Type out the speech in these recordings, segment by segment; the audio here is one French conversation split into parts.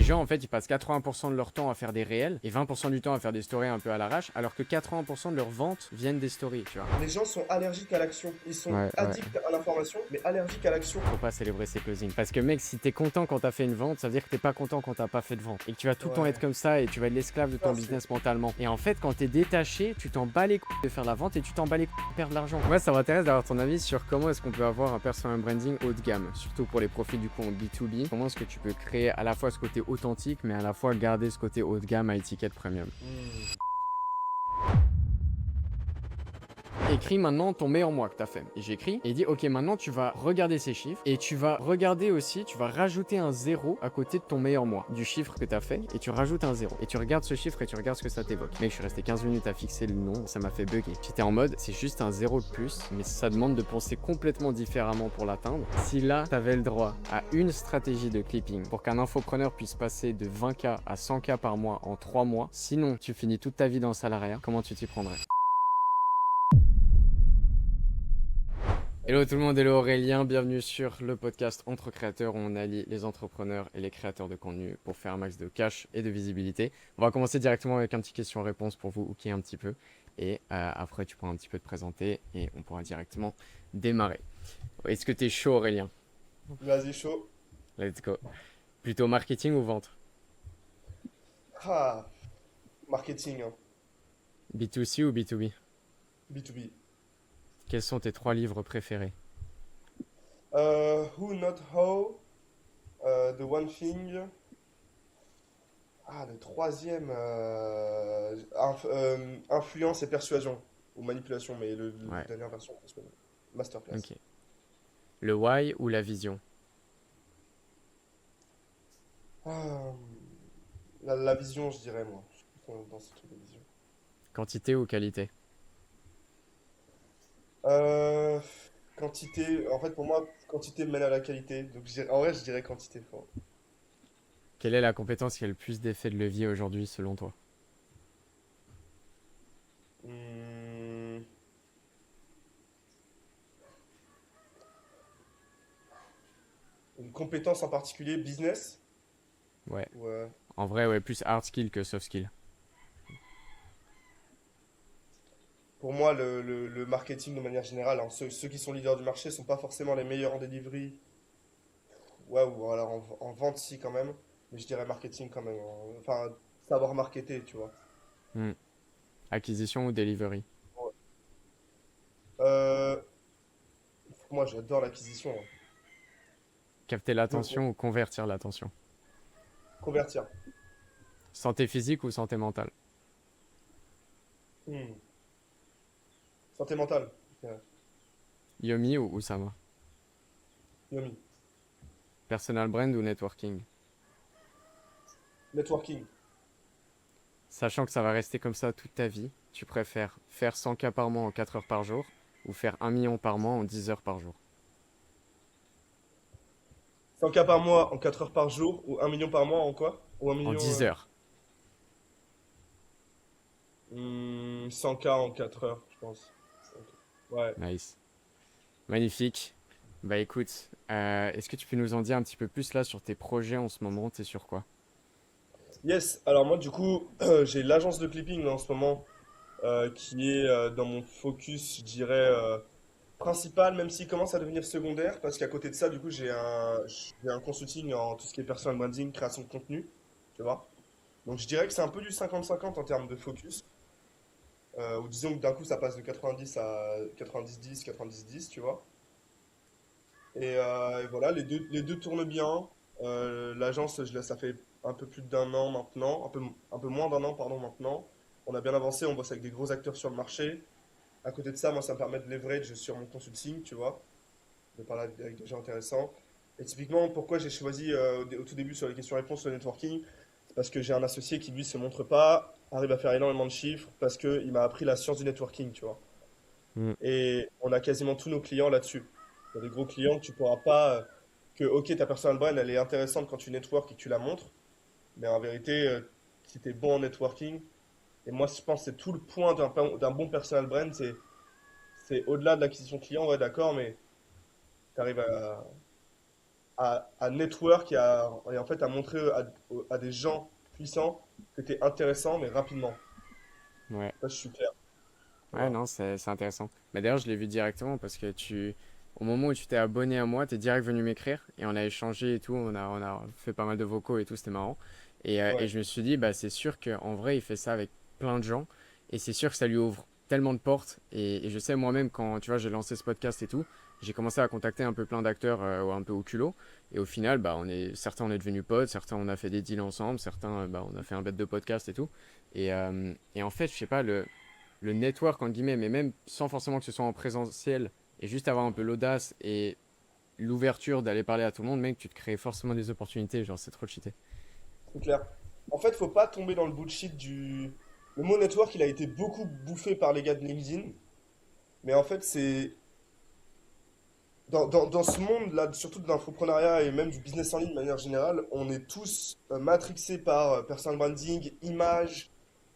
gens, en fait, ils passent 80% de leur temps à faire des réels et 20% du temps à faire des stories un peu à l'arrache, alors que 80% de leurs ventes viennent des stories, tu vois. Les gens sont allergiques à l'action. Ils sont Ouais, ouais. addicts à l'information, mais allergiques à l'action. Faut pas célébrer ses closings. Parce que mec, si t'es content quand t'as fait une vente, ça veut dire que t'es pas content quand t'as pas fait de vente. Et que tu vas tout le temps être Ouais. comme ça et tu vas être l'esclave de ton Ça, c'est... business mentalement. Et en fait, quand t'es détaché, tu t'en bats les couilles de faire la vente et tu t'en bats les couilles de perdre de l'argent. Moi, ça m'intéresse d'avoir ton avis sur comment est-ce qu'on peut avoir un personal branding haut de gamme, surtout pour les profils du coup en B2B. Comment est-ce que tu peux créer à la fois ce côté authentique, mais à la fois garder ce côté haut de gamme à étiquette premium. Écris maintenant ton meilleur mois que tu as fait. Et j'écris et il dit ok, maintenant tu vas regarder ces chiffres et tu vas regarder aussi, tu vas rajouter un 0 à côté de ton meilleur mois, du chiffre que tu as fait, et tu rajoutes un 0. Et tu regardes ce chiffre et tu regardes ce que ça t'évoque. Mec, je suis resté 15 minutes à fixer le nom, ça m'a fait bugger. J'étais en mode c'est juste un 0 de plus, mais ça demande de penser complètement différemment pour l'atteindre. Si là, tu avais le droit à une stratégie de clipping pour qu'un infopreneur puisse passer de 20K à 100K par mois en 3 mois, sinon tu finis toute ta vie dans le salariat, comment tu t'y prendrais? Hello tout le monde, hello Aurélien, bienvenue sur le podcast Entre Créateurs où on allie les entrepreneurs et les créateurs de contenu pour faire un max de cash et de visibilité. On va commencer directement avec un petit question-réponse pour vous hooker un petit peu et après tu pourras un petit peu te présenter et on pourra directement démarrer. Est-ce que tu es chaud Aurélien? Vas-y, chaud. Let's go. Plutôt marketing ou vente? Ah, marketing, hein. B2C ou B2B? B2B. Quels sont tes 3 livres préférés? Who Not How, The One Thing. Ah, le troisième, influence et persuasion. Ou manipulation, mais la Ouais, dernière version, persuasion. Masterclass. ok. Le why ou la vision? Ah, la vision, je dirais, moi. Je suis plus dans ce truc de vision. Quantité ou qualité? Euh, quantité, en fait, pour moi, quantité mène à la qualité. Donc, en vrai, je dirais quantité fort. Quelle est la compétence qui a le plus d'effet de levier aujourd'hui selon toi? Hmm, une compétence en particulier, business? Ouais. Ouais. En vrai, ouais, plus hard skill que soft skill. Pour moi, le marketing de manière générale, hein, ceux qui sont leaders du marché sont pas forcément les meilleurs en delivery. Ouais, ou alors en vente, si, quand même. Mais je dirais marketing quand même, hein. Enfin, savoir marketer, tu vois. Hmm. Acquisition ou delivery? Ouais. Euh, moi, j'adore l'acquisition, hein. Capter l'attention ou convertir l'attention? Convertir. Santé physique ou santé mentale? Hmm. Santé mentale. Ok. Yomi ou Usama? Yomi. Personal brand ou networking? Networking. Sachant que ça va rester comme ça toute ta vie, tu préfères faire 100K par mois en 4 heures par jour ou faire 1 million par mois en 10 heures par jour? 100K par mois en 4 heures par jour ou 1 million par mois en quoi? Ou un En million 10 heures. 100K en 4 heures, je pense. Ok. Ouais. Nice. Magnifique. Bah écoute, est-ce que tu peux nous en dire un petit peu plus là sur tes projets en ce moment? T'es sur quoi? Yes, alors moi du coup j'ai l'agence de clipping là, en ce moment qui est dans mon focus, je dirais, principal, même s'il commence à devenir secondaire, parce qu'à côté de ça, du coup j'ai un consulting en tout ce qui est personal branding, création de contenu, tu vois. Donc je dirais que c'est un peu du 50-50 en termes de focus, ou disons que d'un coup ça passe de 90 à 90-10, 90-10, tu vois. Et voilà, les deux tournent bien. L'agence, ça fait un peu plus d'un an maintenant, un peu moins d'un an, pardon, maintenant. On a bien avancé, on bosse avec des gros acteurs sur le marché. À côté de ça, moi, ça me permet de leverage sur mon consulting, tu vois, de parler avec des gens intéressants. Et typiquement, pourquoi j'ai choisi au tout début sur les questions-réponses sur le networking, c'est parce que j'ai un associé qui, lui, se montre pas, arrive à faire énormément de chiffres, parce qu'il m'a appris la science du networking, tu vois. Hmm. Et on a quasiment tous nos clients là-dessus. Il y a des gros clients que tu pourras pas. Que, ok, ta personal brand, elle est intéressante quand tu network et que tu la montres. Mais en vérité, si tu es bon en networking, et moi je pense que c'est tout le point d'un bon personal brand, c'est au-delà de l'acquisition client, ouais, d'accord, mais tu arrives à network et en fait à montrer à des gens puissants que tu es intéressant, mais rapidement. Ouais. Ça, je suis clair. Ouais, Voilà. non, c'est intéressant. Mais d'ailleurs, je l'ai vu directement parce que au moment où tu t'es abonné à moi, t'es direct venu m'écrire et on a échangé et tout. On a fait pas mal de vocaux et tout, c'était marrant. Et Ouais, je me suis dit, bah, c'est sûr qu'en vrai, il fait ça avec plein de gens et c'est sûr que ça lui ouvre tellement de portes. Et je sais moi-même, quand tu vois, j'ai lancé ce podcast et tout, j'ai commencé à contacter un peu plein d'acteurs un peu au culot. Et au final, bah, certains on est devenus potes, certains on a fait des deals ensemble, certains bah, on a fait un bête de podcast et tout. Et en fait, je sais pas, le network, en guillemets, mais même sans forcément que ce soit en présentiel, et juste avoir un peu l'audace et l'ouverture d'aller parler à tout le monde, mec, tu te crées forcément des opportunités, genre c'est trop cheaté. c'est clair. En fait, faut pas tomber dans le bullshit du. Le mot network, il a été beaucoup bouffé par les gars de LinkedIn, mais en fait, c'est dans ce monde-là, surtout de l'infoprenariat et même du business en ligne de manière générale, on est tous matrixés par personal branding, image,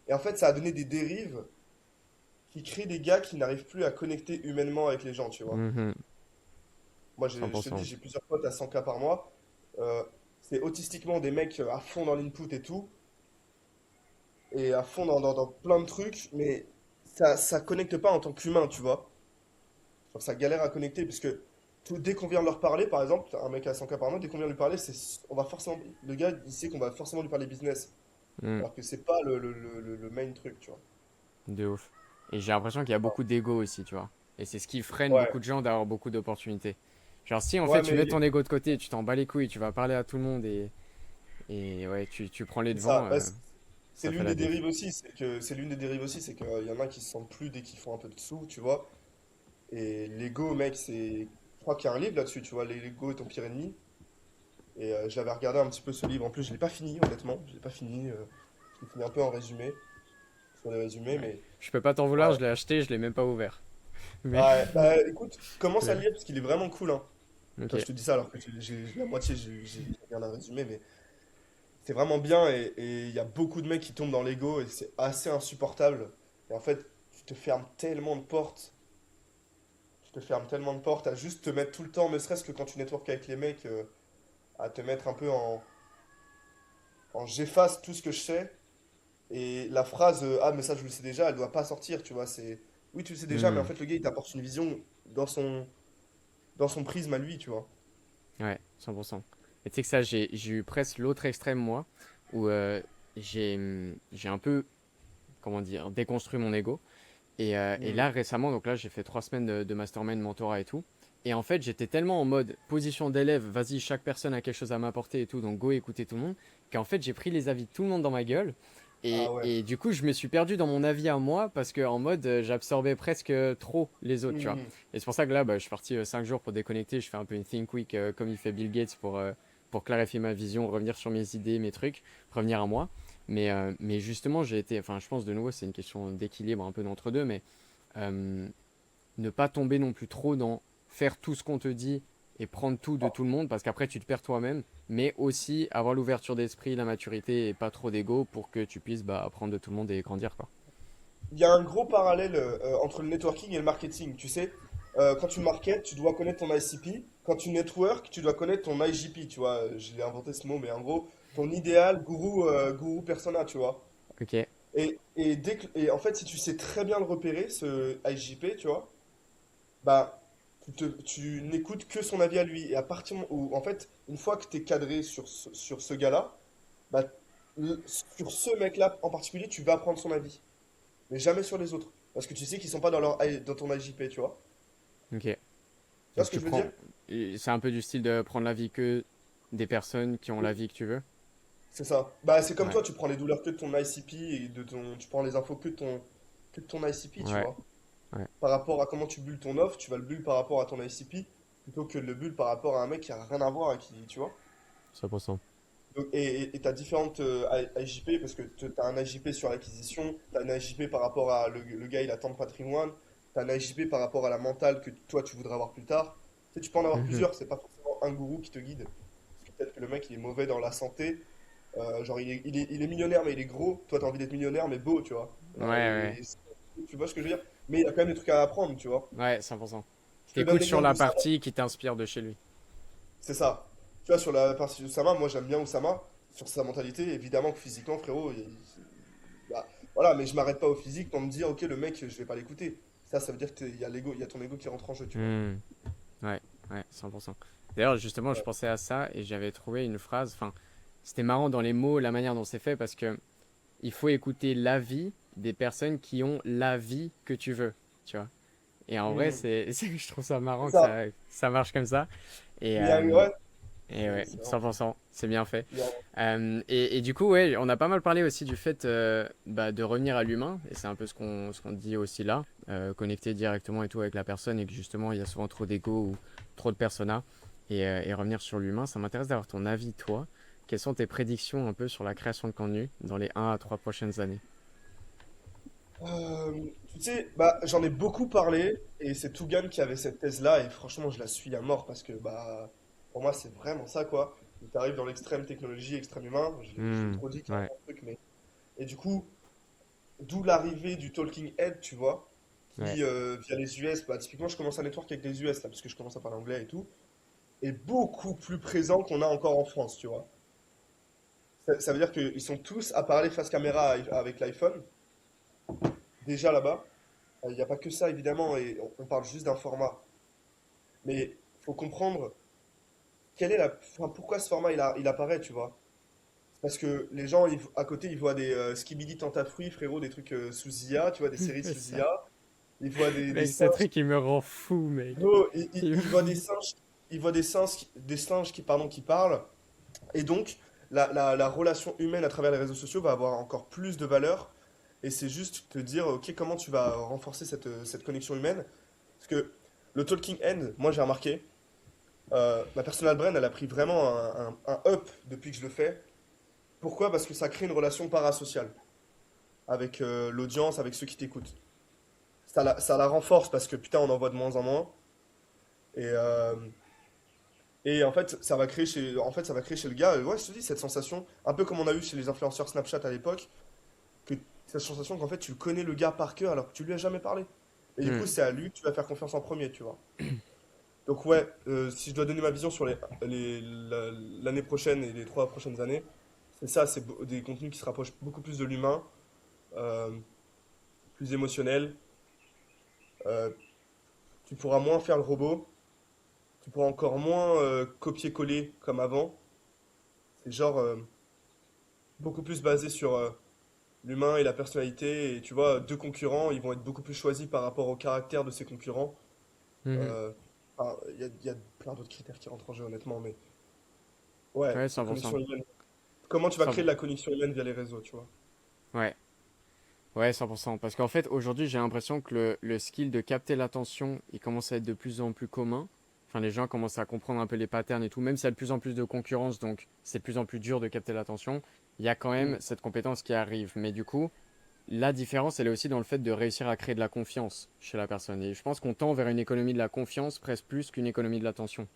et en fait, ça a donné des dérives qui créent des gars qui n'arrivent plus à connecter humainement avec les gens, tu vois. Mhm, Moi, je te dis, 100%. j'ai plusieurs potes à 100K par mois. Euh, c'est autistiquement des mecs à fond dans l'input et tout, et à fond dans plein de trucs, mais ça connecte pas en tant qu'humain, tu vois. Genre, ça galère à connecter, parce que dès qu'on vient de leur parler, par exemple, un mec à 100K par mois, dès qu'on vient de lui parler, on va forcément, le gars, il sait qu'on va forcément lui parler business, Mm, alors que c'est pas le main truc, tu vois. de ouf. Et j'ai l'impression qu'il y a beaucoup d'ego aussi, tu vois. Et c'est ce qui freine Ouais, beaucoup de gens d'avoir beaucoup d'opportunités. Genre si en fait ouais, tu mets mais ton ego de côté, tu t'en bats les couilles, tu vas parler à tout le monde et ouais, tu prends les c'est ça. devants, Bah, c'est ça fait l'une la des diff. dérives aussi, c'est l'une des dérives aussi, c'est qu'il y en a qui se sentent plus dès qu'ils font un peu de sous, tu vois. Et l'ego, mec, je crois qu'il y a un livre là-dessus, tu vois, l'ego est ton pire ennemi. Et j'avais regardé un petit peu ce livre. En plus, je l'ai pas fini, honnêtement. Je l'ai pas fini. Je l'ai fini un peu en résumé, sur les résumés, Ouais. mais Je peux pas t'en vouloir, ouais. je l'ai acheté, je l'ai même pas ouvert. Mais Ouais, bah écoute, commence à le ouais. lire parce qu'il est vraiment cool, hein. Ok. Toi, je te dis ça alors que la moitié, j'ai regardé un résumé, mais c'est vraiment bien et il y a beaucoup de mecs qui tombent dans l'ego et c'est assez insupportable. Et en fait, tu te fermes tellement de portes. Tu te fermes tellement de portes à juste te mettre tout le temps, ne serait-ce que quand tu network avec les mecs, à te mettre un peu en j'efface tout ce que je sais. Et la phrase ah, mais ça, je le sais déjà, elle doit pas sortir, tu vois. C'est oui, tu le sais déjà, mais en Hmm. fait, le gars, il t'apporte une vision dans son prisme à lui, tu vois. Ouais, 100%. Et tu sais que ça, j'ai eu presque l'autre extrême, moi, où j'ai un peu, comment dire, déconstruit mon ego. Et Mhm. là, récemment, donc là, j'ai fait 3 semaines de mastermind, mentorat et tout. Et en fait, j'étais tellement en mode position d'élève, vas-y, chaque personne a quelque chose à m'apporter et tout, donc go écouter tout le monde, qu'en fait, j'ai pris les avis de tout le monde dans ma gueule. Ah Et, ouais. et du coup, je me suis perdu dans mon avis à moi parce que en mode, j'absorbais presque trop les autres, tu vois. Mhm. Et c'est pour ça que là, bah, je suis parti 5 jours pour déconnecter. Je fais un peu une think week comme il fait Bill Gates pour clarifier ma vision, revenir sur mes idées, mes trucs, revenir à moi. Mais justement, j'ai été, enfin, je pense de nouveau, c'est une question d'équilibre un peu d'entre deux, mais euh, ne pas tomber non plus trop dans faire tout ce qu'on te dit et prendre tout de Ah, tout le monde parce qu'après tu te perds toi-même, mais aussi avoir l'ouverture d'esprit, la maturité et pas trop d'ego pour que tu puisses bah, apprendre de tout le monde et grandir quoi. il y a un gros parallèle entre le networking et le marketing, tu sais. Quand tu marketes, tu dois connaître ton ICP. Quand tu network, tu dois connaître ton IGP, tu vois. Je l'ai inventé ce mot, mais en gros, ton idéal gourou persona, tu vois. Ok. Et en fait, si tu sais très bien le repérer, ce IJP, tu vois, bah, tu n'écoutes que son avis à lui. Et à partir où, en fait, une fois que tu es cadré sur ce gars-là, bah, sur ce mec-là en particulier, tu vas prendre son avis. Mais jamais sur les autres. Parce que tu sais qu'ils sont pas dans ton IJP, tu vois. Ok. Tu vois Donc ce que tu je veux prends, dire? c'est un peu du style de prendre l'avis que des personnes qui ont Oui. l'avis que tu veux. C'est ça. Bah, c'est comme Ouais. toi, tu prends les douleurs que de ton ICP et tu prends les infos que de ton ICP, tu Ouais. vois. Ouais. Par rapport à comment tu bulles ton offre, tu vas le bulle par rapport à ton ICP plutôt que de le bulle par rapport à un mec qui a rien à voir et qui, tu vois. 100%. Et tu as différentes IJP parce que tu as un IJP sur l'acquisition, tu as un IJP par rapport à le gars, il a tant de patrimoine, tu as un IJP par rapport à la mentale que toi tu voudrais avoir plus tard. Tu sais, tu peux en avoir Mhm. plusieurs, c'est pas forcément un gourou qui te guide. Parce que peut-être que le mec il est mauvais dans la santé, genre il est millionnaire mais il est gros, toi tu as envie d'être millionnaire mais beau, tu vois. Ouais, ouais. Tu vois ce que je veux dire? Mais il y a quand même des trucs à apprendre, tu vois. Ouais, 100%. Je te donne T'écoutes sur l'exemple la de ça. partie qui t'inspire de chez lui. C'est ça. Tu vois, sur la partie Oussama, moi j'aime bien Oussama, sur sa mentalité, évidemment que physiquement, frérot, bah, voilà, mais je m'arrête pas au physique pour me dire, ok, le mec, je vais pas l'écouter. Ça veut dire qu'il y a l'ego, il y a ton ego qui rentre en jeu, tu vois. Hmm. Ouais, ouais, 100%. D'ailleurs, justement, je pensais à ça et j'avais trouvé une phrase. Enfin, c'était marrant dans les mots, la manière dont c'est fait, parce que il faut écouter l'avis des personnes qui ont la vie que tu veux, tu vois. Et en vrai, Hmm. je trouve ça C'est marrant que ça. ça marche comme ça. Et, Mais ouais, ouais, c'est vraiment 100%, c'est bien fait. bien. Et du coup, ouais, on a pas mal parlé aussi du fait bah, de revenir à l'humain, et c'est un peu ce qu'on dit aussi là, connecter directement et tout avec la personne, et que justement, il y a souvent trop d'ego ou trop de persona, et revenir sur l'humain. Ça m'intéresse d'avoir ton avis, toi. Quelles sont tes prédictions un peu sur la création de contenu dans les 1 à 3 prochaines années? Tu sais, bah, j'en ai beaucoup parlé et c'est Tougan qui avait cette thèse-là et franchement, je la suis à mort parce que bah, pour moi, c'est vraiment ça quoi. Tu arrives dans l'extrême technologie, extrême humain. Je l'ai Hmm, trop dit ouais, carrément ce truc, mais et du coup, d'où l'arrivée du Talking Head, tu vois, ouais. qui via les US, bah, typiquement, je commence à network avec les US là parce que je commence à parler anglais et tout, est beaucoup plus présent qu'on a encore en France, tu vois. Ça veut dire qu'ils sont tous à parler face caméra avec l'iPhone déjà là-bas. Il n'y a pas que ça évidemment et on parle juste d'un format. Mais il faut comprendre enfin, pourquoi ce format il apparaît, tu vois. C'est parce que les gens à côté ils voient des Skibidi Tentafruits, frérot, des trucs sous IA, tu vois, des séries Mais sous ça, IA. Ils voient des mec, ce singes, truc, il me rend fou, mec. gros, Il- ils voient des singes, ils voient des singes qui, pardon, qui parlent. Et donc, la relation humaine à travers les réseaux sociaux va avoir encore plus de valeur. Et c'est juste te dire, ok, comment tu vas renforcer cette connexion humaine. Parce que le talking end, moi j'ai remarqué, ma personal brand, elle a pris vraiment un up depuis que je le fais. Pourquoi? Parce que ça crée une relation parasociale avec l'audience, avec ceux qui t'écoutent. Ça la renforce parce que putain, on en voit de moins en moins. Et, euh, et en fait, ça va créer chez le gars, ouais, je te dis, cette sensation, un peu comme on a eu chez les influenceurs Snapchat à l'époque, que cette sensation qu'en fait, tu connais le gars par cœur alors que tu lui as jamais parlé. Et du coup, Hmm. c'est à lui que tu vas faire confiance en premier, tu vois. Donc ouais, si je dois donner ma vision sur l'année prochaine et les 3 prochaines années, c'est ça, des contenus qui se rapprochent beaucoup plus de l'humain, euh, plus émotionnel. euh, Tu pourras moins faire le robot, tu pourras encore moins copier-coller comme avant. C'est genre beaucoup plus basé sur l'humain et la personnalité. Et tu vois, deux concurrents, ils vont être beaucoup plus choisis par rapport au caractère de ces concurrents. Mhm. Euh, enfin, il y a plein d'autres critères qui rentrent en jeu, honnêtement, mais ouais, Ouais, 100%. connexion humaine. Comment tu vas créer de 100%. la connexion humaine via les réseaux, tu vois? Ouais, ouais, 100%. Parce qu'en fait, aujourd'hui, j'ai l'impression que le skill de capter l'attention, il commence à être de plus en plus commun. Enfin, les gens commencent à comprendre un peu les patterns et tout. Même s'il y a de plus en plus de concurrence, donc c'est de plus en plus dur de capter l'attention, il y a quand même Mm. cette compétence qui arrive. Mais du coup, la différence, elle est aussi dans le fait de réussir à créer de la confiance chez la personne. Et je pense qu'on tend vers une économie de la confiance presque plus qu'une économie de l'attention.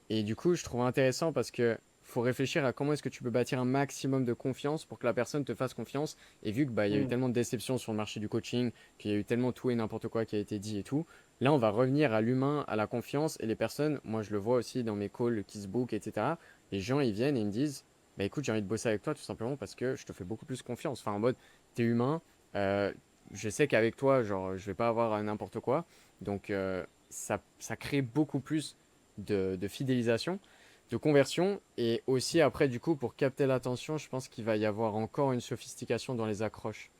Et du coup, je trouve intéressant parce que faut réfléchir à comment est-ce que tu peux bâtir un maximum de confiance pour que la personne te fasse confiance. Et vu que bah, il y a eu Mm. tellement de déceptions sur le marché du coaching, qu'il y a eu tellement tout et n'importe quoi qui a été dit et tout, là on va revenir à l'humain, à la confiance. Et les personnes, moi je le vois aussi dans mes calls qui se book, etc. Les gens ils viennent et ils me disent, bah écoute, j'ai envie de bosser avec toi tout simplement parce que je te fais beaucoup plus confiance. Enfin en mode, t'es humain, euh, je sais qu'avec toi, genre, je vais pas avoir n'importe quoi. Donc ça crée beaucoup plus de fidélisation, de conversion. Et aussi, après, du coup, pour capter l'attention, je pense qu'il va y avoir encore une sophistication dans les accroches.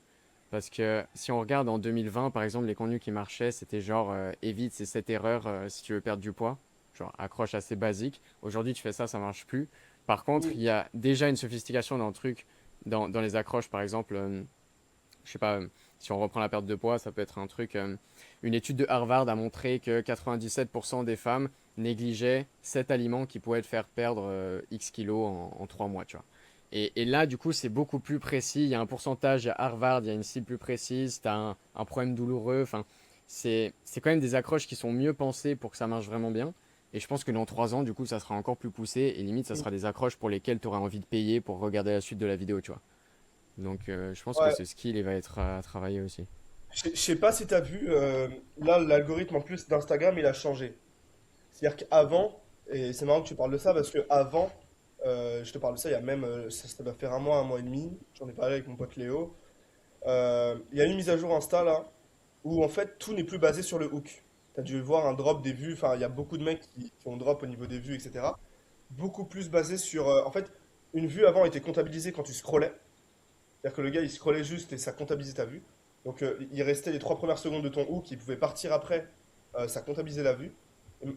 Parce que si on regarde en 2020, par exemple, les contenus qui marchaient, c'était genre évite ces 7 erreurs si tu veux perdre du poids. Genre accroche assez basique. Aujourd'hui, tu fais ça, ça marche plus. Par contre, il Mm. y a déjà une sophistication dans le truc, dans les accroches, par exemple. Je sais pas, si on reprend la perte de poids, ça peut être un truc. Une étude de Harvard a montré que 97% des femmes négligeaient 7 aliments qui pourraient te faire perdre X kilos en 3 mois, tu vois. Et là, du coup, c'est beaucoup plus précis. Il y a un pourcentage, à Harvard, il y a une cible plus précise, tu as un problème douloureux. Enfin, c'est quand même des accroches qui sont mieux pensées pour que ça marche vraiment bien. Et je pense que dans 3 ans, du coup, ça sera encore plus poussé. Et limite, ça Mm. sera des accroches pour lesquelles tu auras envie de payer pour regarder la suite de la vidéo, tu vois. Donc, je pense que Ouais, ce skill, il va être à travailler aussi. je sais pas si t'as vu, là l'algorithme en plus d'Instagram il a changé. C'est-à-dire qu'avant, Et c'est marrant que tu parles de ça parce que avant, je te parle de ça il y a même, ça doit faire un mois et demi, j'en ai parlé avec mon pote Léo. Il y a une mise à jour Insta là, où en fait tout n'est plus basé sur le hook. Tu as dû voir un drop des vues, enfin il y a beaucoup de mecs qui ont drop au niveau des vues, etc. Beaucoup plus basé sur... en fait, une vue avant était comptabilisée quand tu scrollais. C'est-à-dire que le gars il scrollait juste et ça comptabilisait ta vue. Donc il restait les 3 premières secondes de ton hook, il pouvait partir après, ça comptabilisait la vue.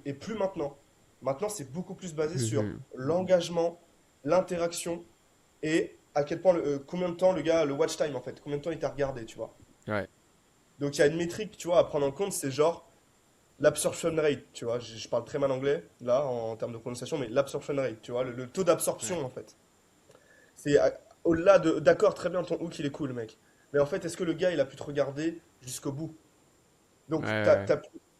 Et plus maintenant. Maintenant c'est beaucoup plus basé sur Mhm. l'engagement, l'interaction et à quel point, combien de temps le gars, le watch time en fait, combien de temps il t'a regardé, tu vois. Ouais. Donc il y a une métrique, tu vois, à prendre en compte, c'est genre l'absorption rate, tu vois. Je parle très mal anglais, là, en termes de prononciation, mais l'absorption rate, tu vois, le taux Ouais. d'absorption, en fait. C'est au-delà de, d'accord, très bien, ton hook, il est cool, mec. Mais en fait, est-ce que le gars, il a pu te regarder jusqu'au bout? Ouais, Donc, ouais.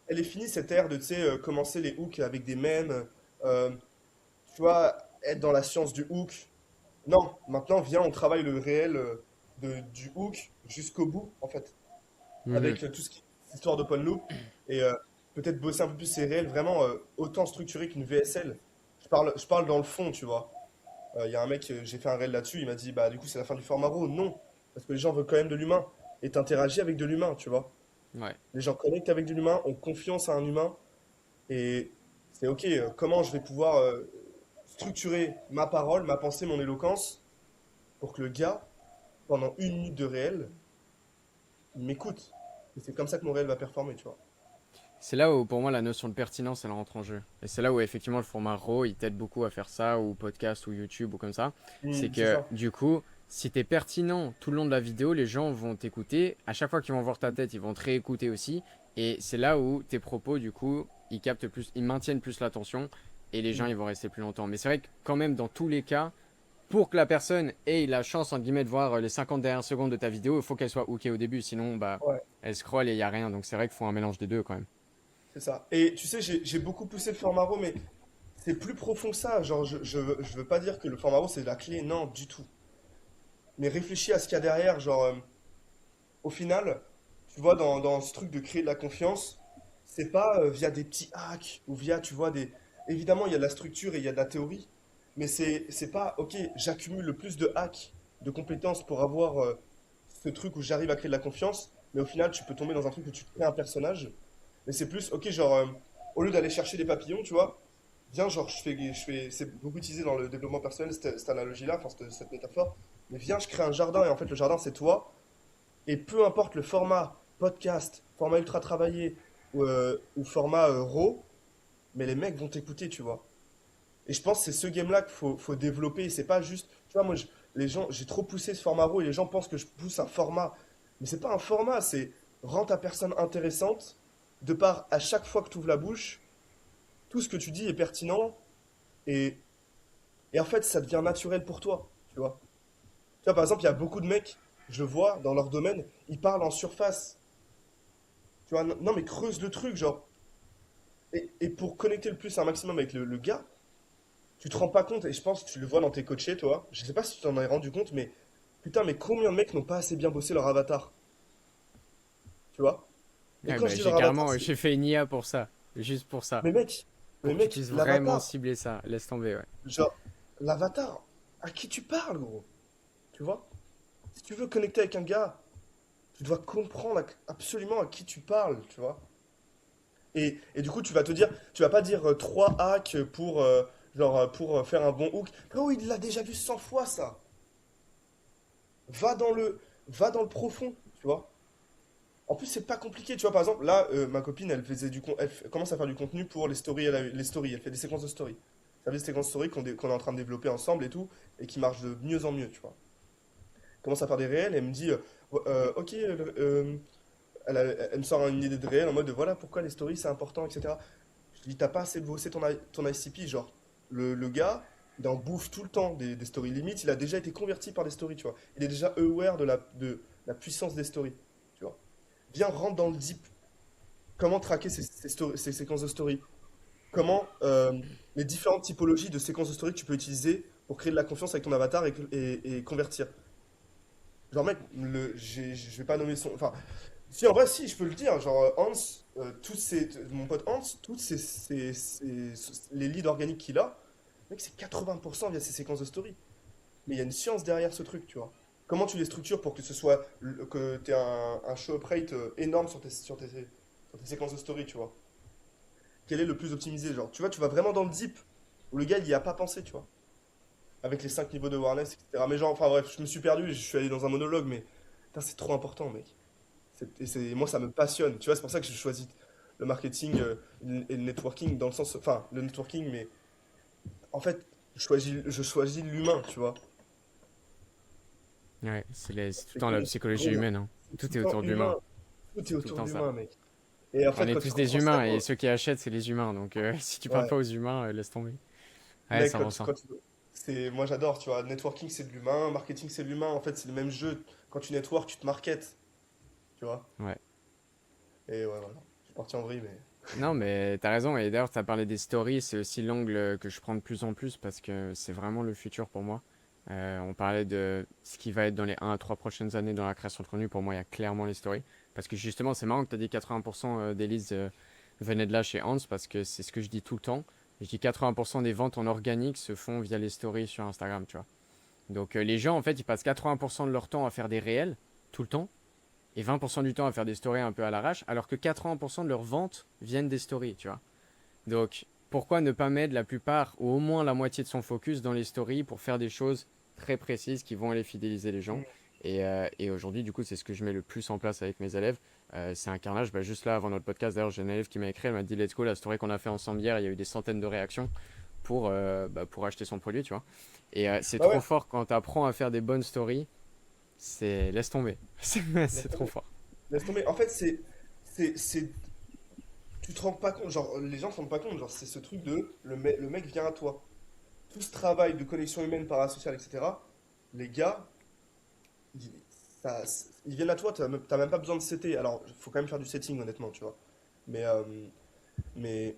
elle est finie, cette ère de, tu sais, commencer les hooks avec des mèmes, euh, tu vois, être dans la science du hook. Non, maintenant, viens, on travaille le réel du hook jusqu'au bout, en fait. Mhm. Avec tout ce qui est histoire d'open loop et peut-être bosser un peu plus ces réels vraiment autant structurés qu'une VSL. Je parle dans le fond, tu vois. Il y a un mec, j'ai fait un réel là-dessus, il m'a dit, bah du coup c'est la fin du format RAW. Non, parce que les gens veulent quand même de l'humain et t'interagis avec de l'humain, tu vois. Ouais. Les gens connectent avec de l'humain, ont confiance à un humain et c'est ok, comment je vais pouvoir structurer ma parole, ma pensée, mon éloquence pour que le gars, pendant 1 minute de réel, il m'écoute. Et c'est comme ça que mon réel va performer, tu vois. C'est là où, pour moi, la notion de pertinence, elle rentre en jeu. Et c'est là où, effectivement, le format RAW, il t'aide beaucoup à faire ça, ou podcast, ou YouTube, ou comme ça. C'est C'est que, ça. du coup, si t'es pertinent tout le long de la vidéo, les gens vont t'écouter. À chaque fois qu'ils vont voir ta tête, ils vont te réécouter aussi. Et c'est là où tes propos, du coup, ils captent plus, ils maintiennent plus l'attention. Et les gens, Mm. ils vont rester plus longtemps. Mais c'est vrai que, quand même, dans tous les cas, pour que la personne ait la chance, entre guillemets, de voir les 50 dernières secondes de ta vidéo, il faut qu'elle soit hookée au début. Sinon, bah, Ouais. elle scrolle et il n'y a rien. Donc c'est vrai qu'il faut un mélange des deux, quand même. C'est ça. Et tu sais, j'ai beaucoup poussé le format RAW, mais c'est plus profond que ça. Genre, je veux pas dire que le format RAW c'est la clé, non, du tout. Mais réfléchis à ce qu'il y a derrière. Genre, au final, tu vois, dans ce truc de créer de la confiance, c'est pas via des petits hacks ou via, tu vois, des. Évidemment, il y a de la structure et il y a de la théorie, mais c'est pas, ok, j'accumule le plus de hacks, de compétences pour avoir ce truc où j'arrive à créer de la confiance, mais au final, tu peux tomber dans un truc où tu crées un personnage. Mais c'est plus, ok, genre, au lieu d'aller chercher des papillons, tu vois, viens, genre, c'est beaucoup utilisé dans le développement personnel, cette analogie-là, enfin, cette métaphore, mais viens, je crée un jardin, et en fait, le jardin, c'est toi, et peu importe le format podcast, format ultra travaillé, ou format RAW, mais les mecs vont t'écouter, tu vois. Et je pense que c'est ce game-là faut développer, et c'est pas juste, tu vois, moi, les gens, j'ai trop poussé ce format RAW, et les gens pensent que je pousse un format, mais c'est pas un format, c'est rends ta personne intéressante, de par à chaque fois que tu ouvres la bouche, tout ce que tu dis est pertinent et, et en fait ça devient naturel pour toi, tu vois. Tu vois, par exemple, il y a beaucoup de mecs, je vois dans leur domaine, ils parlent en surface. Tu vois, non mais creuse le truc, genre. Et pour connecter le plus un maximum avec le gars, tu te rends pas compte, et je pense que tu le vois dans tes coachés, toi. Je sais pas si tu t'en es rendu compte, mais putain, mais combien de mecs n'ont pas assez bien bossé leur avatar, tu vois? Et Ouais, quand je bah, dis j'ai leur avatar, carrément, c'est. j'ai fait une IA pour ça. Juste pour ça. Mais mec, mais Pour que tu mec, puisses vraiment l'avatar, cibler ça. Laisse tomber, ouais. genre, l'avatar, à qui tu parles, gros? Tu vois? Si tu veux connecter avec un gars, tu dois comprendre absolument à qui tu parles, tu vois. Et du coup, tu vas te dire, tu vas pas dire 3 hacks pour, pour faire un bon hook. Frérot, il l'a déjà vu 100 fois, ça. Va dans le, va dans le profond, tu vois. En plus, c'est pas compliqué, tu vois. Par exemple, là, ma copine, elle faisait elle commence à faire du contenu pour les stories, les stories. Elle fait des séquences de stories. Ça fait des séquences de stories qu'on est en train de développer ensemble et tout, et qui marchent de mieux en mieux, tu vois. Elle commence à faire des réels, et elle me dit, ok, elle me sort une idée de réel en mode de voilà pourquoi les stories c'est important, etc. Je lui dis, t'as pas assez bossé ton ICP, genre. Le gars, il en bouffe tout le temps des stories. Limite, il a déjà été converti par des stories, tu vois. Il est déjà aware de la puissance des stories, tu vois. Viens, rentre dans le deep. Comment traquer ces séquences de stories? Comment les différentes typologies de séquences de stories que tu peux utiliser pour créer de la confiance avec ton avatar et convertir. Genre, mec, je vais pas nommer son. Enfin, Si, en vrai, si, je peux le dire. Genre, Hans, mon pote Hans, les leads organiques qu'il a, mec, c'est 80% via ses séquences de story. Mais il y a une science derrière ce truc, tu vois. Comment tu les structures pour que ce soit, que tu aies un show up rate énorme sur tes séquences de story, tu vois. Quel est le plus optimisé, genre. Tu vois, tu vas vraiment dans le deep, où le gars, il y a pas pensé, tu vois. Avec les 5 niveaux de awareness, etc. Mais genre, enfin bref, je me suis perdu, je suis allé dans un monologue, mais putain, c'est trop important, mec. Moi, ça me passionne. Tu vois, c'est pour ça que je choisis le marketing et le networking, dans le sens. Enfin, le networking, mais en fait, je choisis l'humain, tu vois. Ouais, c'est tout le C'est temps la que psychologie humaine, hein. c'est tout Tout le est temps autour de l'humain. humain. Tout est C'est tout le autour de temps ça. l'humain, mec. Et en On fait, est quand tu tous des comprends ça, humains et ceux qui achètent, c'est les humains. Donc si tu parles ouais, pas aux humains, laisse tomber. Ouais, mec, ça rend ça. moi j'adore, tu vois. Networking, c'est de l'humain. Marketing, c'est de l'humain. En fait, c'est le même jeu. Quand tu network, tu te marketes, tu vois. Ouais. Et ouais, voilà. Je suis parti en vrille, mais. Non, mais t'as raison. Et d'ailleurs, t'as parlé des stories. C'est aussi l'angle que je prends de plus en plus parce que c'est vraiment le futur pour moi. On parlait de ce qui va être dans les 1 à 3 prochaines années dans la création de contenu. Pour moi, il y a clairement les stories. Parce que justement, c'est marrant que tu as dit 80% des leads venaient de là chez Hans parce que c'est ce que je dis tout le temps. Je dis 80% des ventes en organique se font via les stories sur Instagram, tu vois. Donc les gens, en fait, ils passent 80% de leur temps à faire des réels, tout le temps, et 20% du temps à faire des stories un peu à l'arrache, alors que 80% de leurs ventes viennent des stories, tu vois. Donc pourquoi ne pas mettre la plupart, ou au moins la moitié de son focus dans les stories pour faire des choses très précises qui vont aller fidéliser les gens. Mm. Et aujourd'hui, du coup, c'est ce que je mets le plus en place avec mes élèves. C'est un carnage. Bah, juste là, avant notre podcast, d'ailleurs, j'ai un élève qui m'a écrit, elle m'a dit Let's go, la story qu'on a fait ensemble hier, il y a eu des centaines de réactions pour acheter son produit, tu vois. Et c'est Bah trop ouais, fort quand tu apprends à faire des bonnes stories. C'est laisse tomber. laisse C'est trop tomber. fort. Laisse tomber. En fait, c'est, tu te rends pas compte, genre, les gens se rendent pas compte, genre, c'est ce truc de, le mec vient à toi. Tout ce travail de connexion humaine, parasociale, etc., les gars, ils, ils viennent à toi, t'as même pas besoin de setter. Alors, il faut quand même faire du setting, honnêtement, tu vois. Mais, mais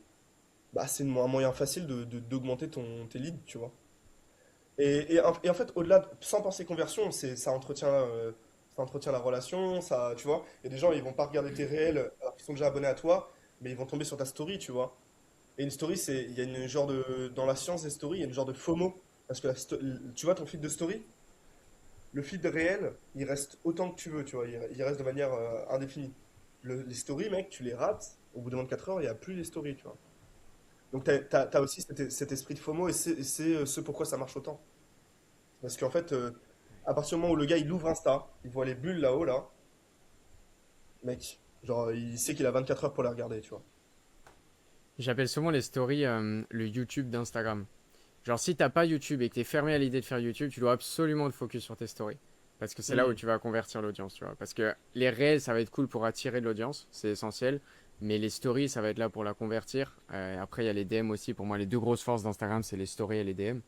bah, c'est un moyen facile d'augmenter tes leads, tu vois. Et en fait, au-delà, sans penser conversion, ça entretient la relation, ça, tu vois. Il y a des gens, ils vont pas regarder tes réels alors qu'ils sont déjà abonnés à toi, mais ils vont tomber sur ta story, tu vois. Et une story, il y a une genre dans la science des stories, il y a une genre de FOMO. Parce que tu vois ton feed de story, le feed réel, il reste autant que tu veux, tu vois. Il reste de manière indéfinie. Les stories, mec, tu les rates, au bout de 24 heures, il n'y a plus les stories, tu vois. Donc t'as aussi cet esprit de FOMO et c'est ce pourquoi ça marche autant. Parce qu'en fait, à partir du moment où le gars il ouvre Insta, il voit les bulles là-haut, là, mec, genre il sait qu'il a 24 heures pour les regarder, tu vois. J'appelle souvent les stories le YouTube d'Instagram. Genre, si t'as pas YouTube et que t'es fermé à l'idée de faire YouTube, tu dois absolument te focus sur tes stories. Parce que c'est là où Hmm. tu vas convertir l'audience, tu vois. Parce que les réels, ça va être cool pour attirer de l'audience, c'est essentiel. Mais les stories, ça va être là pour la convertir. Après, il y a les DM aussi. Pour moi, les deux grosses forces d'Instagram, c'est les stories et les DM.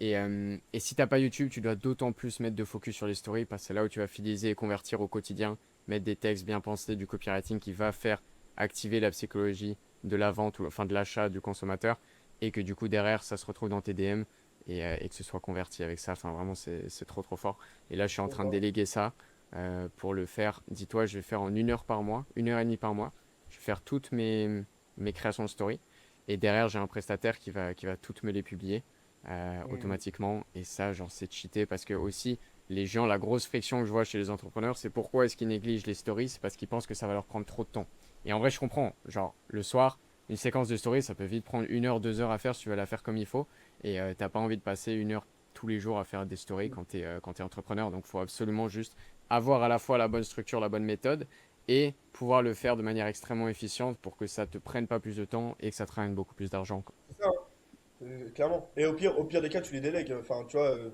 Et si t'as pas YouTube, tu dois d'autant plus mettre de focus sur les stories parce que c'est là où tu vas fidéliser et convertir au quotidien, mettre des textes bien pensés, du copywriting qui va faire activer la psychologie de la vente ou enfin de l'achat du consommateur et que du coup derrière ça se retrouve dans tes DM et que ce soit converti avec ça. Enfin vraiment c'est trop trop fort. Et là je suis en train de déléguer ça pour le faire. Dis-toi je vais faire en 1 heure par mois, 1 heure et demie par mois. Je vais faire toutes mes créations de story et derrière j'ai un prestataire qui va toutes me les publier Hmm. automatiquement. Et ça, genre, c'est cheaté parce que aussi, les gens, la grosse friction que je vois chez les entrepreneurs, c'est pourquoi est-ce qu'ils négligent les stories. C'est parce qu'ils pensent que ça va leur prendre trop de temps. Et en vrai, je comprends. Genre, le soir, une séquence de stories, ça peut vite prendre 1 heure, 2 heures à faire si tu veux la faire comme il faut. Et t'as pas envie de passer 1 heure tous les jours à faire des stories quand t'es entrepreneur. Donc, il faut absolument juste avoir à la fois la bonne structure, la bonne méthode et pouvoir le faire de manière extrêmement efficiente pour que ça te prenne pas plus de temps et que ça te ramène beaucoup plus d'argent. C'est ça, hein. Clairement. Et au pire des cas, tu les délègues. Enfin, tu vois, je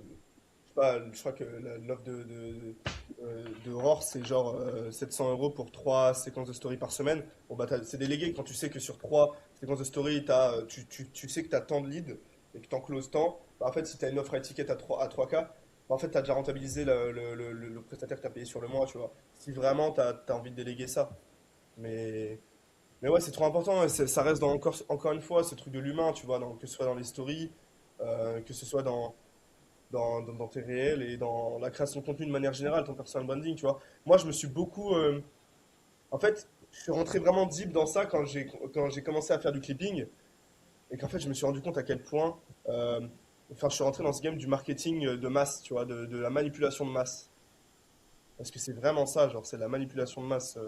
sais pas, je crois que l'offre de Roar, c'est genre 700 euros pour 3 séquences de story par semaine. Bon, bah, c'est délégué quand tu sais que sur 3 séquences de story, tu sais que tu as tant de leads et que tu en closes tant. Bah, en fait, si tu as une offre à étiquette à 3K, bah, en fait, tu as déjà rentabilisé le prestataire que tu as payé sur le mois, tu vois. Si vraiment tu as envie de déléguer ça. Mais. Mais ouais, c'est trop important, et ça reste encore une fois ce truc de l'humain, tu vois, que ce soit dans les stories, que ce soit dans tes réels et dans la création de contenu de manière générale, ton personal branding, tu vois. Moi, je me suis beaucoup. En fait, je suis rentré vraiment deep dans ça quand j'ai commencé à faire du clipping et qu'en fait, je me suis rendu compte à quel point, euh, enfin, je suis rentré dans ce game du marketing de masse, tu vois, de la manipulation de masse. Parce que c'est vraiment ça, genre, c'est de la manipulation de masse,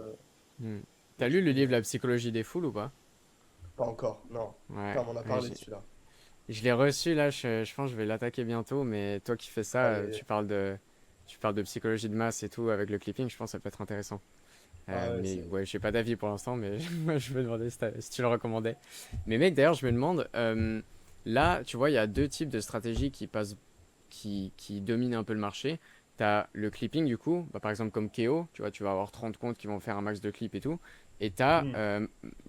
Hmm. le T'as lu le clipping. livre La psychologie des foules ou pas? Pas encore, non. Ouais, Putain, on m'en a ouais, parlé de celui-là. je l'ai reçu là, je pense que je vais l'attaquer bientôt, mais toi qui fais ça, Aïe, aïe, aïe. tu parles de psychologie de masse et tout avec le clipping, je pense que ça peut être intéressant. Ah ouais, Mais c'est. ouais, j'ai pas d'avis pour l'instant, mais moi, je me demandais si tu le recommandais. Mais mec, d'ailleurs, je me demande, là, tu vois, il y a deux types de stratégies qui dominent un peu le marché. T'as le clipping, du coup, bah, par exemple comme Keo, tu vois, tu vas avoir 30 comptes qui vont faire un max de clips et tout. Et Hmm,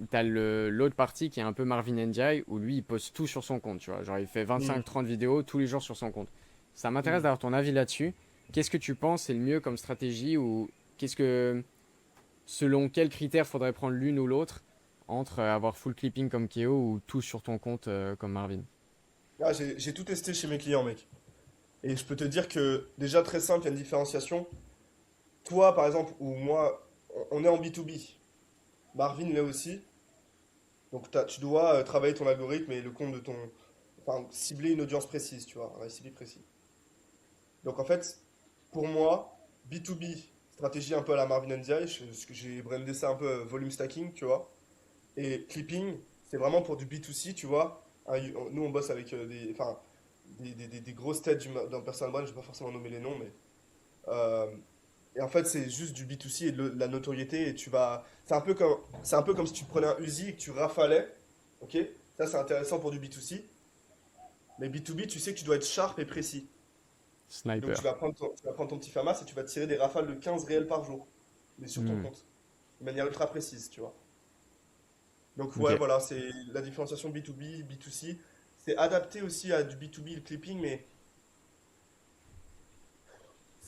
t'as l'autre partie qui est un peu Marvin Ndiaye, où lui, il poste tout sur son compte, tu vois. Genre, il fait hmm, 25-30 vidéos tous les jours sur son compte. Ça m'intéresse hmm. d'avoir ton avis là-dessus. Qu'est-ce que tu penses c'est le mieux comme stratégie ou qu'est-ce que selon quels critères faudrait prendre l'une ou l'autre entre avoir full clipping comme Keo ou tout sur ton compte comme Marvin? Ah, j'ai tout testé chez mes clients, mec. Et je peux te dire que, déjà, très simple, il y a une différenciation. Toi, par exemple, ou moi, on est en B2B. Marvin l'est aussi. Donc, tu dois travailler ton algorithme et le compte de ton. Enfin, cibler une audience précise, tu vois, un ICP précis. Donc, en fait, pour moi, B2B, stratégie un peu à la Marvin Ndiaye, ce que j'ai brandé ça un peu volume stacking, tu vois. Et clipping, c'est vraiment pour du B2C, tu vois. Nous, on bosse avec enfin, des grosses têtes d'un personal brand, je ne vais pas forcément nommer les noms, mais. euh, et en fait, c'est juste du B2C et de la notoriété. Et tu vas. C'est un peu comme si tu prenais un Uzi et que tu rafalais. Ok? Ça, c'est intéressant pour du B2C. Mais B2B, tu sais que tu dois être sharp et précis. Et donc, Sniper. tu vas prendre ton petit FAMAS et tu vas tirer des rafales de 15 réels par jour. Mais sur ton Hmm. compte. De manière ultra précise, tu vois. Donc Ok. ouais, voilà, c'est la différenciation B2B, B2C. C'est adapté aussi à du B2B, le clipping, mais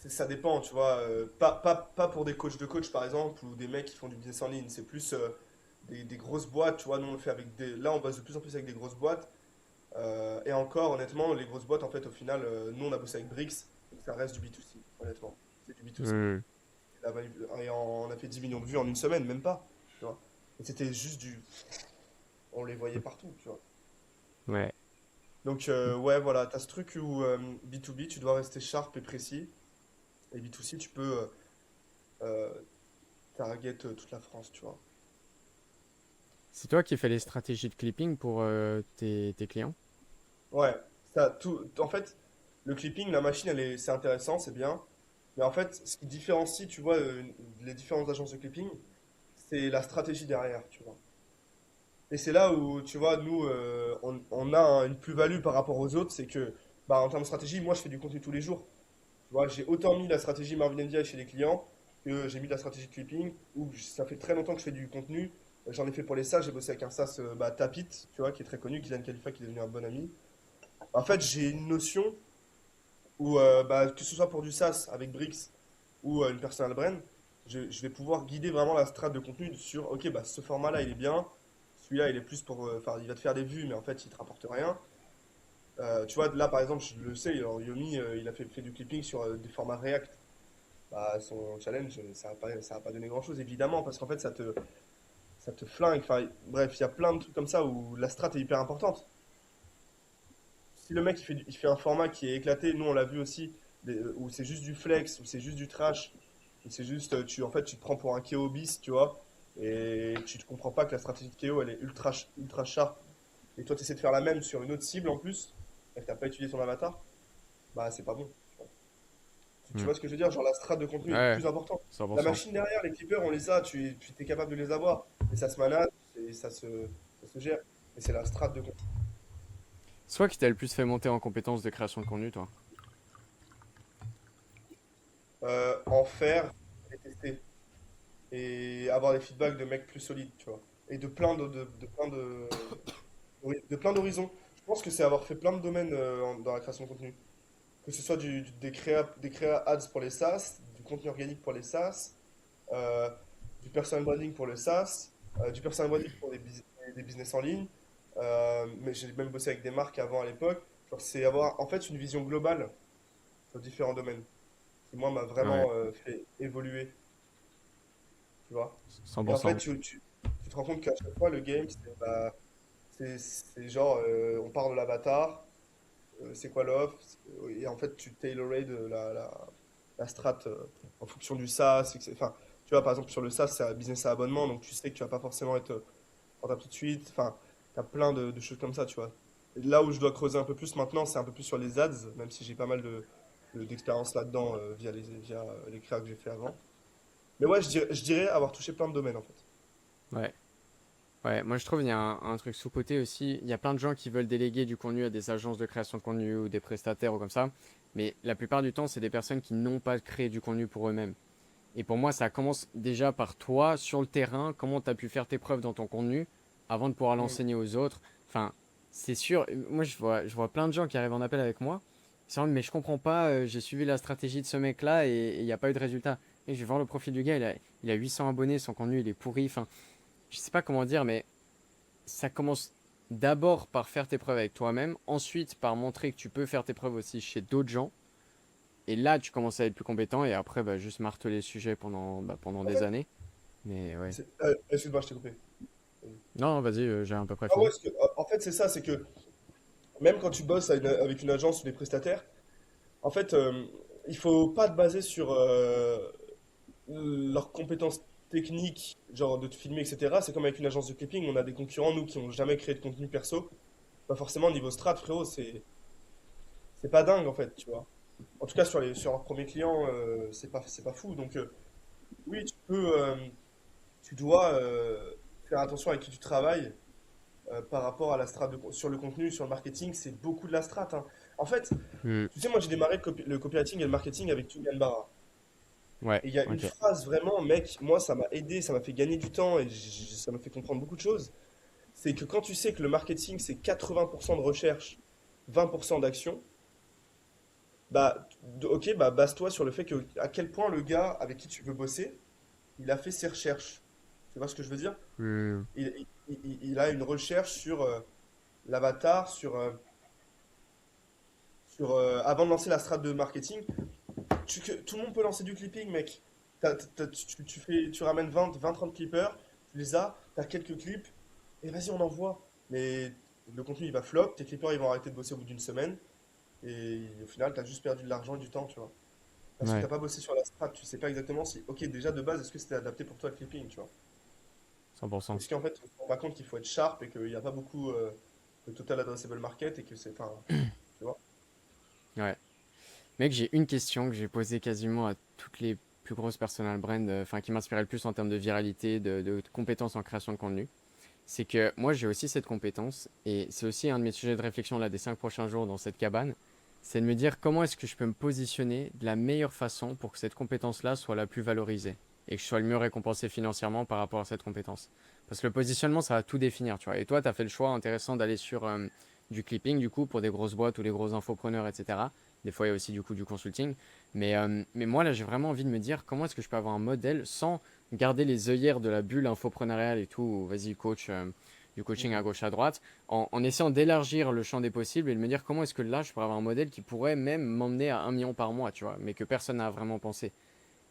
ça dépend, tu vois. Pas pour des coachs de coach, par exemple, ou des mecs qui font du business en ligne. C'est plus des grosses boîtes, tu vois. Nous, on le fait avec des. Là, on bosse de plus en plus avec des grosses boîtes. Et encore, honnêtement, les grosses boîtes, en fait, au final, nous, on a bossé avec Brix. Donc ça reste du B2C, honnêtement. C'est du B2C. Hmm. Et on a fait 10 millions de vues en une semaine, même pas, tu vois. Et c'était juste du. On les voyait partout, tu vois. Ouais. Donc, ouais, voilà, tu as ce truc où B2B, tu dois rester sharp et précis. Et B2C, tu peux target toute la France, tu vois. C'est toi qui fais les stratégies de clipping pour tes clients? Ouais, en fait, le clipping, la machine, c'est intéressant, c'est bien. Mais en fait, ce qui différencie, tu vois, les différentes agences de clipping, c'est la stratégie derrière, tu vois. Et c'est là où, tu vois, nous, on a une plus-value par rapport aux autres, c'est que, bah, en termes de stratégie, moi, je fais du contenu tous les jours. Tu vois, j'ai autant mis la stratégie Marvin Ndiaye chez les clients que j'ai mis la stratégie de clipping, où ça fait très longtemps que je fais du contenu. J'en ai fait pour les SaaS, j'ai bossé avec un SaaS, bah, Tapit, tu vois, qui est très connu, Kylian Khalifa, qui est devenu un bon ami. En fait, j'ai une notion où, bah, que ce soit pour du SaaS avec Brix ou une personal brand, je vais pouvoir guider vraiment la strat de contenu sur, ok, bah, ce format-là, il est bien, celui-là, il est plus pour, enfin, il va te faire des vues, mais en fait, il te rapporte rien. Tu vois, là, par exemple, je le sais, alors, Yomi, il a fait du clipping sur des formats React. Bah, son challenge, ça a pas donné grand-chose, évidemment, parce qu'en fait, ça te flingue. Enfin, bref, il y a plein de trucs comme ça où la strat est hyper importante. Si le mec, il fait un format qui est éclaté, nous, on l'a vu aussi, où c'est juste du flex, où c'est juste du trash, où c'est juste, en fait, tu te prends pour un KO bis, tu vois, et tu ne comprends pas que la stratégie de KO, elle est ultra, ultra sharp, et toi, tu essaies de faire la même sur une autre cible en plus, et que tu n'as pas étudié ton avatar, bah, c'est pas bon. Tu Hmm. vois ce que je veux dire? Genre la strat de contenu est Ouais, plus importante. La 100%. machine derrière, les clippers, on les a, tu es capable de les avoir. Et ça se manage et ça se gère. Et c'est la strat de contenu. Soit qui t'a le plus fait monter en compétences de création de contenu, toi. En faire et tester. Et avoir des feedbacks de mecs plus solides, tu vois. Et de plein d'horizons. Je pense que c'est avoir fait plein de domaines dans la création de contenu. Que ce soit des créa ads pour les SaaS, du contenu organique pour les SaaS, euh, du personal branding pour le SaaS, du personal branding pour des business en ligne. Mais j'ai même bossé avec des marques avant à l'époque. Genre, c'est avoir en fait une vision globale sur différents domaines qui, moi, m'a Ouais. vraiment fait évoluer. tu vois. Et en fait, 100%. tu te rends compte qu'à chaque fois, le game, c'est genre, on part de l'avatar, c'est quoi l'offre, et en fait, tu tailor-made la strat en fonction du SaaS. Enfin, tu vois, par exemple, sur le SaaS, c'est un business à abonnement, donc tu sais que tu vas pas forcément être rentable tout de suite. Enfin, tu as plein de choses comme ça, tu vois. Et là où je dois creuser un peu plus maintenant, c'est un peu plus sur les ads, même si j'ai pas mal d'expérience là-dedans via les créas que j'ai fait avant. Mais ouais, je dirais avoir touché plein de domaines en fait. Ouais. Ouais, moi je trouve qu'il y a un truc sous-coté aussi. Il y a plein de gens qui veulent déléguer du contenu à des agences de création de contenu ou des prestataires ou comme ça. Mais la plupart du temps, c'est des personnes qui n'ont pas créé du contenu pour eux-mêmes. Et pour moi, ça commence déjà par toi, sur le terrain, comment tu as pu faire tes preuves dans ton contenu avant de pouvoir Mm. l'enseigner aux autres. Enfin, c'est sûr, moi je vois plein de gens qui arrivent en appel avec moi. Ils sont en mode, mais je comprends pas, j'ai suivi la stratégie de ce mec-là et il n'y a pas eu de résultat. Et je vais voir le profil du gars, il a 800 abonnés, son contenu il est pourri. Enfin, je sais pas comment dire, mais ça commence d'abord par faire tes preuves avec toi-même, ensuite par montrer que tu peux faire tes preuves aussi chez d'autres gens. Et là, tu commences à être plus compétent et après, bah, juste marteler le sujet pendant En des fait, années. Mais ouais. excuse-moi, je t'ai coupé. Vas-y. Non, vas-y, j'ai à peu près Ah ouais, fini. parce que, en fait, c'est ça, c'est que même quand tu bosses avec une agence ou des prestataires, en fait, il faut pas te baser sur leurs compétences techniques, genre de te filmer, etc. C'est comme avec une agence de clipping, on a des concurrents, nous, qui ont jamais créé de contenu perso. Pas forcément niveau strat, frérot, c'est pas dingue en fait, tu vois. En tout cas, sur leurs premiers clients, c'est pas fou. Donc, oui, tu dois faire attention avec qui tu travailles par rapport à la strat sur le contenu, sur le marketing, c'est beaucoup de la strat, hein. En fait, Hmm. tu sais, moi j'ai démarré le copywriting et le marketing avec Tugan Barra. Ouais, Et il y a une ok. phrase vraiment, mec, moi ça m'a aidé, ça m'a fait gagner du temps et ça m'a fait comprendre beaucoup de choses. C'est que quand tu sais que le marketing c'est 80% de recherche, 20% d'action, bah ok, bah base-toi sur le fait que à quel point le gars avec qui tu veux bosser, il a fait ses recherches. Tu vois ce que je veux dire? Hmm. Il a une recherche sur l'avatar, avant de lancer la strat de marketing. Tout le monde peut lancer du clipping, mec. Tu ramènes 20, 30 clippers, tu les as, t'as quelques clips, et vas-y, on envoie. Mais le contenu, il va flop, tes clippers, ils vont arrêter de bosser au bout d'une semaine, et au final, t'as juste perdu de l'argent et du temps, tu vois. Parce que t'as Ouais, pas bossé sur la strat, tu sais pas exactement si, ok, déjà de base, est-ce que c'était adapté pour toi le clipping, tu vois. 100%. Est-ce qu'en fait, on se rend pas compte qu'il faut être sharp et qu'il n'y a pas beaucoup de total addressable market et que c'est, enfin, tu vois. Ouais. Mec, j'ai une question que j'ai posée quasiment à toutes les plus grosses personal brands, enfin qui m'inspiraient le plus en termes de viralité, de compétences en création de contenu. C'est que moi, j'ai aussi cette compétence et c'est aussi un de mes sujets de réflexion là des 5 prochains jours dans cette cabane. C'est de me dire comment est-ce que je peux me positionner de la meilleure façon pour que cette compétence-là soit la plus valorisée et que je sois le mieux récompensé financièrement par rapport à cette compétence. Parce que le positionnement, ça va tout définir, tu vois. Et toi, tu as fait le choix intéressant d'aller sur du clipping, du coup, pour des grosses boîtes ou des gros infopreneurs, etc. Des fois, il y a aussi du coup du consulting. Mais moi, là, j'ai vraiment envie de me dire comment est-ce que je peux avoir un modèle sans garder les œillères de la bulle infopreneuriale et tout, où vas-y, coach, du coaching à Mhm. gauche, à droite, en essayant d'élargir le champ des possibles et de me dire comment est-ce que là, je pourrais avoir un modèle qui pourrait même m'emmener à 1 million par mois, tu vois, mais que personne n'a vraiment pensé.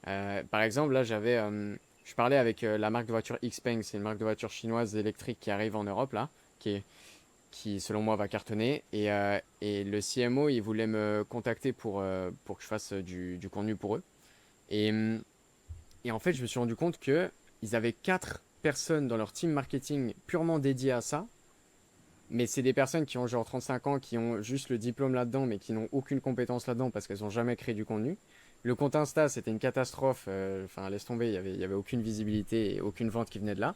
Par exemple, là, je parlais avec la marque de voiture Xpeng, c'est une marque de voiture chinoise électrique qui arrive en Europe, là, qui selon moi va cartonner. Et le CMO, il voulait me contacter pour que je fasse du contenu pour eux. Et, hum, et en fait, je me suis rendu compte que ils avaient 4 personnes dans leur team marketing purement dédiées à ça. Mais c'est des personnes qui ont genre 35 ans, qui ont juste le diplôme là-dedans, mais qui n'ont aucune compétence là-dedans parce qu'elles n'ont jamais créé du contenu. Le compte Insta, c'était une catastrophe. Enfin, laisse tomber, il y avait aucune visibilité et aucune vente qui venait de là.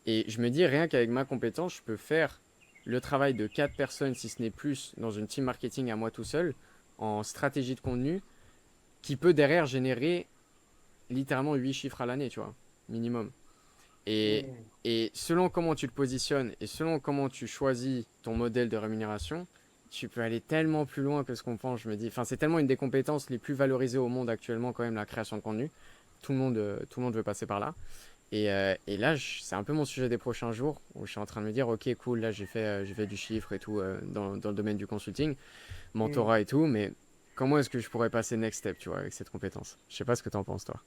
Et je me dis, rien qu'avec ma compétence, je peux faire le travail de 4 personnes, si ce n'est plus, dans une team marketing à moi tout seul, en stratégie de contenu, qui peut derrière générer littéralement 8 chiffres à l'année, tu vois, minimum. Et, Mhm. et selon comment tu te positionnes et selon comment tu choisis ton modèle de rémunération, tu peux aller tellement plus loin que ce qu'on pense. Je me dis, enfin, c'est tellement une des compétences les plus valorisées au monde actuellement, quand même, la création de contenu. Tout le monde veut passer par là. Et là, c'est un peu mon sujet des prochains jours où je suis en train de me dire, ok, cool, là, j'ai fait du chiffre et tout dans le domaine du consulting, Mhm. mentorat et tout, mais comment est-ce que je pourrais passer next step, tu vois, avec cette compétence? Je sais pas ce que t'en penses, toi.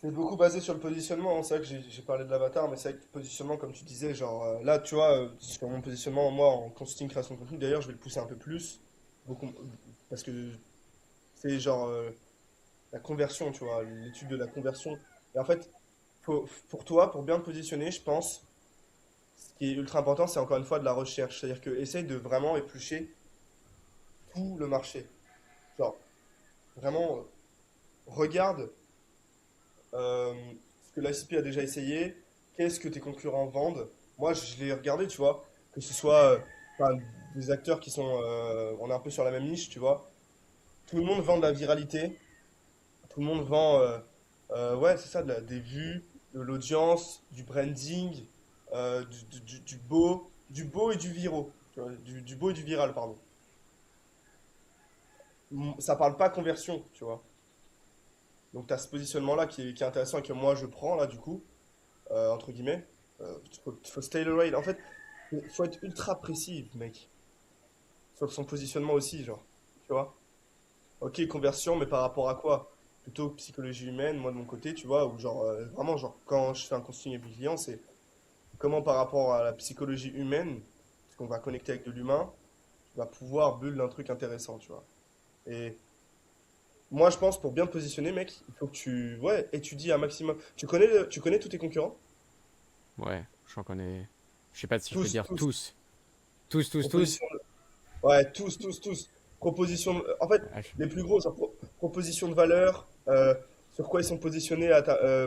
C'est beaucoup basé sur le positionnement, hein. C'est vrai que j'ai parlé de l'avatar, mais c'est vrai que le positionnement, comme tu disais, genre là, tu vois, sur mon positionnement, moi, en consulting création de contenu, d'ailleurs, je vais le pousser un peu plus, beaucoup, parce que c'est genre la conversion, tu vois, l'étude de la conversion. Et en fait, pour toi, pour bien te positionner, je pense, ce qui est ultra important, c'est encore une fois de la recherche. C'est-à-dire que essaye de vraiment éplucher tout le marché. Genre, vraiment, regarde euh, ce que l'ICP a déjà essayé, qu'est-ce que tes concurrents vendent. Moi, je l'ai regardé, tu vois, que ce soit enfin, des acteurs qui sont, on est un peu sur la même niche, tu vois. Tout le monde vend de la viralité, tout le monde vend, ouais, c'est ça, des vues, de l'audience, du branding, du beau et du viro, tu vois, du beau et du viral, pardon. Ça parle pas conversion, tu vois. Donc, tu as ce positionnement-là qui est intéressant et que moi je prends, là, du coup. Entre guillemets. Faut se tailor En fait, faut être ultra précis, mec. Sur son positionnement aussi, genre. Tu vois? Ok, conversion, mais par rapport à quoi? Plutôt psychologie humaine, moi de mon côté, tu vois, ou genre, vraiment, genre, quand je fais un coaching avec mes clients, c'est comment par rapport à la psychologie humaine, parce qu'on va connecter avec de l'humain, tu vas pouvoir build un truc intéressant, tu vois. Et moi, je pense, pour bien te positionner, mec, il faut que tu, ouais, étudies un maximum. Tu connais tous tes concurrents? Ouais, j'en connais. Je sais pas si je peux Tous, dire tous. tous. Tous, tous, tous. Proposition. Ouais, tous, tous, tous. En fait, Ah, les plus gros, genre proposition de valeur, sur quoi ils sont positionnés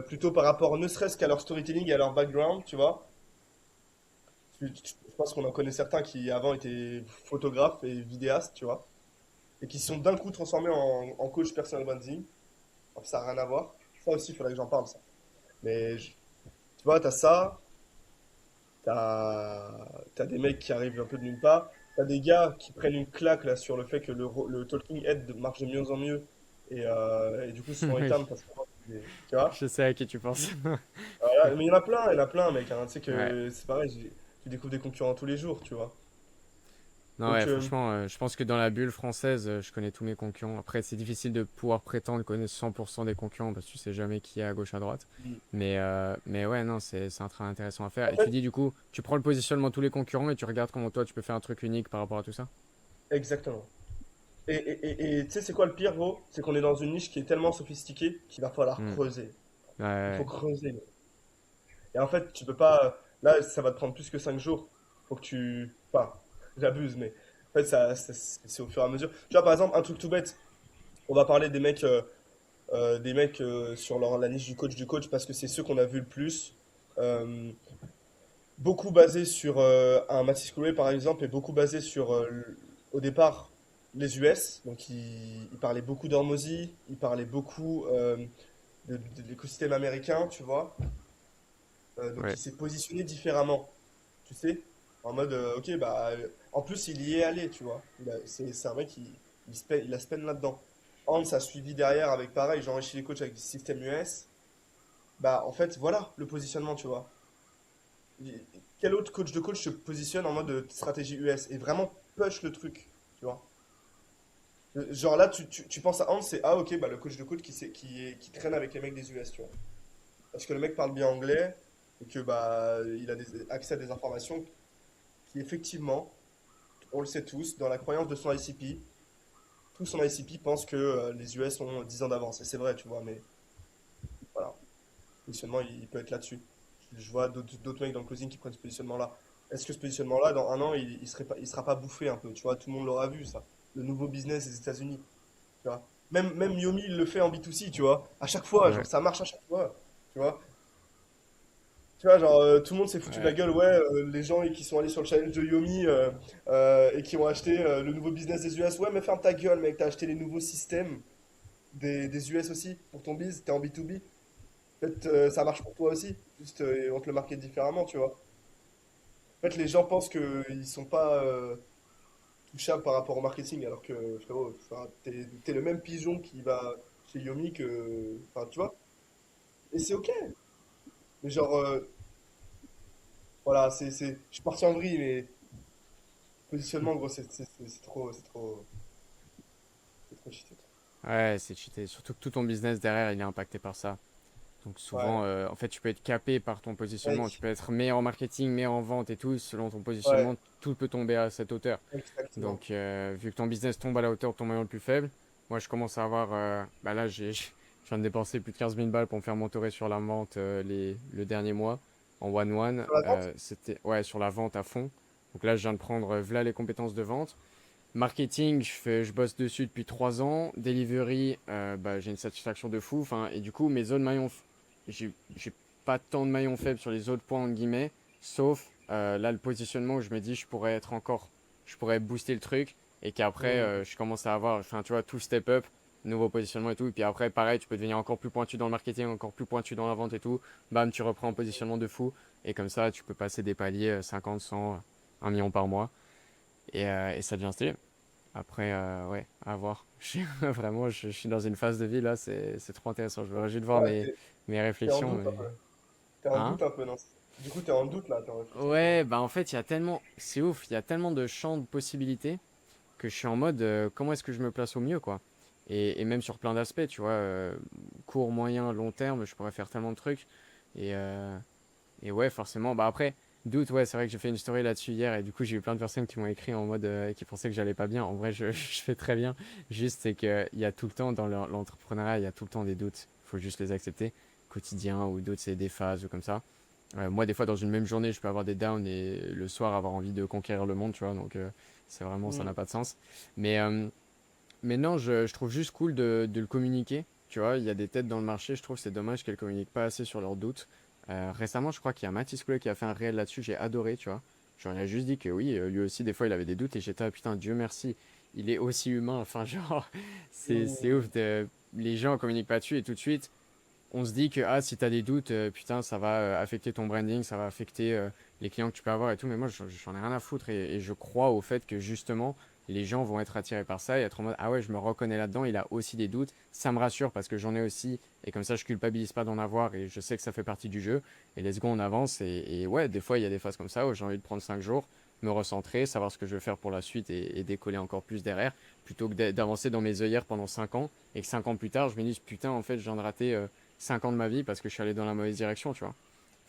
plutôt par rapport ne serait-ce qu'à leur storytelling et à leur background, tu vois. Je pense qu'on en connaît certains qui avant étaient photographes et vidéastes, tu vois, et qui se sont d'un coup transformés en coach personal branding. Alors, ça n'a rien à voir. Ça aussi, il faudrait que j'en parle, ça. Mais tu vois, t'as ça, t'as des mecs qui arrivent un peu de nulle part. T'as des gars qui prennent une claque là sur le fait que le talking head marche de mieux en mieux et du coup se font oui, éteindre parce que tu vois. je sais à qui tu penses. Voilà. Mais il y en a plein, mec, hein. Tu sais Ouais. que c'est pareil, tu découvres des concurrents tous les jours, tu vois. Non, Donc ouais, franchement, je pense que dans la bulle française, je connais tous mes concurrents. Après, c'est difficile de pouvoir prétendre connaître 100% des concurrents parce que tu sais jamais qui est à gauche, à droite. Mais ouais, non, c'est un travail intéressant à faire. en Et tu fait, dis, du coup, tu prends le positionnement de tous les concurrents et tu regardes comment toi, tu peux faire un truc unique par rapport à tout ça. exactement. Et tu sais, c'est quoi le pire, gros? C'est qu'on est dans une niche qui est tellement sophistiquée qu'il va falloir Hmm. creuser. Ouais, Il faut ouais, creuser. Et en fait, tu peux pas. Là, ça va te prendre plus que 5 jours. Faut que tu. Enfin, j'abuse, mais en fait, c'est au fur et à mesure. Tu vois, par exemple, un truc tout bête. On va parler des mecs sur la niche du coach, parce que c'est ceux qu'on a vu le plus. Euh, Beaucoup basé sur un Mathis Coulé, par exemple, et beaucoup basé sur, au départ, les US. Donc, il parlait beaucoup d'Hormozy, il parlait beaucoup de l'écosystème américain, tu vois. Donc ouais. il s'est positionné différemment, tu sais, en mode, ok, bah, en plus il y est allé, tu vois. C'est un mec il a se peine là-dedans. Hans a suivi derrière avec pareil, j'enrichis les coachs avec du système US. Bah, en fait, voilà le positionnement, tu vois. Quel autre coach de coach se positionne en mode stratégie US et vraiment push le truc, tu vois. Genre là, tu penses à Hans, c'est ah, ok, bah, le coach de coach qui traîne avec les mecs des US, tu vois. Parce que le mec parle bien anglais et que bah il a accès à des informations qui effectivement, on le sait tous, dans la croyance de son ICP, tout son ICP pense que les US ont 10 ans d'avance. Et c'est vrai, tu vois, mais voilà, le positionnement il peut être là-dessus. Je vois d'autres mecs dans le closing qui prennent ce positionnement-là. Est-ce que ce positionnement-là, dans un an, il sera pas bouffé un peu, tu vois, tout le monde l'aura vu, ça. Le nouveau business des États-Unis, tu vois. Même Yomi, il le fait en B2C, tu vois. À chaque fois, genre, Ouais, ça marche à chaque fois, tu vois. Tu vois, genre, tout le monde s'est foutu de la ouais. gueule, ouais, les gens qui sont allés sur le challenge de Yomi et qui ont acheté le nouveau business des US. Ouais, mais ferme ta gueule, mec, t'as acheté les nouveaux systèmes des US aussi pour ton biz, t'es en B2B. Peut-être ça marche pour toi aussi, juste on te le market différemment, tu vois. En fait, les gens pensent qu'ils sont pas touchables par rapport au marketing, alors que, frérot, enfin, t'es le même pigeon qui va chez Yomi que. Enfin, tu vois. Et c'est ok. Mais genre, voilà, je suis parti en vrille, mais. Positionnement, gros, c'est trop cheaté. Ouais, c'est cheaté. Surtout que tout ton business derrière, il est impacté par ça. Donc souvent, Ouais, en fait, tu peux être capé par ton positionnement. Tu mec, peux être meilleur en marketing, meilleur en vente et tout. Selon ton ouais, positionnement, tout peut tomber à cette hauteur. exactement. Donc, vu que ton business tombe à la hauteur de ton maillon le plus faible, moi, je commence à avoir... bah là, je viens de dépenser plus de 15 000 balles pour me faire mentorer sur la vente le dernier mois en one-one. Sur la vente? C'était ouais, sur la vente à fond. Donc là, je viens de prendre voilà les compétences de vente. Marketing, je bosse dessus depuis 3 ans. Delivery, bah, j'ai une satisfaction de fou. Enfin, et du coup, mes autres maillons, j'ai pas tant de maillons faibles sur les autres points, entre guillemets. Sauf là, le positionnement où je me dis, je pourrais booster le truc. Et qu'après, Hmm. je commence à avoir, enfin, tu vois, tout step up, nouveau positionnement et tout. Et puis après, pareil, tu peux devenir encore plus pointu dans le marketing, encore plus pointu dans la vente et tout. Bam, tu reprends un positionnement de fou. Et comme ça, tu peux passer des paliers 50, 100, 1 million par mois. Et ça devient stylé. Après, ouais, à voir. Vraiment, je suis dans une phase de vie là, c'est trop intéressant. Je veux juste voir Ouais, mes t'es en réflexions. doute un Mais... peu. T'es en Hein? doute un peu, non? Du coup, t'es en doute là, t'es en réflexion, tu vois. Ouais, bah en fait, il y a tellement. C'est ouf, il y a tellement de champs de possibilités que je suis en mode comment est-ce que je me place au mieux, quoi. Et même sur plein d'aspects, tu vois, court, moyen, long terme, je pourrais faire tellement de trucs. Et, euh, Et ouais, forcément. Bah après, doute, ouais, c'est vrai que j'ai fait une story là-dessus hier et du coup, j'ai eu plein de personnes qui m'ont écrit en mode qui pensaient que j'allais pas bien. En vrai, je fais très bien. Juste, c'est qu'il y a tout le temps dans l'entrepreneuriat, il y a tout le temps des doutes. Il faut juste les accepter. Quotidien ou d'autres, c'est des phases ou comme ça. Moi, des fois, dans une même journée, je peux avoir des downs et le soir avoir envie de conquérir le monde, tu vois. Donc, c'est vraiment, ça n'a Hmm. pas de sens. Mais, euh, mais non, je trouve juste cool de le communiquer. Tu vois, il y a des têtes dans le marché, je trouve que c'est dommage qu'elles communiquent pas assez sur leurs doutes. Récemment, je crois qu'il y a Mathis Coulet qui a fait un réel là-dessus, j'ai adoré, tu vois. J'en ai juste dit que oui, lui aussi, des fois, il avait des doutes et j'étais, ah, putain, Dieu merci, il est aussi humain. Enfin, genre, c'est Hmm. ouf. Les gens communiquent pas dessus et tout de suite, on se dit que ah, si tu as des doutes, putain, ça va affecter ton branding, ça va affecter les clients que tu peux avoir et tout. Mais moi, j'en ai rien à foutre et je crois au fait que justement, les gens vont être attirés par ça et être en mode ah ouais, je me reconnais là-dedans, il a aussi des doutes. Ça me rassure parce que j'en ai aussi et comme ça, je culpabilise pas d'en avoir et je sais que ça fait partie du jeu. Et let's go, on avance. Et ouais, des fois, il y a des phases comme ça où j'ai envie de prendre 5 jours, me recentrer, savoir ce que je veux faire pour la suite et décoller encore plus derrière plutôt que d'avancer dans mes œillères pendant 5 ans et que 5 ans plus tard, je me dise putain, en fait, je viens de rater 5 ans de ma vie parce que je suis allé dans la mauvaise direction, tu vois.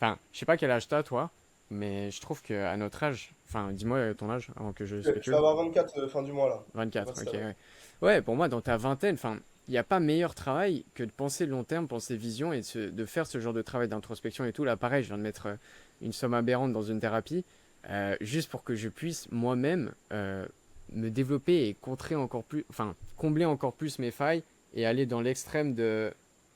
Enfin, je sais pas quel âge t'as, toi, mais je trouve qu'à notre âge, enfin, dis-moi ton âge avant que je Je vais spécule. avoir 24 fin du mois là. Je sais pas 24, si ok, t'as. ouais. Ouais, pour moi, dans ta vingtaine, enfin, il n'y a pas meilleur travail que de penser long terme, penser vision et de faire ce genre de travail d'introspection et tout. Là, pareil, je viens de mettre une somme aberrante dans une thérapie, juste pour que je puisse moi-même me développer et contrer encore plus, enfin, combler encore plus mes failles et aller dans l'extrême de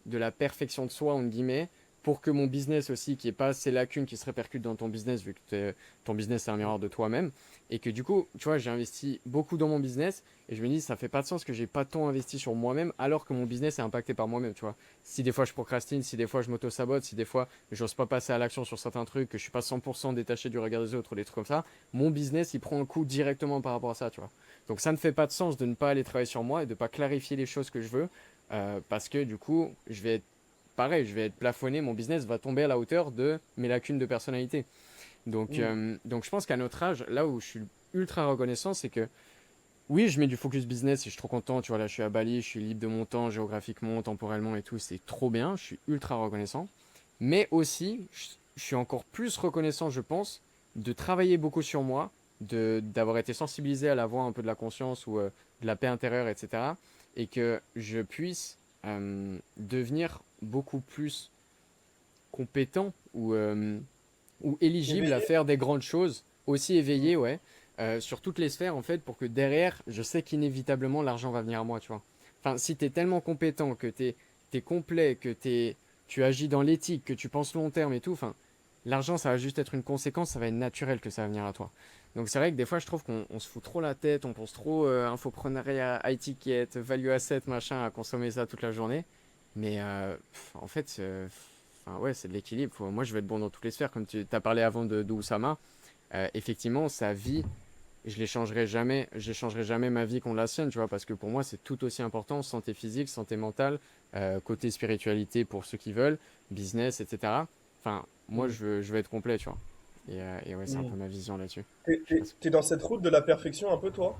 la perfection de soi, entre guillemets, pour que mon business aussi, qui est pas ces lacunes qui se répercutent dans ton business, vu que ton business c'est un miroir de toi-même, et que du coup, tu vois, j'ai investi beaucoup dans mon business, et je me dis, ça fait pas de sens que j'ai pas tant investi sur moi-même, alors que mon business est impacté par moi-même, tu vois. Si des fois je procrastine, si des fois je m'auto-sabote, si des fois j'ose pas passer à l'action sur certains trucs, que je suis pas 100% détaché du regard des autres ou des trucs comme ça, mon business il prend un coup directement par rapport à ça, tu vois. Donc ça ne fait pas de sens de ne pas aller travailler sur moi et de pas clarifier les choses que je veux, parce que du coup, je vais être pareil, je vais être plafonné, mon business va tomber à la hauteur de mes lacunes de personnalité. Hmm. Donc je pense qu'à notre âge, là où je suis ultra reconnaissant, c'est que oui, je mets du focus business et je suis trop content. Tu vois, là, je suis à Bali, je suis libre de mon temps géographiquement, temporellement et tout. C'est trop bien. Je suis ultra reconnaissant. Mais aussi, je suis encore plus reconnaissant, je pense, de travailler beaucoup sur moi, d'avoir été sensibilisé à la voix un peu de la conscience ou de la paix intérieure, etc. Et que je puisse devenir beaucoup plus compétent ou éligible à Éveillé? faire des grandes choses, aussi éveillé, ouais, sur toutes les sphères en fait, pour que derrière, je sais qu'inévitablement l'argent va venir à moi, tu vois. Enfin, si tu es tellement compétent, que tu es complet, tu agis dans l'éthique, que tu penses long terme et tout, enfin, l'argent ça va juste être une conséquence, ça va être naturel que ça va venir à toi. Donc c'est vrai que des fois je trouve qu'on se fout trop la tête, on pense trop infoprenariat, high ticket, value asset, machin, à consommer ça toute la journée. Mais en fait, enfin, ouais, c'est de l'équilibre. Moi, je vais être bon dans toutes les sphères. Comme tu as parlé avant de Oussama, effectivement, sa vie, je l'échangerai jamais ma vie contre la sienne, tu vois, parce que pour moi, c'est tout aussi important. Santé physique, santé mentale, côté spiritualité pour ceux qui veulent, business, etc. Enfin, moi, Hmm. je veux être complet, tu vois. Et ouais, c'est un Hmm. peu ma vision là-dessus. T'es, Je sais t'es- pas ce que- t'es dans cette route de la perfection un peu, toi?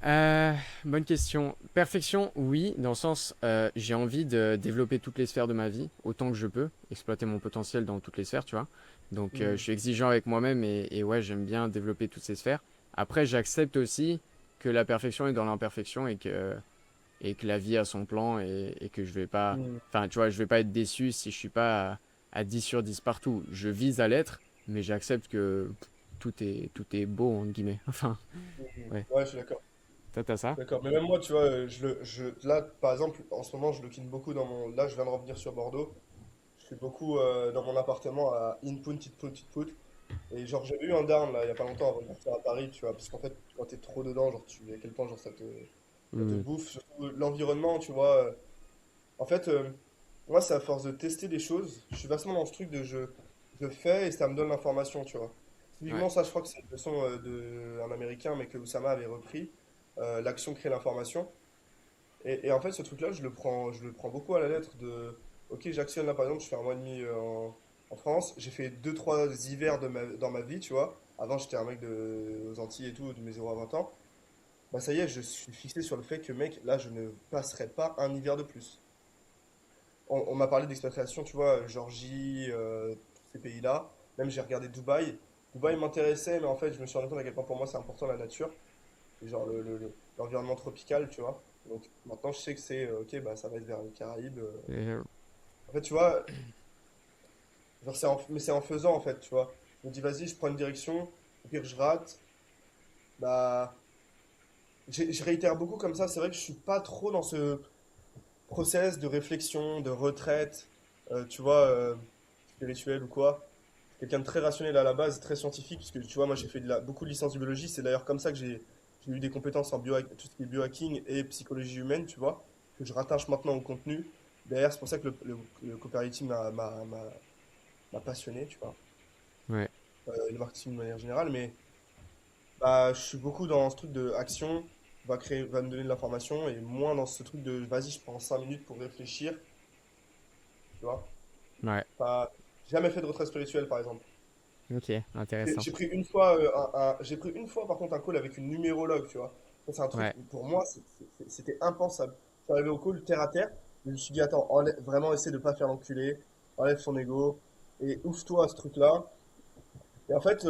Euh, Bonne question. Perfection, oui, dans le sens, j'ai envie de développer toutes les sphères de ma vie, autant que je peux, exploiter mon potentiel dans toutes les sphères, tu vois. Donc, je Hmm. suis exigeant avec moi-même et ouais, j'aime bien développer toutes ces sphères. Après, j'accepte aussi que la perfection est dans l'imperfection et que la vie a son plan et que je vais pas, Hmm. enfin, tu vois, je vais pas être déçu si je suis pas à 10 sur 10 partout. Je vise à l'être, mais j'accepte que tout est beau, entre guillemets. Enfin, Hmm. ouais. Ouais, je suis d'accord. Toi, t'as ça? D'accord. Mais même moi, tu vois, là, par exemple, en ce moment, je le kiffe beaucoup dans mon. Là, je viens de revenir sur Bordeaux. Je fais beaucoup dans mon appartement à input, input, input. Et genre, j'avais eu un down là, il y a pas longtemps avant de partir à Paris, tu vois, parce qu'en fait, quand t'es trop dedans, genre, à quel point genre, ça te Hmm. bouffe, surtout l'environnement, tu vois. En fait, moi, c'est à force de tester des choses, je suis vachement dans ce truc de je fais et ça me donne l'information, tu vois. Ouais. Typiquement, ça, je crois que c'est une leçon d'un Américain, mais que Oussama avait repris. L'action crée l'information. Et en fait, ce truc-là, je le prends beaucoup à la lettre de, ok, j'actionne là, par exemple, je fais un mois et demi en France, j'ai fait deux, trois hivers dans ma vie, tu vois. Avant, j'étais un mec aux Antilles et tout, de mes 0 à 20 ans. Bah ça y est, je suis fixé sur le fait que, mec, là, je ne passerai pas un hiver de plus. On m'a parlé d'expatriation, tu vois, Géorgie, tous ces pays-là. Même j'ai regardé Dubaï. Dubaï m'intéressait, mais en fait, je me suis rendu compte à quel point pour moi c'est important la nature. Et genre l'environnement tropical, tu vois. Donc maintenant, je sais que c'est, ok, bah ça va être vers les Caraïbes. Et, En fait, tu vois, genre mais c'est en faisant, en fait, tu vois. Je me dis, vas-y, je prends une direction, au pire, je rate. Bah, je réitère beaucoup comme ça. C'est vrai que je suis pas trop dans ce process de réflexion, de retraite, tu vois, spirituel ou quoi. Quelqu'un de très rationnel à la base, très scientifique, parce que tu vois, moi j'ai fait beaucoup de licence de biologie, c'est d'ailleurs comme ça que j'ai eu des compétences en tout ce qui est biohacking et psychologie humaine, tu vois, que je rattache maintenant au contenu. D'ailleurs, c'est pour ça que le copywriting m'a passionné, tu vois, ouais. et le marketing de manière générale, mais bah, je suis beaucoup dans ce truc de action, va me donner de l'information, et moins dans ce truc de vas-y, je prends 5 minutes pour réfléchir, tu vois. Ouais. Pas, j'ai jamais fait de retraite spirituelle, par exemple. Ok. J'ai Intéressant. j'ai pris une fois, j'ai pris une fois par contre un call avec une numérologue, tu vois. Ça, c'est un truc, Ouais. pour moi, c'était impensable. Je suis arrivé au call terre à terre, je me suis dit, attends, vraiment essaie de pas faire l'enculé, enlève son ego, et ouvre-toi à ce truc-là. Et en fait,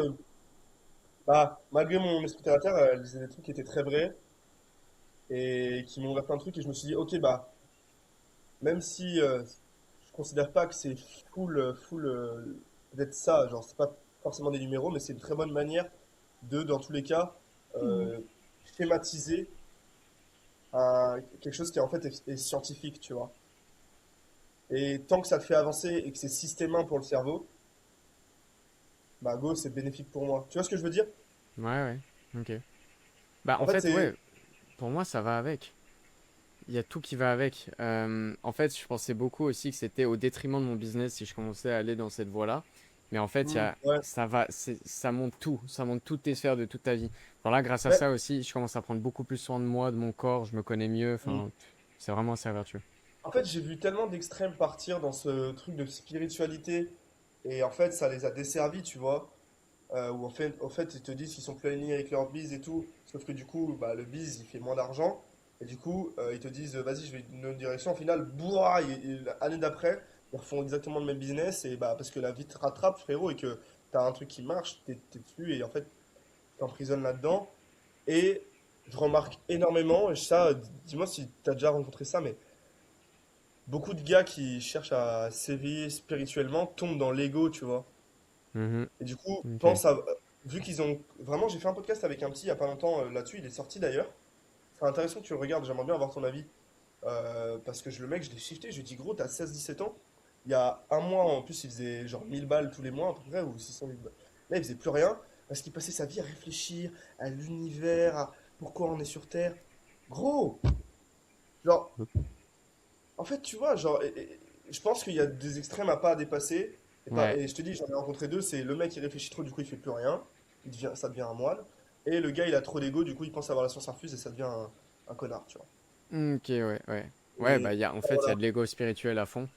bah, malgré mon esprit terre à terre, elle disait des trucs qui étaient très vrais, et qui m'ont ouvert plein de trucs, et je me suis dit, ok, bah, même si je considère pas que c'est full d'être ça, genre, c'est pas forcément des numéros, mais c'est une très bonne manière de, dans tous les cas, euh, schématiser quelque chose qui en fait est scientifique, tu vois. Et tant que ça te fait avancer et que c'est système 1 pour le cerveau, bah go, c'est bénéfique pour moi. Tu vois ce que je veux dire? Ouais, ouais. Ok. Bah, En en fait, fait, c'est... ouais. Pour moi, ça va avec. Il y a tout qui va avec. En fait, je pensais beaucoup aussi que c'était au détriment de mon business si je commençais à aller dans cette voie-là. Mais en fait, Ouais. ça va, ça monte tout. Ça monte toutes tes sphères de toute ta vie. Alors là, grâce à Mais, ça aussi, je commence à prendre beaucoup plus soin de moi, de mon corps. Je me connais mieux. hmm. Enfin, c'est vraiment assez vertueux. En fait, j'ai vu tellement d'extrêmes partir dans ce truc de spiritualité et en fait, ça les a desservis, tu vois. Où en fait, ils te disent qu'ils sont plus alignés avec leur bise et tout, sauf que du coup, bah, le bise, il fait moins d'argent, et du coup, ils te disent, vas-y, je vais dans une autre direction. Au final, bourra, l'année d'après, ils refont exactement le même business, et bah, parce que la vie te rattrape, frérot, et que t'as un truc qui marche, t'es dessus, et en fait, t'emprisonnes là-dedans. Et je remarque énormément, et ça, dis-moi si t'as déjà rencontré ça, mais beaucoup de gars qui cherchent à s'éveiller spirituellement tombent dans l'ego, tu vois. Mhm. Et du coup, Ok. vu qu'ils ont... Vraiment, j'ai fait un podcast avec un petit il y a pas longtemps là-dessus, il est sorti d'ailleurs. C'est intéressant que tu le regardes, j'aimerais bien avoir ton avis. Parce que le mec, je l'ai shifté, je lui ai dit, gros, t'as 16-17 ans. Il y a un mois, en plus, il faisait genre 1000 balles tous les mois à peu près, ou 600 000 balles. Là, il faisait plus rien, parce qu'il passait sa vie à réfléchir à l'univers, à pourquoi on est sur Terre. Gros, genre, en fait, tu vois, genre, je pense qu'il y a des extrêmes à pas dépasser. Ouais. Et je te dis, j'en ai rencontré deux, c'est le mec qui réfléchit trop, du coup il fait plus rien, ça devient un moine. Et le gars, il a trop d'ego, du coup il pense avoir la science infuse et ça devient un connard, tu vois. Ok, ouais, ouais. Ouais, bah, Et en fait, il y a voilà. de l'ego spirituel à fond.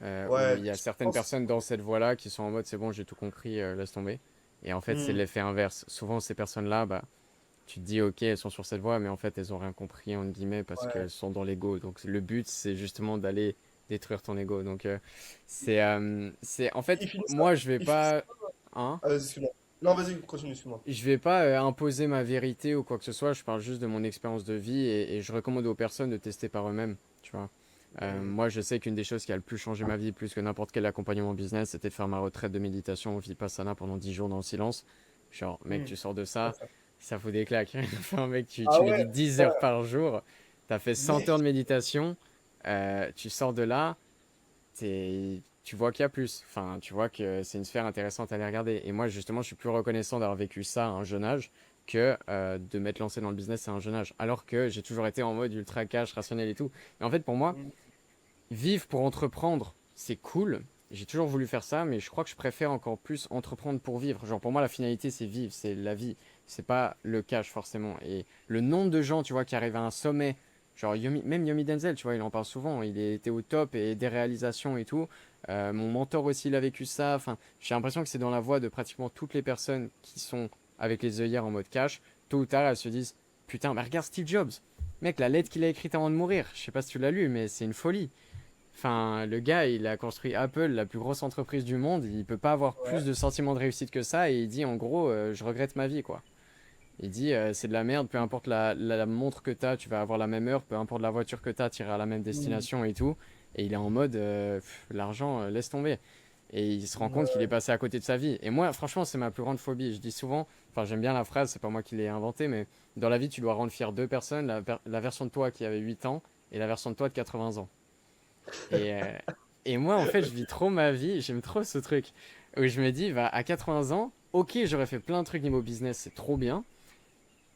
Où Ouais, il y a je certaines pense. personnes dans cette voie-là qui sont en mode c'est bon, j'ai tout compris, laisse tomber. Et en fait, c'est Hmm, l'effet inverse. Souvent, ces personnes-là, bah, tu te dis, ok, elles sont sur cette voie, mais en fait, elles ont rien compris, entre guillemets, parce Ouais. qu'elles sont dans l'ego. Donc, le but, c'est justement d'aller détruire ton ego. Donc, en fait, Ils finissent moi, je vais ils finissent pas, hein, Ah, vas-y, excuse-moi. Non, vas-y, continue, excuse-moi. je vais pas imposer ma vérité ou quoi que ce soit. Je parle juste de mon expérience de vie et je recommande aux personnes de tester par eux-mêmes, tu vois. Hmm. Moi, je sais qu'une des choses qui a le plus changé ma vie, plus que n'importe quel accompagnement business, c'était de faire ma retraite de méditation au Vipassana pendant 10 jours dans le silence. Genre, mec, Hmm. tu sors de Ouais, ça, ça- ça fout des claques. Enfin, mec, tu Ah ouais, médites 10 heures ouais. par jour, t'as fait 100 heures Mec. de méditation, tu sors de là, tu vois qu'il y a plus. Enfin, tu vois que c'est une sphère intéressante à aller regarder. Et moi, justement, je suis plus reconnaissant d'avoir vécu ça à un jeune âge que de m'être lancé dans le business à un jeune âge. Alors que j'ai toujours été en mode ultra cash, rationnel et tout. Et en fait, pour moi, Hmm. vivre pour entreprendre, c'est cool. J'ai toujours voulu faire ça, mais je crois que je préfère encore plus entreprendre pour vivre. Genre, pour moi, la finalité, c'est vivre, c'est la vie. C'est pas le cash, forcément. Et le nombre de gens, tu vois, qui arrivent à un sommet, genre, même Yomi Denzel, tu vois, il en parle souvent. Il était au top et des réalisations et tout. Mon mentor aussi, il a vécu ça. Enfin, j'ai l'impression que c'est dans la voie de pratiquement toutes les personnes qui sont avec les œillères en mode cash. Tôt ou tard, elles se disent, putain, mais regarde Steve Jobs. Mec, la lettre qu'il a écrite avant de mourir, je sais pas si tu l'as lu, mais c'est une folie. Enfin, le gars, il a construit Apple, la plus grosse entreprise du monde. Il peut pas avoir Ouais. plus de sentiments de réussite que ça. Et il dit, en gros, je regrette ma vie, quoi. Il dit, c'est de la merde, peu importe la montre que t'as, tu vas avoir la même heure, peu importe la voiture que t'as, tu iras à la même Hmm. destination et tout. Et il est en mode, l'argent, laisse tomber. Et il se rend compte qu'il est Ouais. passé à côté de sa vie. Et moi, franchement, c'est ma plus grande phobie. Je dis souvent, enfin, j'aime bien la phrase, c'est pas moi qui l'ai inventée, mais dans la vie, tu dois rendre fier deux personnes, la version de toi qui avait 8 ans et la version de toi de 80 ans. Et, euh, et moi, en fait, je vis trop ma vie, j'aime trop ce truc. Où je me dis, bah, à 80 ans, ok, j'aurais fait plein de trucs niveau business, c'est trop bien.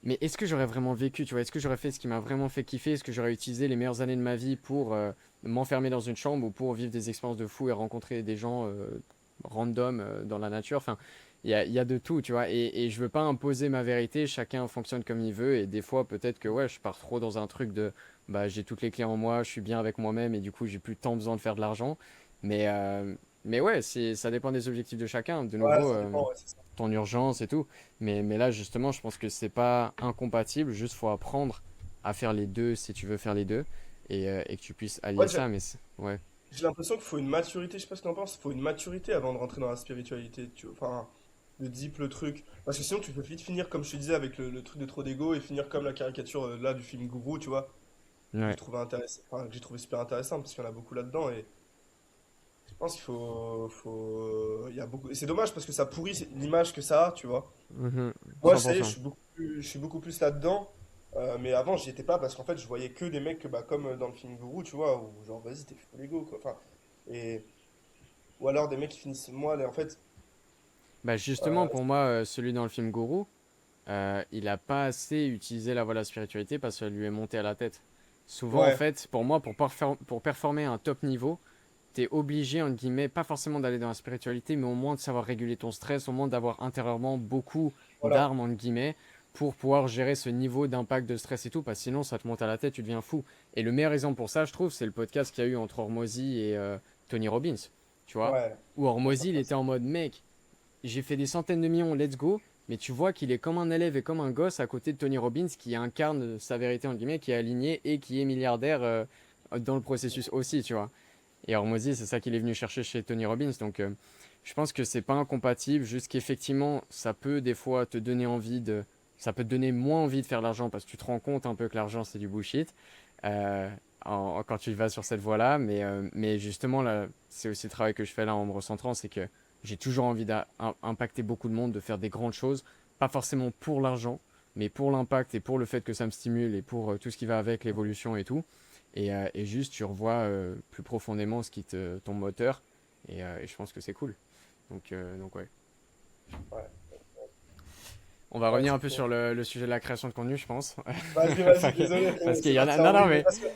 Mais est-ce que j'aurais vraiment vécu, tu vois? Est-ce que j'aurais fait ce qui m'a vraiment fait kiffer? Est-ce que j'aurais utilisé les meilleures années de ma vie pour m'enfermer dans une chambre ou pour vivre des expériences de fou et rencontrer des gens random dans la nature? Enfin, il y a de tout, tu vois. Et je veux pas imposer ma vérité, chacun fonctionne comme il veut. Et des fois, peut-être que ouais, je pars trop dans un truc de bah, j'ai toutes les clés en moi, je suis bien avec moi-même et du coup, j'ai plus tant besoin de faire de l'argent. Mais, euh, mais ouais, ça dépend des objectifs de chacun. De Ouais, nouveau, ça dépend, ouais, c'est ça. ton urgence et tout. Mais là, justement, je pense que c'est pas incompatible. Juste, faut apprendre à faire les deux si tu veux faire les deux et que tu puisses allier Ouais, ça. Mais ouais, j'ai l'impression qu'il faut une maturité, je sais pas ce que t'en penses, il faut une maturité avant de rentrer dans la spiritualité, tu vois. Enfin, le deep, le truc. Parce que sinon, tu peux vite finir, comme je te disais, avec le truc de trop d'ego et finir comme la caricature là du film Gourou, tu vois, que j'ai ouais. trouvé intéressant, enfin, que j'ai trouvé super intéressant parce qu'il y en a beaucoup là-dedans et je pense il y a beaucoup. Et c'est dommage parce que ça pourrit l'image que ça a, tu vois. Mhm. Moi, je 100%. je suis beaucoup plus là-dedans. Mais avant, j'y étais pas parce qu'en fait, je voyais que des mecs bah, comme dans le film Guru, tu vois, où genre, vas-y, t'es fou l'ego, quoi. Enfin, et, ou alors des mecs qui finissent moi, en fait, Bah justement, euh, pour moi, celui dans le film Guru, il a pas assez utilisé la voie de la spiritualité parce qu'elle lui est montée à la tête. Souvent, en ouais, fait, pour moi, pour performer à un top niveau, t'es obligé, entre guillemets, pas forcément d'aller dans la spiritualité, mais au moins de savoir réguler ton stress, au moins d'avoir intérieurement beaucoup voilà. d'armes, entre guillemets, pour pouvoir gérer ce niveau d'impact de stress et tout, parce que sinon ça te monte à la tête, tu deviens fou. Et le meilleur exemple pour ça, je trouve, c'est le podcast qu'il y a eu entre Hormozy et Tony Robbins, tu vois, Ouais, où franchement, c'est Hormozy, il était intéressant. en mode, mec, j'ai fait des centaines de millions, let's go, mais tu vois qu'il est comme un élève et comme un gosse à côté de Tony Robbins qui incarne sa vérité, entre guillemets, qui est aligné et qui est milliardaire dans le processus aussi, tu vois. Et Hormozy, c'est ça qu'il est venu chercher chez Tony Robbins. Donc, je pense que c'est pas incompatible, juste qu'effectivement, ça peut des fois te donner envie de. Ça peut te donner moins envie de faire de l'argent parce que tu te rends compte un peu que l'argent c'est du bullshit euh, quand tu vas sur cette voie-là. Mais justement, là, c'est aussi le travail que je fais là en me recentrant, c'est que j'ai toujours envie d'impacter beaucoup de monde, de faire des grandes choses, pas forcément pour l'argent, mais pour l'impact et pour le fait que ça me stimule et pour tout ce qui va avec l'évolution et tout. Et juste, tu revois plus profondément ce qui ton moteur. Et je pense que c'est cool. Donc ouais. Ouais, On va ouais, revenir un c'est peu cool. sur le sujet de la création de contenu, je pense. Vas-y, Enfin, vas-y, désolé, parce qu'il c'est y en parti a. en Non, non, vrille, mais mais, parce que.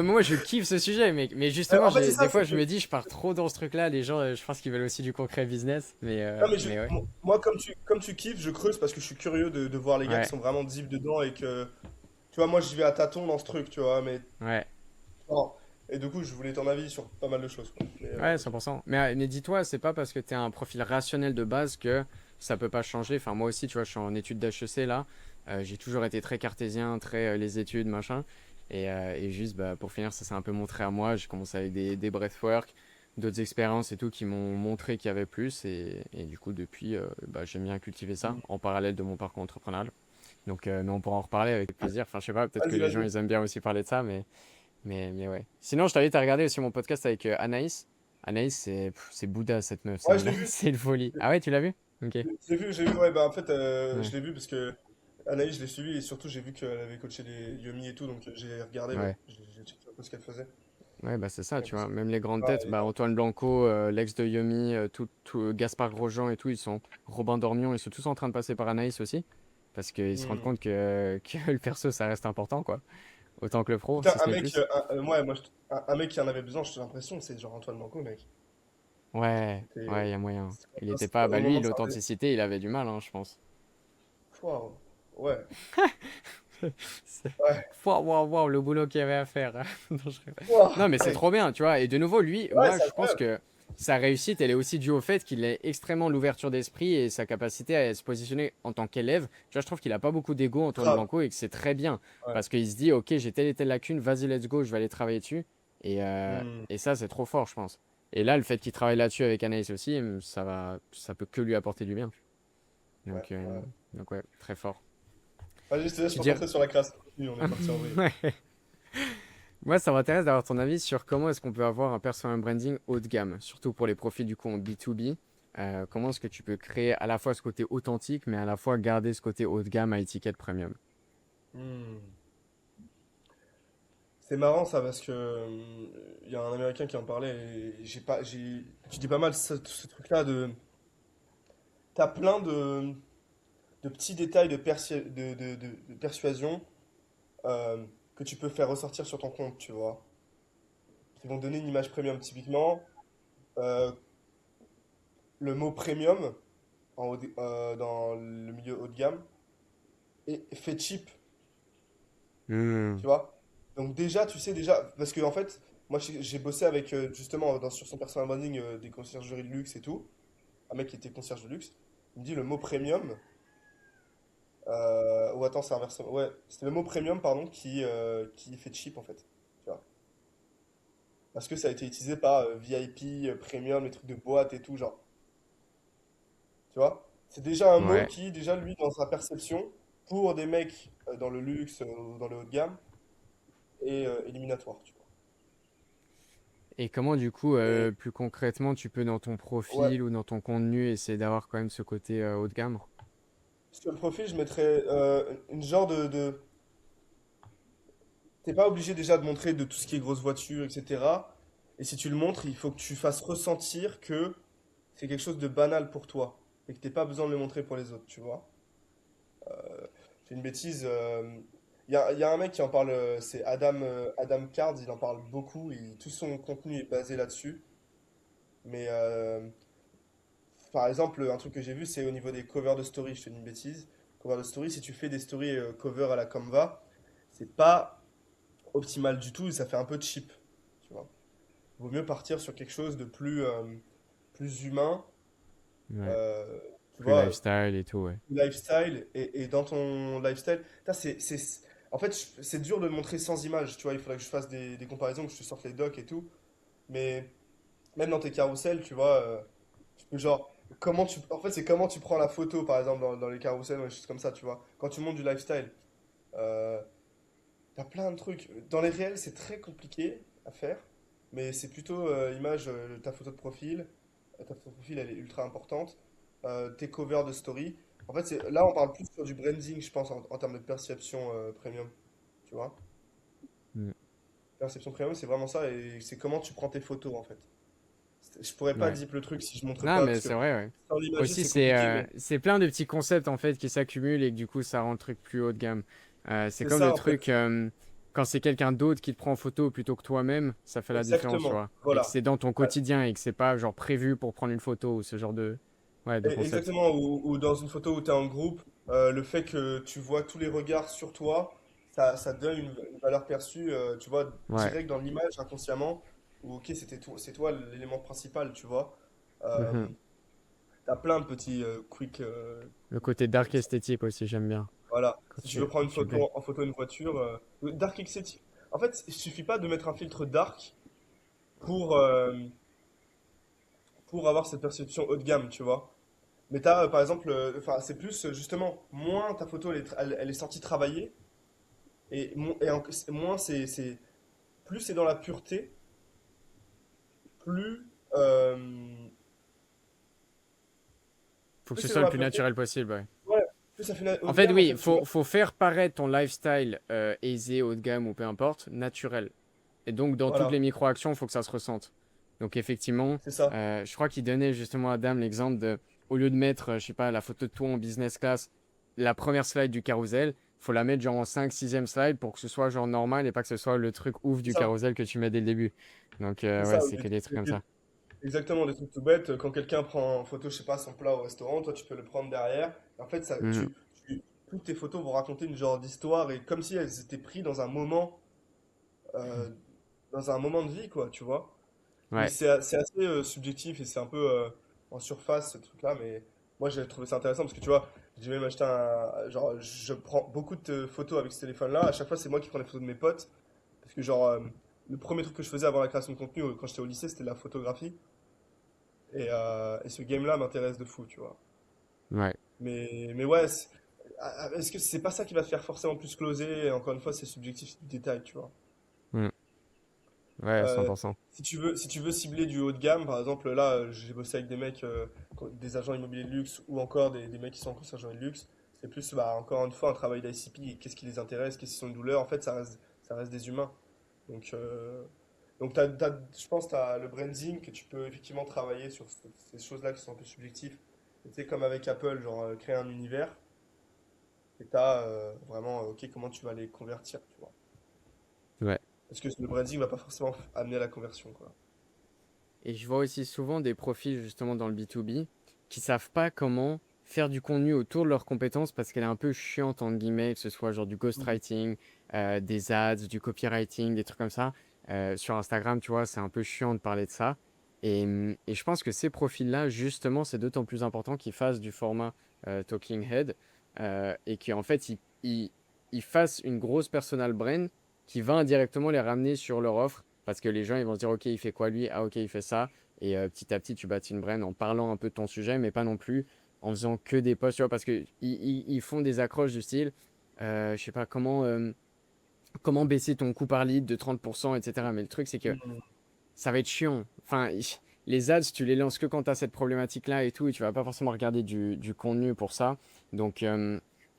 moi, je kiffe ce sujet. Mais justement, En fait, c'est des ça, fois, c'est je que. me dis, je pars trop dans ce truc-là. Les gens, je pense qu'ils veulent aussi du concret business. Non, mais Mais ouais. moi, comme tu kiffes, je creuse parce que je suis curieux de voir les gars qui Ouais. sont vraiment deep dedans et que. Tu vois, moi, j'y vais à tâtons dans ce truc, tu vois, mais. Ouais. Non. Et du coup, je voulais ton avis sur pas mal de choses, quoi. Mais, Ouais, 100%. Mais dis-toi, c'est pas parce que tu es un profil rationnel de base que ça peut pas changer. Enfin, moi aussi, tu vois, je suis en études d'HEC là. J'ai toujours été très cartésien, très les études, machin. Et juste, bah, pour finir, ça s'est un peu montré à moi. J'ai commencé avec des breathwork, d'autres expériences et tout qui m'ont montré qu'il y avait plus. Et du coup, depuis, bah, j'aime bien cultiver ça Mm. en parallèle de mon parcours entrepreneurial. Donc, mais on pourra en reparler avec plaisir. Enfin, je sais pas, peut-être que Vas-y, les gens, vas-y. ils aiment bien aussi parler de ça, mais ouais. Sinon, je t'invite à regarder aussi mon podcast avec Anaïs. Anaïs, c'est Bouddha, cette meuf. Ouais, je l'ai vu. C'est une folie. Ah ouais, tu l'as vu? Ok. J'ai vu, ouais, bah en fait, je Ouais. l'ai vu parce que Anaïs, je l'ai suivi et surtout, j'ai vu qu'elle avait coaché les Yomi et tout, donc j'ai regardé, ouais. Ouais. J'ai checké un peu ce qu'elle faisait. Ouais, bah c'est ça, Ouais, tu parce vois. que, Même les grandes têtes, ouais, bah Antoine Blanco, l'ex de Yomi, Gaspard Grosjean et tout, ils sont. Robin Dormion, ils sont tous en train de passer par Anaïs aussi. Parce qu'ils se rendent hmm. compte que le perso, ça reste important, quoi. Autant que le pro, Putain, si ce n'est plus. ouais, un mec qui en avait besoin, j'ai l'impression, c'est genre Antoine Manco, mec. Ouais, C'était ouais, il y a moyen. Il était c'était pas. au Bah lui, moment de sa ré- l'authenticité, il avait du mal, hein, je pense. Waouh. Ouais, C'est- ouais. Waouh, waouh, waouh, le boulot qu'il y avait à faire. Non, Waouh, non, mais c'est mec. trop bien, tu vois. Et de nouveau, lui, Ouais, moi, c'est je pense incroyable. que sa réussite, elle est aussi due au fait qu'il ait extrêmement l'ouverture d'esprit et sa capacité à se positionner en tant qu'élève. Tu vois, je trouve qu'il a pas beaucoup d'ego, Antoine Grave. Blanco, et que c'est très bien. Ouais. Parce qu'il se dit, ok, j'ai telle et telle lacune, vas-y, let's go, je vais aller travailler dessus. Hmm. Et ça, c'est trop fort, je pense. Et là, le fait qu'il travaille là-dessus avec Anaïs aussi, ça peut que lui apporter du bien. Ouais, Donc, ouais. ouais, très fort. Vas-y, je te laisse Tu me dirais. concentrer sur la création de contenu, on est parti en vrille. Ouais. Moi, ça m'intéresse d'avoir ton avis sur comment est-ce qu'on peut avoir un personal branding haut de gamme, surtout pour les profils du coup en B2B. Comment est-ce que tu peux créer à la fois ce côté authentique, mais à la fois garder ce côté haut de gamme à étiquette premium? Hmm. C'est marrant ça parce que il y a un Américain qui en parlait et tu dis pas mal ce truc-là de t'as plein de petits détails de persuasion euh, que tu peux faire ressortir sur ton compte, tu vois, qui vont donner une image premium. Typiquement, euh, le mot premium dans le milieu haut de gamme est fait cheap, Hmm. tu vois. Donc déjà, tu sais déjà, parce que en fait, moi j'ai bossé avec justement sur son personal branding des conciergeries de luxe et tout, un mec qui était concierge de luxe, il me dit le mot premium, ou attends, c'est inversement, ouais, c'était le mot premium, pardon, qui fait cheap en fait, tu vois. Parce que ça a été utilisé par VIP, premium, les trucs de boîte et tout, genre, tu vois. C'est déjà un mot Ouais. qui, déjà lui, dans sa perception, pour des mecs dans le luxe ou dans le haut de gamme, est éliminatoire, tu vois. Et comment du coup, Et plus concrètement, tu peux dans ton ouais, profil ou dans ton contenu essayer d'avoir quand même ce côté haut de gamme? sur le profil, je mettrais une genre t'es pas obligé déjà de montrer de tout ce qui est grosse voiture, etc. Et si tu le montres, il faut que tu fasses ressentir que c'est quelque chose de banal pour toi. Et que t'aies pas besoin de le montrer pour les autres, tu vois. C'est une bêtise. Il y a un mec qui en parle, c'est Adam Cards, il en parle beaucoup. Tout son contenu est basé là-dessus. Mais par exemple, un truc que j'ai vu, c'est au niveau des covers de story. Je te dis une bêtise. Cover de story, si tu fais des stories cover à la Canva, c'est pas optimal du tout et ça fait un peu cheap. Tu vois. Vaut mieux partir sur quelque chose de plus humain. Ouais. euh, tu Plus vois, lifestyle et tout, ouais. lifestyle et dans ton lifestyle, putain, en fait, c'est dur de le montrer sans image, tu vois, il faudrait que je fasse des comparaisons, que je te sorte les docs et tout, mais même dans tes carousels, tu vois, tu peux genre, en fait, c'est comment tu prends la photo, par exemple, dans les carousels ou des choses comme ça, tu vois, quand tu montes du lifestyle, euh, t'as plein de trucs. Dans les réels, c'est très compliqué à faire, mais c'est plutôt image, ta photo de profil, ta photo de profil, elle est ultra importante, tes covers de story. En fait, là, on parle plus sur du branding, je pense, en termes de perception premium. Tu vois? Mm. Perception premium, c'est vraiment ça, et c'est comment tu prends tes photos, en fait. Je pourrais pas Ouais. dire le truc si je montrais Non, pas, mais parce que c'est vrai, ouais. sans l'imager, Aussi, c'est compliqué, mais c'est plein de petits concepts en fait qui s'accumulent et que du coup, ça rend le truc plus haut de gamme. C'est c'est comme le ça, en truc, fait. quand c'est quelqu'un d'autre qui te prend en photo plutôt que toi-même, ça fait la différence, tu Exactement. vois. Et que Voilà. c'est dans ton Ouais. quotidien et que c'est pas genre prévu pour prendre une photo ou ce genre de concept. Exactement, ou dans une photo où tu es en groupe, le fait que tu vois tous les regards sur toi, ça donne une valeur perçue, tu vois, Ouais. direct dans l'image, inconsciemment, où ok, c'est toi l'élément principal, tu vois. Euh, Mhm. t'as plein de petits quick. Le côté dark esthétique aussi, j'aime bien. Voilà. Quand Si tu veux prendre une tu plais. photo en photo une voiture, dark esthétique. En fait, il suffit pas de mettre un filtre dark pour, euh, pour avoir cette perception haut de gamme, tu vois. Mais t'as, par exemple, enfin, c'est plus, justement, moins ta photo, elle est sortie travailler, moins plus c'est dans la pureté, plus, euh, Faut que plus ce c'est soit dans le la plus pureté, naturel possible, ouais. ouais, plus ça fait haut En de fait, gamme, en oui, fait, tu vois. faut faire paraître ton lifestyle aisé, haut de gamme ou peu importe, naturel. Et donc, dans toutes les Voilà, micro-actions, il faut que ça se ressente. Donc, effectivement, c'est ça. je crois qu'il donnait justement à Adam l'exemple de, au lieu de mettre, je sais pas, la photo de toi en business class, la première slide du carrousel, faut la mettre genre en 5 sixième slide pour que ce soit genre normal et pas que ce soit le truc ouf C'est du ça. carrousel que tu mets dès le début. Donc, C'est ouais, ça, c'est que des trucs comme ça. exactement, des trucs tout bêtes. Quand quelqu'un prend en photo, je sais pas, son plat au restaurant, toi tu peux le prendre derrière. En fait, Mhm. toutes tes photos vont raconter une genre d'histoire et comme si elles étaient prises euh, dans un moment de vie, quoi, tu vois. Mais Ouais. c'est assez subjectif et c'est un peu en surface ce truc-là, mais moi j'ai trouvé ça intéressant parce que tu vois, j'ai même acheté genre, je prends beaucoup de photos avec ce téléphone-là. À chaque fois, c'est moi qui prends les photos de mes potes parce que, genre, le premier truc que je faisais avant la création de contenu quand j'étais au lycée, c'était la photographie. Et ce game-là m'intéresse de fou, tu vois. Ouais. Mais ouais, est-ce que c'est pas ça qui va te faire forcément plus closer? Et encore une fois, c'est subjectif, c'est du détail, tu vois. Mhm. Ouais, Euh, 100%. si tu veux cibler du haut de gamme, par exemple, là, j'ai bossé avec des mecs, des agents immobiliers de luxe ou encore des mecs qui sont en concession de luxe. C'est plus, bah, encore une fois, un travail d'ICP. Qu'est-ce qui les intéresse? Qu'est-ce qui sont une douleur? En fait, ça reste des humains. Donc, je pense que tu as le branding que tu peux effectivement travailler sur ces choses-là qui sont un peu subjectives. Et tu sais, comme avec Apple, genre créer un univers, et tu as vraiment, ok, comment tu vas les convertir, tu vois. Ouais. Parce que le branding va pas forcément amener à la conversion, quoi. Et je vois aussi souvent des profils justement dans le B2B qui savent pas comment faire du contenu autour de leurs compétences parce qu'elle est un peu chiante entre guillemets, que ce soit genre du Mhm. ghostwriting, des ads, du copywriting, des trucs comme ça. Sur Instagram, tu vois, c'est un peu chiant de parler de ça. Et je pense que ces profils-là, justement, c'est d'autant plus important qu'ils fassent du format Talking Head et qu'en fait, ils fassent une grosse personal brand qui va indirectement les ramener sur leur offre parce que les gens ils vont se dire ok il fait quoi lui, ah ok il fait ça et petit à petit tu bâtis une brand en parlant un peu de ton sujet mais pas non plus en faisant que des posts tu vois parce que ils font des accroches du style je sais pas comment baisser ton coût par lead de 30% etc mais le truc c'est que Mhm. ça va être chiant enfin les ads tu les lances que quand tu as cette problématique là et tout et tu vas pas forcément regarder du contenu pour ça donc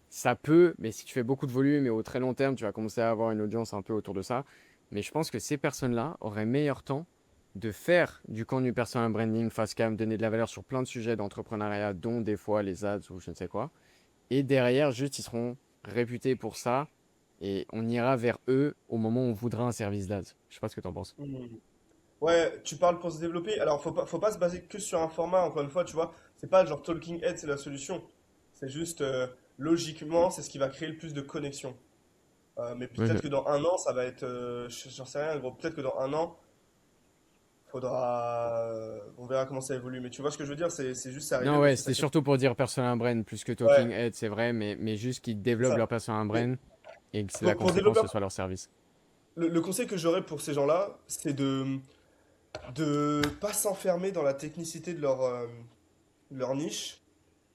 ça peut, mais si tu fais beaucoup de volume et au très long terme, tu vas commencer à avoir une audience un peu autour de ça. Mais je pense que ces personnes-là auraient meilleur temps de faire du contenu personal branding, face cam, donner de la valeur sur plein de sujets d'entrepreneuriat, dont des fois les ads ou je ne sais quoi. Et derrière, juste, ils seront réputés pour ça et on ira vers eux au moment où on voudra un service d'ads. Je sais pas ce que tu en penses. Mhm. Ouais, tu parles pour se développer. Alors, faut pas se baser que sur un format, encore une fois, tu vois. C'est pas genre Talking Head, c'est la solution. C'est juste, logiquement, c'est ce qui va créer le plus de connexion. Mais peut-être Mhm. que dans un an, ça va être. J'en sais rien, gros. Peut-être que dans un an, on verra comment ça évolue. Mais tu vois ce que je veux dire? C'est juste, c'est arrivé Non, parce ouais, que ça c'était crée. surtout pour dire personal brand plus que talking Ouais, head, c'est vrai, mais juste qu'ils c'est développent ça. leur personal Mais brand et que la pour se conséquence, développer, ce soit leur service. le conseil que j'aurais pour ces gens-là, c'est de pas s'enfermer dans la technicité de leur niche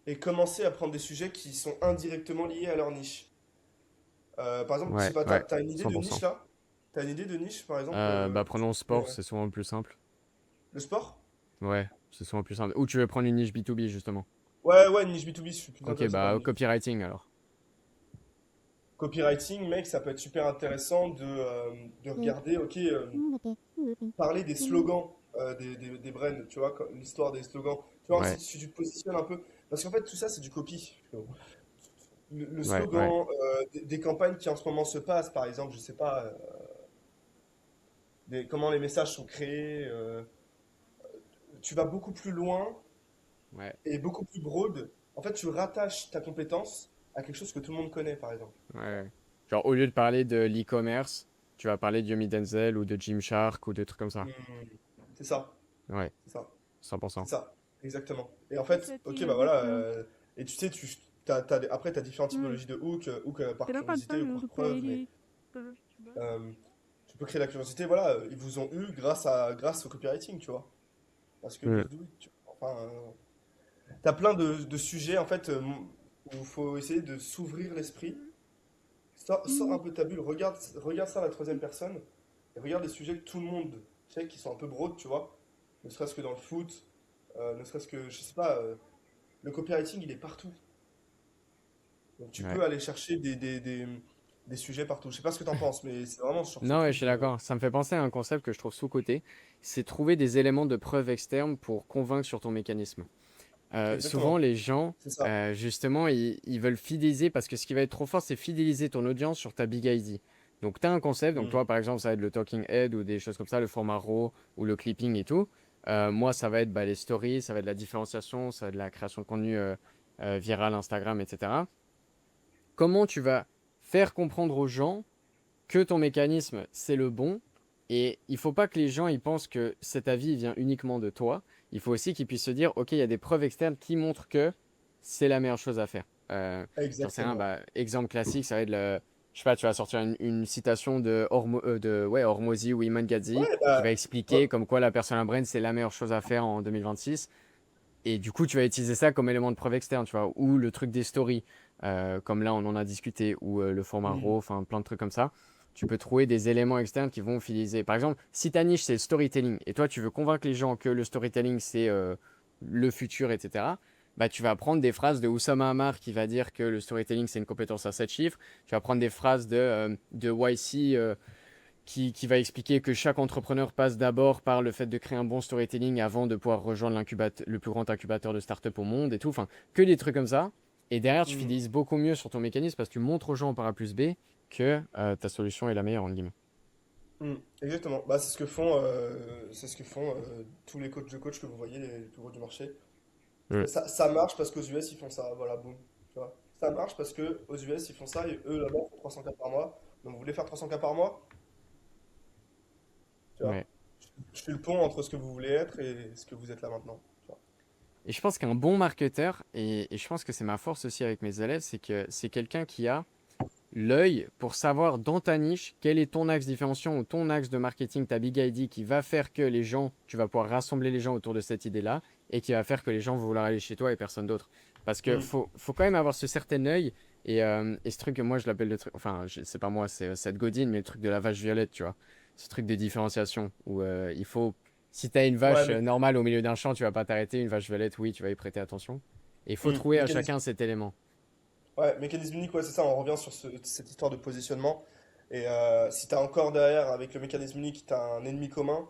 et commencer à prendre des sujets qui sont indirectement liés à leur niche. Par exemple, je sais Ouais, pas, ouais, t'as une idée de niche 100%. là? T'as une idée de niche, par exemple, Bah, prenons le sport, ouais. c'est souvent le plus simple. Le sport? Ouais, c'est souvent le plus simple. Ou tu veux prendre une niche B2B, justement. Ouais, ouais, une niche B2B, je suis plus Ok, intéressé par une bah, niche B2B. copywriting alors. Copywriting, mec, ça peut être super intéressant de regarder, ok, parler des slogans des brands, tu vois, l'histoire des slogans. Tu vois, Ouais, si tu te positionnes un peu. Parce qu'en fait, tout ça, c'est du copy. Le ouais, ouais. slogan, des campagnes qui en ce moment se passent, par exemple, je sais pas, comment les messages sont créés. Tu vas beaucoup plus loin Ouais, et beaucoup plus broad. En fait, tu rattaches ta compétence à quelque chose que tout le monde connaît, par exemple. ouais. Genre, au lieu de parler de l'e-commerce, tu vas parler de Yomi Denzel ou de Gymshark ou de trucs comme ça. Hmm, c'est ça, Ouais, c'est ça, c'est 100%. ça. exactement. Et en Et fait, c'était il y ok, a bah deux voilà, semaines. et tu sais, après, tu as différentes Ouais. typologies de hook par T'es là pas de curiosité temps, ou je par te preuve, mais paye. Tu bosses. euh, tu peux créer la curiosité, voilà, ils vous ont eu grâce au copywriting, tu vois. Parce que Mm. just do it, tu vois. Enfin, t'as plein de sujets, en fait, où il faut essayer de s'ouvrir l'esprit. Sors un peu de ta bulle, regarde ça à la troisième personne, et regarde les sujets que tout le monde sait, qui sont un peu broad, tu vois. Ne serait-ce que dans le foot, ne serait-ce que, je sais pas, le copywriting, il est partout. Donc tu Ouais. peux aller chercher des sujets partout. Je sais pas ce que t'en penses, mais c'est vraiment sur ce Non, ouais, je truc suis de... d'accord. Ça me fait penser à un concept que je trouve sous-coté. C'est trouver des éléments de preuve externe pour convaincre sur ton mécanisme. Souvent, Exactement, les gens, c'est ça. justement, ils veulent fidéliser parce que ce qui va être trop fort, c'est fidéliser ton audience sur ta big idea. Donc, tu as un concept. Donc, Mm. toi, par exemple, ça va être le talking head ou des choses comme ça, le format RAW ou le clipping et tout. Moi, ça va être bah, les stories, ça va être la différenciation, ça va être la création de contenu viral, Instagram, etc. Comment tu vas faire comprendre aux gens que ton mécanisme, c'est le bon. Et il faut pas que les gens ils pensent que cet avis vient uniquement de toi. Il faut aussi qu'ils puissent se dire, ok, il y a des preuves externes qui montrent que c'est la meilleure chose à faire. J'en sais rien, Exactement. bah, exemple classique, ça va être le... Je sais pas, tu vas sortir une citation de Hormozy ou Iman Gadzhi Ouais, qui va bah, ouais. expliquer comme quoi la personal brand, c'est la meilleure chose à faire en 2026. Et du coup, tu vas utiliser ça comme élément de preuve externe, tu vois. Ou le truc des stories, comme là, on en a discuté, ou le format Mm. RAW, enfin, plein de trucs comme ça. Tu peux trouver des éléments externes qui vont utiliser. Par exemple, si ta niche, c'est le storytelling, et toi, tu veux convaincre les gens que le storytelling, c'est le futur, etc., bah, tu vas prendre des phrases de Oussama Ammar qui va dire que le storytelling, c'est une compétence à 7 chiffres. Tu vas prendre des phrases de YC qui va expliquer que chaque entrepreneur passe d'abord par le fait de créer un bon storytelling avant de pouvoir rejoindre le plus grand incubateur de start-up au monde et tout. Enfin, que des trucs comme ça. Et derrière, tu Mm. fidélises beaucoup mieux sur ton mécanisme parce que tu montres aux gens par A plus B que ta solution est la meilleure, en guillemets. Mm. Exactement. Bah, c'est ce que font tous les coachs de coach que vous voyez, les plus gros du marché. Mm. Ça marche parce qu'aux US, ils font ça. Voilà, boum. Tu vois. Ça marche parce que aux US, ils font ça et eux, là-bas, font 300 cas par mois. Donc, vous voulez faire 300 cas par mois? Tu vois. Ouais. Je fais le pont entre ce que vous voulez être et ce que vous êtes là maintenant. Tu vois. Et je pense qu'un bon marketeur, et je pense que c'est ma force aussi avec mes élèves, c'est que c'est quelqu'un qui a l'œil pour savoir dans ta niche quel est ton axe différenciant ou ton axe de marketing, ta big idea qui va faire que les gens, tu vas pouvoir rassembler les gens autour de cette idée-là et qui va faire que les gens vont vouloir aller chez toi et personne d'autre. Parce que Mm. faut quand même avoir ce certain œil et ce truc, moi je l'appelle le truc, enfin c'est pas moi, c'est Seth Godin, mais le truc de la vache violette, tu vois. Ce truc de différenciation où il faut, si tu as une Ouais, vache normale au milieu d'un champ, tu vas pas t'arrêter, une vache violette, oui, tu vas y prêter attention. Et il faut trouver à mécanisme. chacun cet élément. Ouais, mécanisme unique, ouais, c'est ça. On revient sur cette histoire de positionnement. Et si t'as encore derrière, avec le mécanisme unique, t'as un ennemi commun,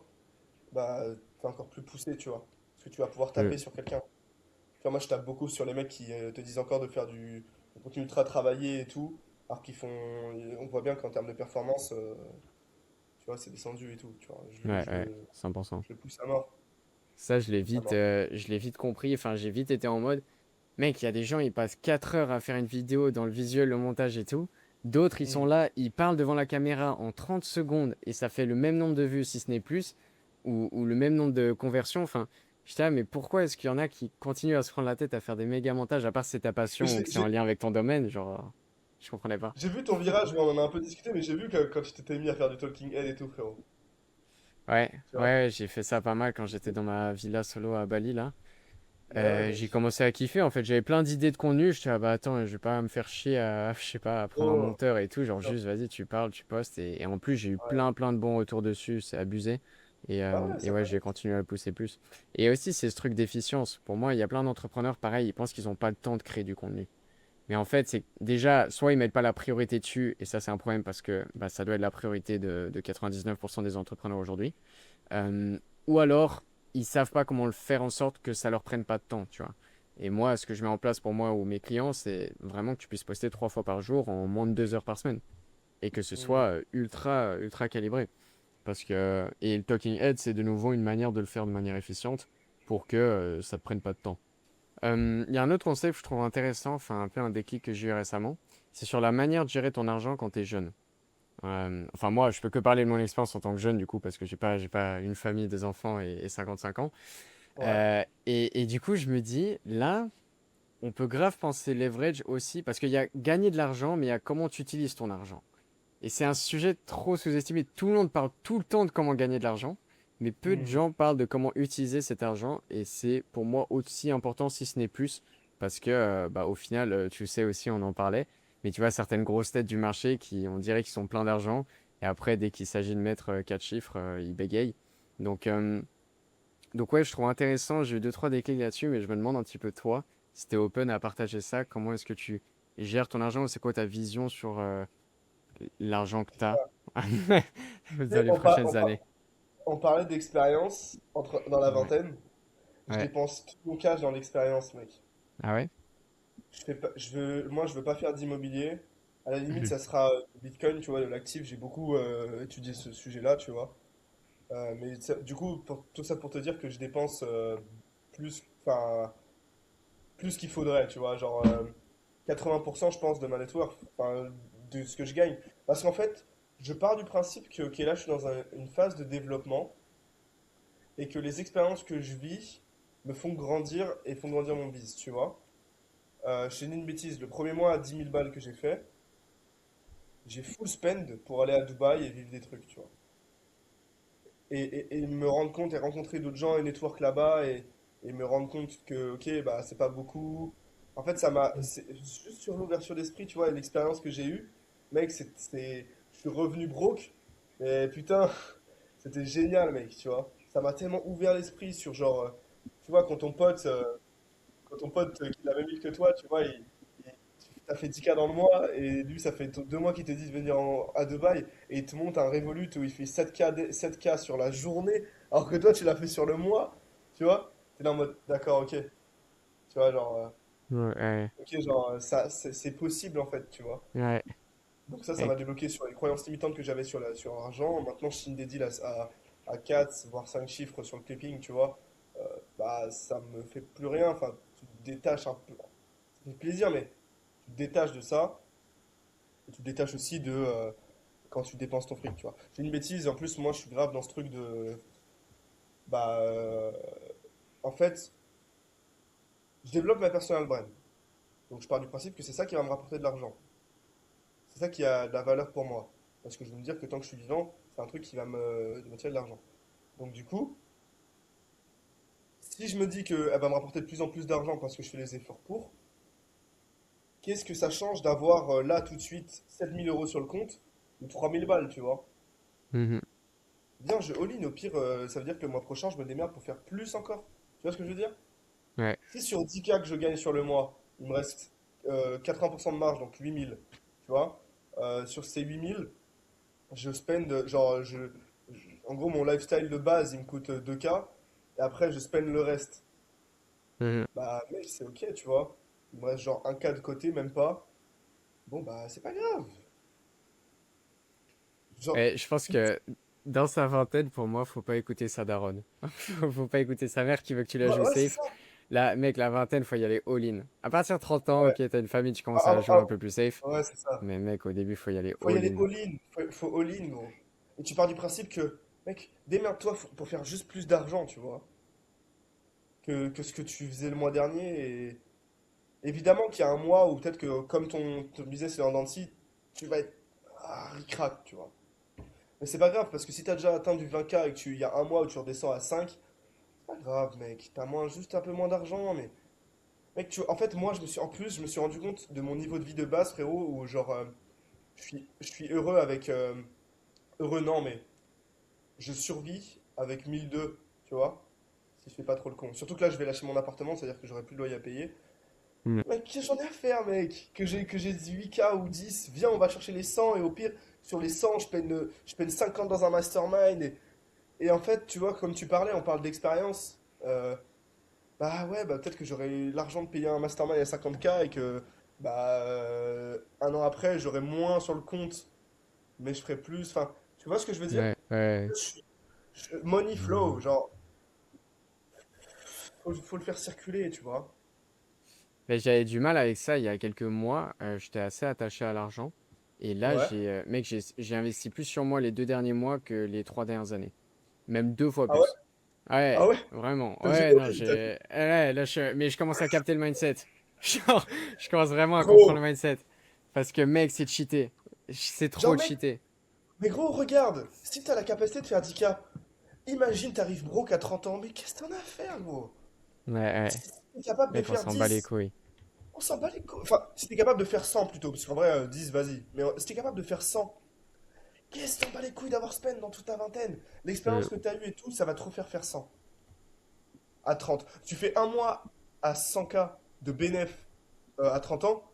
bah, t'es encore plus poussé, tu vois. Parce que tu vas pouvoir Mm. taper sur quelqu'un. Tu vois, moi, je tape beaucoup sur les mecs qui te disent encore de faire du contenu ultra travaillé et tout, alors qu'ils font, on voit bien qu'en termes de performance, tu vois, c'est descendu et tout, tu vois. Ouais, ouais, 100%. Je le pousse à mort, Ça, je le pousse à mort. je l'ai vite compris. Enfin, j'ai vite été en mode, mec, il y a des gens, ils passent 4 heures à faire une vidéo dans le visuel, le montage et tout. D'autres, ils sont Mm. là, ils parlent devant la caméra en 30 secondes et ça fait le même nombre de vues, si ce n'est plus, ou le même nombre de conversions. Enfin, j'étais là, mais pourquoi est-ce qu'il y en a qui continuent à se prendre la tête à faire des méga montages, à part si c'est ta Mais passion ou que c'est en lien avec ton domaine? Genre, je comprenais pas. j'ai vu ton virage, mais on en a un peu discuté, mais j'ai vu que quand tu t'étais mis à faire du talking head et tout, frérot. Ouais, Tu vois. ouais, j'ai fait ça pas mal quand j'étais dans ma villa solo à Bali, là. Bah ouais, J'ai mec. commencé à kiffer en fait, j'avais plein d'idées de contenu, je ah bah attends, je vais pas me faire chier à, je sais pas, à prendre un Oh, monteur et tout, genre putain. juste vas-y tu parles, tu postes et en plus j'ai eu Ouais. plein de bons retours dessus, c'est abusé Bah ouais, et ça ouais j'ai connecte. continué à le pousser plus. Et aussi c'est ce truc d'efficience, pour moi il y a plein d'entrepreneurs pareil, ils pensent qu'ils ont pas le temps de créer du contenu. Mais en fait c'est déjà, soit ils mettent pas la priorité dessus et ça c'est un problème parce que bah, ça doit être la priorité de 99% des entrepreneurs aujourd'hui. Euh, ou alors, ils savent pas comment le faire en sorte que ça leur prenne pas de temps, tu vois. Et moi, ce que je mets en place pour moi ou mes clients, c'est vraiment que tu puisses poster 3 fois par jour en moins de 2 heures par semaine. Et que ce soit Hmm. ultra calibré. Parce que, et le talking head, c'est de nouveau une manière de le faire de manière efficiente pour que ça ne te prenne pas de temps. Il y a un autre concept que je trouve intéressant, enfin un peu un déclic que j'ai eu récemment. C'est sur la manière de gérer ton argent quand tu es jeune. Enfin, moi, je peux que parler de mon expérience en tant que jeune, du coup, parce que j'ai pas une famille, des enfants et 55 ans. Ouais. Et du coup, je me dis, là, on peut grave penser leverage aussi, parce qu'il y a gagner de l'argent, mais il y a comment tu utilises ton argent. Et c'est un sujet trop sous-estimé. Tout le monde parle tout le temps de comment gagner de l'argent, mais peu de Hmm. gens parlent de comment utiliser cet argent. Et c'est pour moi aussi important, si ce n'est plus, parce que bah, au final, tu sais aussi, on en parlait, mais tu vois, certaines grosses têtes du marché qui, on dirait qu'ils sont pleins d'argent, et après, dès qu'il s'agit de mettre quatre chiffres, ils bégayent. Donc, euh, donc ouais, je trouve intéressant. J'ai eu deux, trois déclics là-dessus, mais je me demande un petit peu toi, si t'es open à partager ça, comment est-ce que tu gères ton argent, ou c'est quoi ta vision sur l'argent que tu as Tu dans sais, les prochaines années. on parlait d'expérience dans la Ouais. vingtaine. Je Ouais. dépense tout mon cash dans l'expérience, mec. Ah ouais? Moi, je veux pas faire d'immobilier. À la limite, Mhm. ça sera Bitcoin, tu vois, de l'actif. J'ai beaucoup étudié ce sujet-là, tu vois. Du coup, tout ça pour te dire que je dépense enfin, plus qu'il faudrait, tu vois. Genre 80%, je pense, de ma net worth, enfin, de ce que je gagne. Parce qu'en fait, je pars du principe que, ok, là, je suis dans une phase de développement et que les expériences que je vis me font grandir et font grandir mon business, tu vois. Je te dis une bêtise, le premier mois à 10 000 balles que j'ai full spend pour aller à Dubaï et vivre des trucs, tu vois. Et me rendre compte et rencontrer d'autres gens et network là-bas et me rendre compte que, ok, bah, c'est pas beaucoup. En fait, juste sur l'ouverture d'esprit, tu vois, et l'expérience que j'ai eue, mec, je suis revenu broke, mais putain, c'était génial, mec, tu vois. Ça m'a tellement ouvert l'esprit sur genre, tu vois, quand ton pote qui l'a même ville que toi, tu vois, t'as fait 10K dans le mois et lui, ça fait 2 mois qu'il te dit de venir à Dubaï et il te monte un Revolut où il fait 7K sur la journée alors que toi, tu l'as fait sur le mois, tu vois. T'es là en mode, d'accord, ok. Tu vois, genre, Ouais. ok, genre, ça, c'est possible en fait, tu vois. Ouais. Donc ça Ouais. m'a débloqué sur les croyances limitantes que j'avais sur l'argent. Maintenant, je signe des deals à 4, voire 5 chiffres sur le clipping, tu vois. Bah, ça me fait plus rien. Enfin, tu te détaches un peu. Ça fait plaisir, mais tu te détaches de ça. Et tu te détaches aussi de quand tu dépenses ton fric, tu vois. J'ai une bêtise, en plus, moi, je suis grave dans ce truc de... Bah, en fait, je développe ma personal brand. Donc, je pars du principe que c'est ça qui va me rapporter de l'argent. C'est ça qui a de la valeur pour moi. Parce que je veux me dire que tant que je suis vivant, c'est un truc qui va me tirer de l'argent. Donc, du coup, si je me dis qu'elle va me rapporter de plus en plus d'argent parce que je fais les efforts pour, qu'est-ce que ça change d'avoir là tout de suite 7 000 € sur le compte ou 3 000 balles, tu vois? Mhm. Bien, je all-in, au pire, ça veut dire que le mois prochain, je me démerde pour faire plus encore. Tu vois ce que je veux dire? Ouais. Si sur 10K que je gagne sur le mois, il me reste 80% de marge, donc 8 000, tu vois, sur ces 8 000, je spend, en gros, mon lifestyle de base, il me coûte 2K, et après, je spend le reste. Mhm. Bah, mec, c'est ok, tu vois. Il me reste genre 1K de côté, même pas. Bon, bah, c'est pas grave. Genre, Et je pense que dans sa vingtaine, pour moi, faut pas écouter sa daronne. Faut pas écouter sa mère qui veut que tu la ouais, joues ouais, c'est safe. ça. Là, mec, la vingtaine, faut y aller all-in. À partir de 30 ans, ok, Ouais, t'as une famille, tu ah, commences à la jouer ah, un peu plus safe. ouais, c'est ça. Mais mec, au début, faut y aller Faut y aller all-in. all-in, faut all-in, gros. Et tu pars du principe que, mec, démerde-toi pour faire juste plus d'argent, tu vois, que ce que tu faisais le mois dernier. Et évidemment qu'il y a un mois où peut-être que, comme ton business est en dents de scie, tu vas être ric-rac, tu vois. Mais c'est pas grave, parce que si t'as déjà atteint du 20K et que il y a un mois où tu redescends à 5, c'est pas grave, mec. Juste un peu moins d'argent, mais. Mec, en fait, moi, je me suis rendu compte de mon niveau de vie de base, frérot, où genre, je suis heureux avec. Heureux, non, mais je survis avec 1 200, tu vois, si je fais pas trop le con. Surtout que là, je vais lâcher mon appartement, c'est-à-dire que j'aurai plus de loyer à payer. Mhm. Mec, j'en ai à faire, mec. Que j'ai 8K ou 10, viens, on va chercher les 100 et au pire, sur les 100, je peine 50 dans un mastermind. Et en fait, tu vois, comme tu parlais, on parle d'expérience. Bah ouais, bah peut-être que j'aurai l'argent de payer un mastermind à 50K et que, bah, un an après, j'aurai moins sur le compte, mais je ferai plus. Enfin, tu vois ce que je veux dire? Ouais, ouais. Money flow, genre, faut le faire circuler, tu vois. Mais j'avais du mal avec ça il y a quelques mois. J'étais assez attaché à l'argent. Et là, Ouais. mec, j'ai investi plus sur moi les 2 derniers mois que les 3 dernières années. Même 2 fois Ah ouais? plus. Ouais, Ah ouais? vraiment. J'ai Ouais, non, compris, ouais, là, mais je commence à capter le mindset. Genre, je commence vraiment à comprendre gros, le mindset. Parce que, mec, c'est cheaté. C'est trop genre mec, cheaté. mais gros, regarde, si t'as la capacité de faire 10K, imagine t'arrives broke à 30 ans, mais qu'est-ce que t'en as à faire, gros? Ouais, ouais. Si t'es capable de Mec, on faire s'en bat les 10, couilles. on s'en bat les couilles. Enfin, si t'es capable de faire 100 plutôt, parce qu'en vrai, 10, vas-y. Mais si t'es capable de faire 100, qu'est-ce que t'en bats les couilles d'avoir spend dans toute ta vingtaine? L'expérience Euh, que t'as eue et tout, ça va trop faire 100 à 30. Tu fais un mois à 100K de bénéf à 30 ans,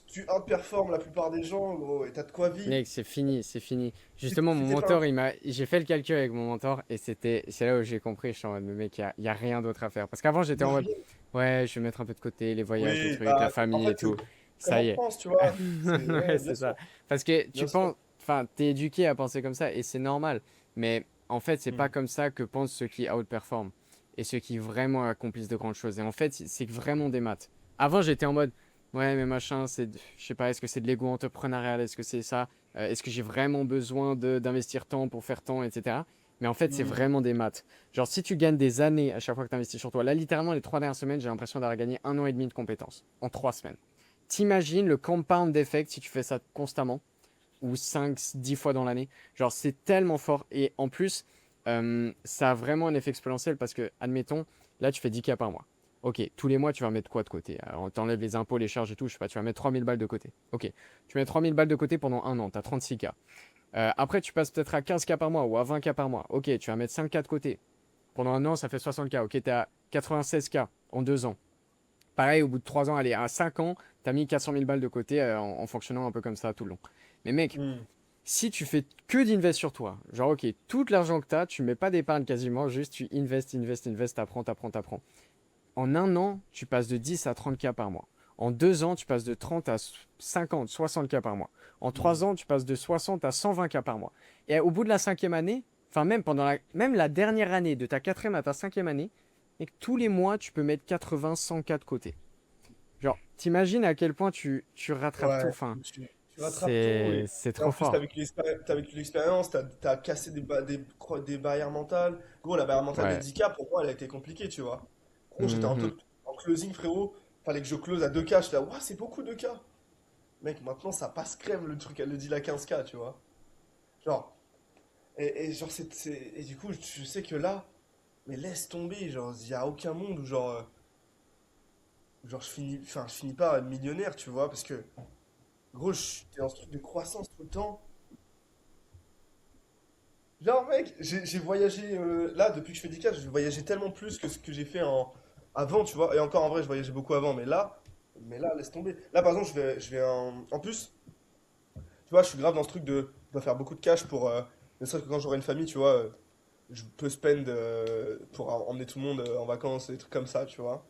tu outperformes la plupart des gens, gros, et t'as de quoi vivre. Mec, c'est fini, c'est fini. Si Justement, si mon t'es pas un... mentor, j'ai fait le calcul avec mon mentor et c'est là où j'ai compris. Je suis en mode, mais mec, y a rien d'autre à faire. Parce qu'avant, j'étais Y a en mode, rien. ouais, je vais mettre un peu de côté les voyages, les Oui, trucs, la bah, en famille et fait, tout. comme Ça en y est. France, tu vois. C'est, Ouais, ouais, bien c'est ça. sûr, Parce que tu bien sûr. penses, enfin, t'es éduqué à penser comme ça et c'est normal. Mais en fait, c'est pas Hmm. comme ça que pensent ceux qui outperforment et ceux qui vraiment accomplissent de grandes choses. Et en fait, c'est vraiment des maths. Avant, j'étais en mode, ouais, mais machin, je sais pas, est-ce que c'est de l'ego entrepreneurial, est-ce que c'est ça? Est-ce que j'ai vraiment besoin d'investir tant pour faire tant, etc. Mais en fait, c'est Hmm. vraiment des maths. Genre, si tu gagnes des années à chaque fois que tu investis sur toi, là, littéralement, les 3 dernières semaines, j'ai l'impression d'avoir gagné 1 an et demi de compétences en 3 semaines. T'imagines le compound effect si tu fais ça constamment, ou 5, 10 fois dans l'année. Genre, c'est tellement fort. Et en plus, ça a vraiment un effet exponentiel parce que, admettons, là, tu fais 10K par mois. Ok, tous les mois, tu vas mettre quoi de côté? Alors, t'enlèves les impôts, les charges et tout, je sais pas, tu vas mettre 3000 balles de côté. Ok, tu mets 3000 balles de côté pendant un an, t'as 36K. Après, tu passes peut-être à 15K par mois ou à 20K par mois. Ok, tu vas mettre 5K de côté. Pendant un an, ça fait 60K. Ok, t'es à 96K en 2 ans. Pareil, au bout de 3 ans, allez, à 5 ans, t'as mis 400 000 balles de côté en fonctionnant un peu comme ça tout le long. Mais mec, Hmm. si tu fais que d'invest sur toi, genre ok, tout l'argent que tu as, tu mets pas d'épargne quasiment, juste tu investes, t'apprends. En un an, tu passes de 10 à 30K par mois. En 2 ans, tu passes de 30 à 50, 60K par mois. En Hmm. 3 ans, tu passes de 60 à 120K par mois. Et au bout de la cinquième année, enfin même même la dernière année, de ta quatrième à ta cinquième année, et que tous les mois, tu peux mettre 80, 100K de côté. Genre, t'imagines à quel point tu rattrapes tout. Ouais, Enfin, tu rattrapes tout c'est et en trop plus, t'as fort. vécu l'expérience, t'as cassé des barrières mentales. Gros, la barrière mentale des Ouais. 10K, pour moi, elle a été compliquée, tu vois. Gros, j'étais Mhm. en closing, frérot. Fallait que je close à 2K. J'étais là, ouah, c'est beaucoup 2K. Mec, maintenant, ça passe crème le truc, elle le dit la 15K, tu vois. Genre, et genre, et du coup, je sais que là, mais laisse tomber, genre, il y a aucun monde où, genre je finis pas millionnaire, tu vois, parce que, gros, t'es dans ce truc de croissance tout le temps. Genre, mec, j'ai voyagé, là, depuis que je fais 10K, j'ai voyagé tellement plus que ce que j'ai fait avant, tu vois. Et encore, en vrai, je voyageais beaucoup avant, mais là, laisse tomber. Là, par exemple, je vais en plus, tu vois, je suis grave dans ce truc je dois faire beaucoup de cash pour, ne serait-ce que quand j'aurai une famille, tu vois, je peux spend pour emmener tout le monde en vacances, et des trucs comme ça, tu vois.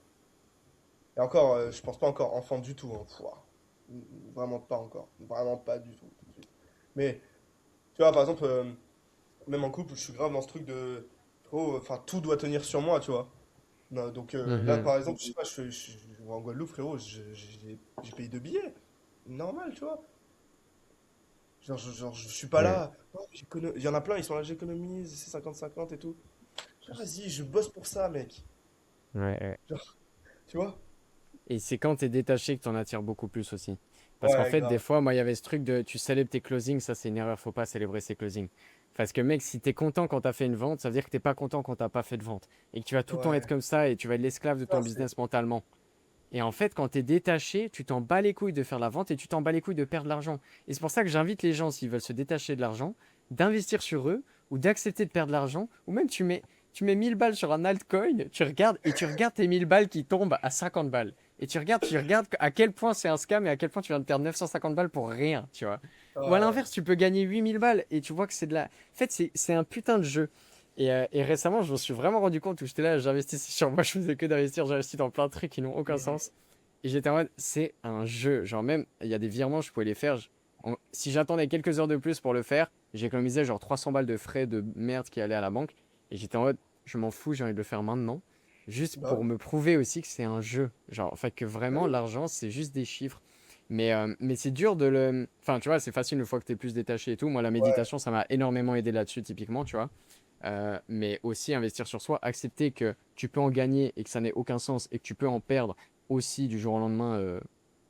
Et encore, je pense pas encore enfant du tout, hein. Pouah. Vraiment pas encore. Vraiment pas du tout, tout de suite. Mais, tu vois, par exemple, même en couple, je suis grave dans ce truc de. Frérot, enfin, tout doit tenir sur moi, tu vois. Non, donc là, Mhm. par exemple, je sais pas, je vais en Guadeloupe, frérot, j'ai payé 2 billets. Normal, tu vois. Genre, je suis pas Ouais. là. Oh, il y en a plein, ils sont là, j'économise, c'est 50-50 et tout. Genre, vas-y, je bosse pour ça, mec. Ouais, ouais. Genre, tu vois? Et c'est quand t'es détaché que t'en attires beaucoup plus aussi. Parce qu'en Ouais, fait, des grave. fois, moi, il y avait ce truc de tu célèbres tes closings, ça c'est une erreur, faut pas célébrer ses closings. Parce que mec, si t'es content quand t'as fait une vente, ça veut dire que t'es pas content quand t'as pas fait de vente. Et que tu vas tout le temps être Ouais. comme ça et tu vas être l'esclave de ton Ça, c'est. business mentalement. Et en fait, quand t'es détaché, tu t'en bats les couilles de faire la vente et tu t'en bats les couilles de perdre l'argent. Et c'est pour ça que j'invite les gens, s'ils veulent se détacher de l'argent, d'investir sur eux ou d'accepter de perdre l'argent. Ou même tu mets 1000 balles sur un altcoin, tu regardes tes 1000 balles qui tombent à 50 balles. Et tu regardes à quel point c'est un scam et à quel point tu viens de perdre 950 balles pour rien, tu vois. Ou à Ouais. l'inverse, tu peux gagner 8000 balles et tu vois que c'est de la. En fait, c'est un putain de jeu. Et récemment, je me suis vraiment rendu compte où j'étais là, j'investissais sur moi, je faisais que d'investir, j'investis dans plein de trucs qui n'ont aucun Mhm. sens. Et j'étais en mode, c'est un jeu. Genre, même, il y a des virements, je pouvais les faire. Si j'attendais quelques heures de plus pour le faire, j'économisais genre 300 balles de frais de merde qui allaient à la banque. Et j'étais en mode, je m'en fous, j'ai envie de le faire maintenant. Juste Bah pour ouais. me prouver aussi que c'est un jeu. Genre, enfin, que Bah vraiment, oui. l'argent, c'est juste des chiffres. Mais c'est dur de le. Enfin, tu vois, c'est facile une fois que t'es plus détaché et tout. Moi, la Ouais. méditation, ça m'a énormément aidé là-dessus, typiquement, tu vois. mais aussi investir sur soi, accepter que tu peux en gagner et que ça n'ait aucun sens et que tu peux en perdre aussi du jour au lendemain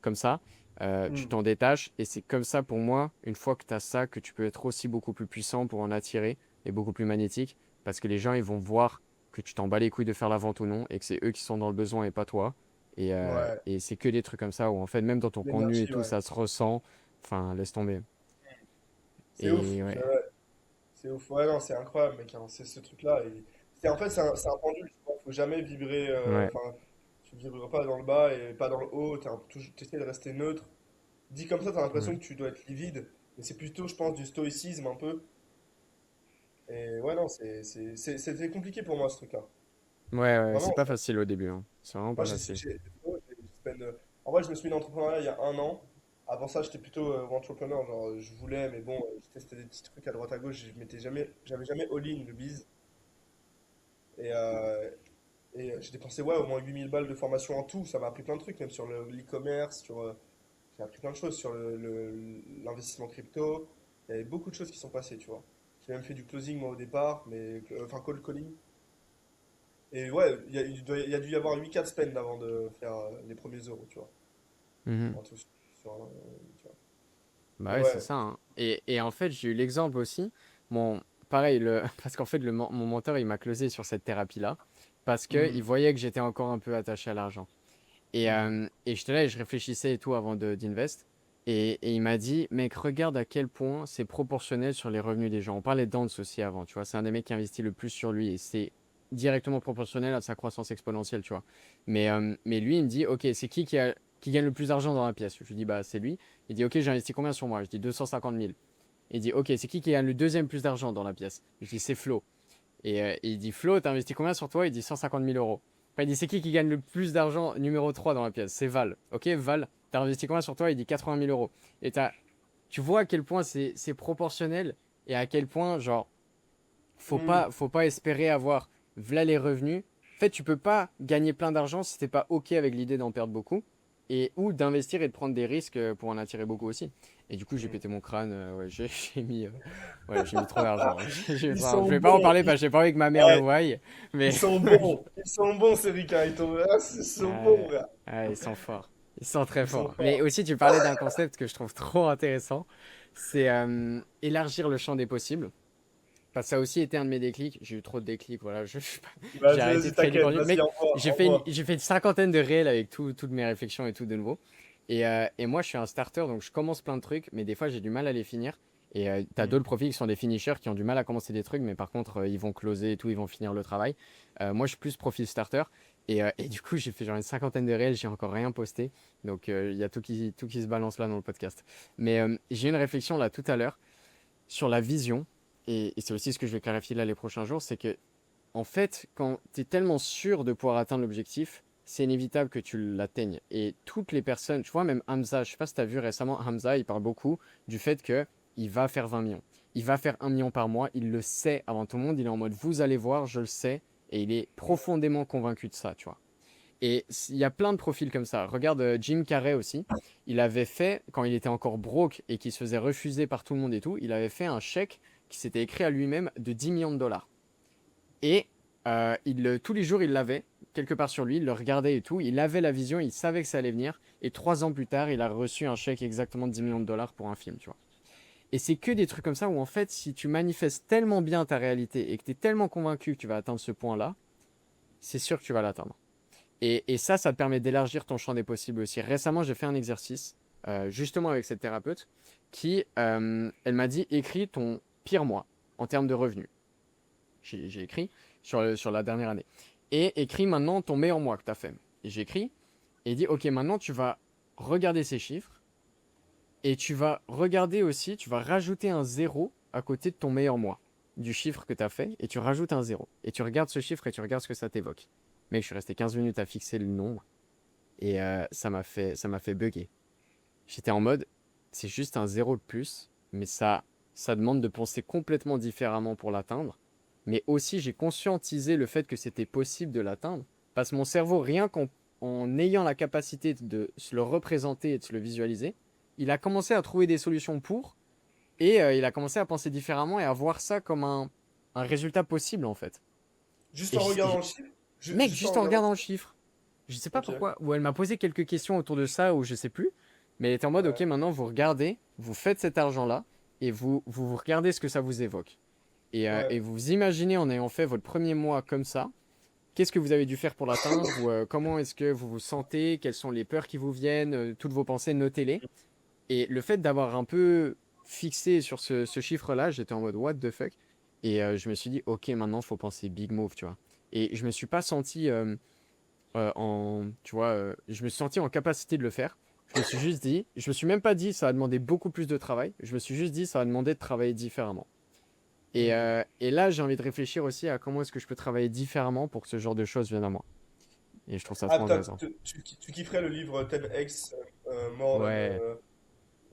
comme ça. Tu Hmm. t'en détaches et c'est comme ça pour moi, une fois que tu as ça, que tu peux être aussi beaucoup plus puissant pour en attirer et beaucoup plus magnétique parce que les gens ils vont voir que tu t'en bats les couilles de faire la vente ou non et que c'est eux qui sont dans le besoin et pas toi. Ouais, Et c'est que des trucs comme ça où en fait même dans ton contenu et l'énergie, tout ouais. ça se ressent. Enfin, laisse tomber. C'est ouf. Et ouais. C'est ouf. Ouais, non, c'est incroyable, mec, hein. C'est ce truc-là. En fait, c'est un pendule. Tu vois. Faut jamais vibrer. Ouais. Enfin, tu vibreras pas dans le bas et pas dans le haut. Tu essaies de rester neutre. Dit comme ça, t'as l'impression Ouais. que tu dois être livide. Mais c'est plutôt, je pense, du stoïcisme un peu. Et ouais, non, c'était compliqué pour moi, ce truc-là. Ouais, ouais, c'est Vraiment, pas facile au début, hein. C'est vraiment moi, pas facile. en vrai, je me suis mis dans l'entrepreneuriat il y a un an. Avant ça, j'étais plutôt entrepreneur. Genre, je voulais, mais bon, je testais des petits trucs à droite à gauche. J'avais jamais all-in le biz. Et, j'ai dépensé ouais, au moins 8 000 balles de formation en tout. Ça m'a appris plein de trucs, même sur l'e-commerce, j'ai appris plein de choses sur l'investissement crypto. Il y avait beaucoup de choses qui sont passées, tu vois. J'ai même fait du closing moi au départ, mais enfin cold calling. Et ouais, il y a dû y avoir 8 4 spend avant de faire les premiers euros, tu vois. Mhm. En tout, tu vois. Bah Mais ouais, c'est ouais. ça, hein. Et en fait, j'ai eu l'exemple aussi. Bon, pareil, parce qu'en fait, mon mentor, il m'a closé sur cette thérapie-là. Parce qu'il Mhm, voyait que j'étais encore un peu attaché à l'argent. mhm, Et j'étais là et je réfléchissais et tout avant d'invest. Et il m'a dit, mec, regarde à quel point c'est proportionnel sur les revenus des gens. On parlait d'Ance aussi avant, tu vois. C'est un des mecs qui investit le plus sur lui et c'est directement proportionnel à sa croissance exponentielle, tu vois. Mais lui, il me dit, ok, c'est qui gagne le plus d'argent dans la pièce? Je lui dis, bah, c'est lui. Il dit, ok, j'ai investi combien sur moi? Je dis 250 000. Il dit, ok, c'est qui gagne le deuxième plus d'argent dans la pièce? Je dis, c'est Flo. Et il dit, Flo, t'as investi combien sur toi? Il dit 150 000 euros. Après, il dit, c'est qui gagne le plus d'argent numéro 3 dans la pièce? C'est Val. Ok, Val, t'as investi combien sur toi? Il dit 80 000 euros. Et tu vois à quel point c'est proportionnel et à quel point, genre, mhm. faut pas espérer avoir v'là les revenus. En fait, tu peux pas gagner plein d'argent si t'es pas OK avec l'idée d'en perdre beaucoup et ou d'investir et de prendre des risques pour en attirer beaucoup aussi. Et du coup, j'ai pété mon crâne. Ouais, j'ai mis trop d'argent. Ils Enfin, je sont vais pas en bons. parler parce que j'ai pas envie que ma mère le Ouais, voie. ils Mais sont bons. Ils sont bons, ces ricains. Ils sont bons, ouais, frère. ouais, ils sont forts. Ils sont très Ils sont forts. Mais forts. aussi, tu parlais d'un concept que je trouve trop intéressant. C'est élargir le champ des possibles. Enfin, ça a aussi été un de mes déclics. J'ai eu trop de déclics, voilà. J'ai Vas-y, arrêté vas-y, de créer du t'inquiète. contenu. Vas-y, Mec, envoie, envoie. j'ai fait une cinquantaine de réels avec toutes mes réflexions et tout de nouveau. Et moi, je suis un starter, donc je commence plein de trucs, mais des fois, j'ai du mal à les finir. Et t'as Mhm. d'autres profils qui sont des finishers qui ont du mal à commencer des trucs, mais par contre, ils vont closer et tout, ils vont finir le travail. Moi, je suis plus profil starter. Et du coup, j'ai fait genre une cinquantaine de réels, j'ai encore rien posté. Donc, il y a tout qui se balance là dans le podcast. Mais j'ai eu une réflexion là tout à l'heure sur la vision, et c'est aussi ce que je vais clarifier là les prochains jours, c'est que en fait, quand tu es tellement sûr de pouvoir atteindre l'objectif, c'est inévitable que tu l'atteignes. Et toutes les personnes, tu vois, même Hamza, je sais pas si tu as vu récemment, Hamza, il parle beaucoup du fait que il va faire 20 millions. Il va faire 1 million par mois, il le sait avant tout le monde, il est en mode vous allez voir, je le sais, et il est profondément convaincu de ça, tu vois. Et il y a plein de profils comme ça. Regarde Jim Carrey aussi. Il avait fait, quand il était encore broke et qu'il se faisait refuser par tout le monde et tout, il avait fait un chèque qui s'était écrit à lui-même de 10 millions de dollars. Et tous les jours, il l'avait quelque part sur lui, il le regardait et tout. Il avait la vision, il savait que ça allait venir. Et 3 ans plus tard, il a reçu un chèque exactement de 10 millions de dollars pour un film, tu vois. Et c'est que des trucs comme ça où en fait, si tu manifestes tellement bien ta réalité et que tu es tellement convaincu que tu vas atteindre ce point-là, c'est sûr que tu vas l'atteindre. Et ça te permet d'élargir ton champ des possibles aussi. Récemment, j'ai fait un exercice, justement avec cette thérapeute, elle m'a dit, écris ton pire mois en termes de revenus. J'ai écrit sur la dernière année. Et écris maintenant ton meilleur mois que tu as fait. Et j'ai écrit, et dit, ok, maintenant tu vas regarder ces chiffres, et tu vas regarder aussi, tu vas rajouter un zéro à côté de ton meilleur mois, du chiffre que tu as fait, et tu rajoutes un zéro. Et tu regardes ce chiffre et tu regardes ce que ça t'évoque. Mec, je suis resté 15 minutes à fixer le nombre. Et ça m'a fait bugger. J'étais en mode, c'est juste un zéro de plus, mais ça demande de penser complètement différemment pour l'atteindre. Mais aussi, j'ai conscientisé le fait que c'était possible de l'atteindre. Parce que mon cerveau, rien en ayant la capacité de se le représenter et de se le visualiser, il a commencé à trouver des solutions pour, et il a commencé à penser différemment et à voir ça comme un résultat possible en fait. Juste Et en regardant le chiffre? mec, Juste en juste en regardant. regardant le chiffre. Je sais pas Ok. pourquoi. Ou elle m'a posé quelques questions autour de ça, ou je sais plus. Mais elle était en mode, ok, Ouais. maintenant vous regardez, vous faites cet argent-là, et vous regardez ce que ça vous évoque. Ouais. Et vous imaginez en ayant fait votre premier mois comme ça, qu'est-ce que vous avez dû faire pour l'atteindre, ou comment est-ce que vous vous sentez, quelles sont les peurs qui vous viennent, toutes vos pensées, notez-les. Et le fait d'avoir un peu fixé sur ce chiffre-là, j'étais en mode what the fuck. Et je me suis dit, ok, maintenant faut penser big move, tu vois. Et je me suis pas senti tu vois, je me suis senti en capacité de le faire. Je me suis juste dit, je me suis même pas dit ça va demander beaucoup plus de travail. Je me suis juste dit ça va demander de travailler différemment. Hmm. Et là, j'ai envie de réfléchir aussi à comment est-ce que je peux travailler différemment pour que ce genre de choses viennent à moi. Et je trouve ça Ah, trop intéressant. tu kifferais le livre 10X More Than Ouais,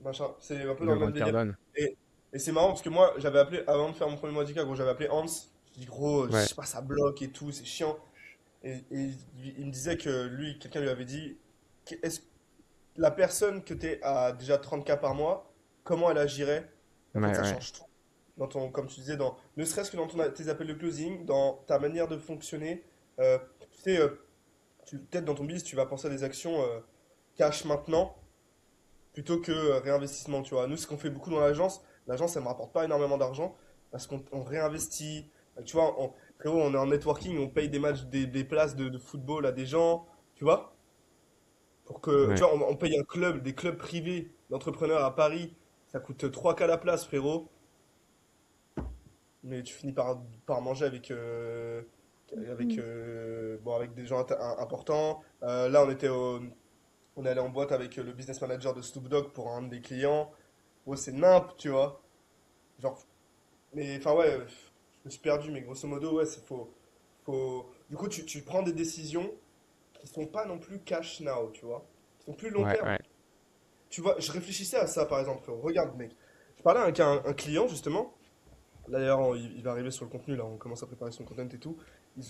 machin. C'est un peu dans le le même Grand délire. Cardone. Et, et c'est marrant parce que moi, j'avais appelé, avant de faire mon premier mois d'IK, gros, j'avais appelé Hans. Je dis, gros, je Ouais, sais pas, ça bloque et tout, c'est chiant. Et il me disait que lui, quelqu'un lui avait dit, est-ce la personne que tu es à déjà 30K par mois, comment elle agirait? En fait, ouais, ça ouais. change tout. Dans ton, comme tu disais, ne serait-ce que dans tes appels de closing, dans ta manière de fonctionner. Tu sais, peut-être dans ton business, tu vas penser à des actions cash maintenant plutôt que réinvestissement, tu vois. Nous, ce qu'on fait beaucoup dans l'agence, elle ne me rapporte pas énormément d'argent parce qu'on réinvestit. Tu vois, frérot, on est en networking, on paye des matchs, des places de football à des gens, tu vois. Pour que, tu Ouais. vois, on paye un club, des clubs privés d'entrepreneurs à Paris, ça coûte 3K la place, frérot. Mais tu finis par manger avec des gens importants. Là, on est allé en boîte avec le business manager de Snoop Dogg pour un des clients. Ouais, c'est nimp, tu vois. Genre, mais enfin, ouais, je me suis perdu, mais grosso modo, ouais, Du coup, tu prends des décisions qui sont pas non plus cash now, tu vois. Qui sont plus long Ouais, terme. ouais. Tu vois, je réfléchissais à ça, par exemple, frérot. Regarde, mec. Je parlais avec un client, justement. Là, d'ailleurs, il va arriver sur le contenu, là, on commence à préparer son content et tout.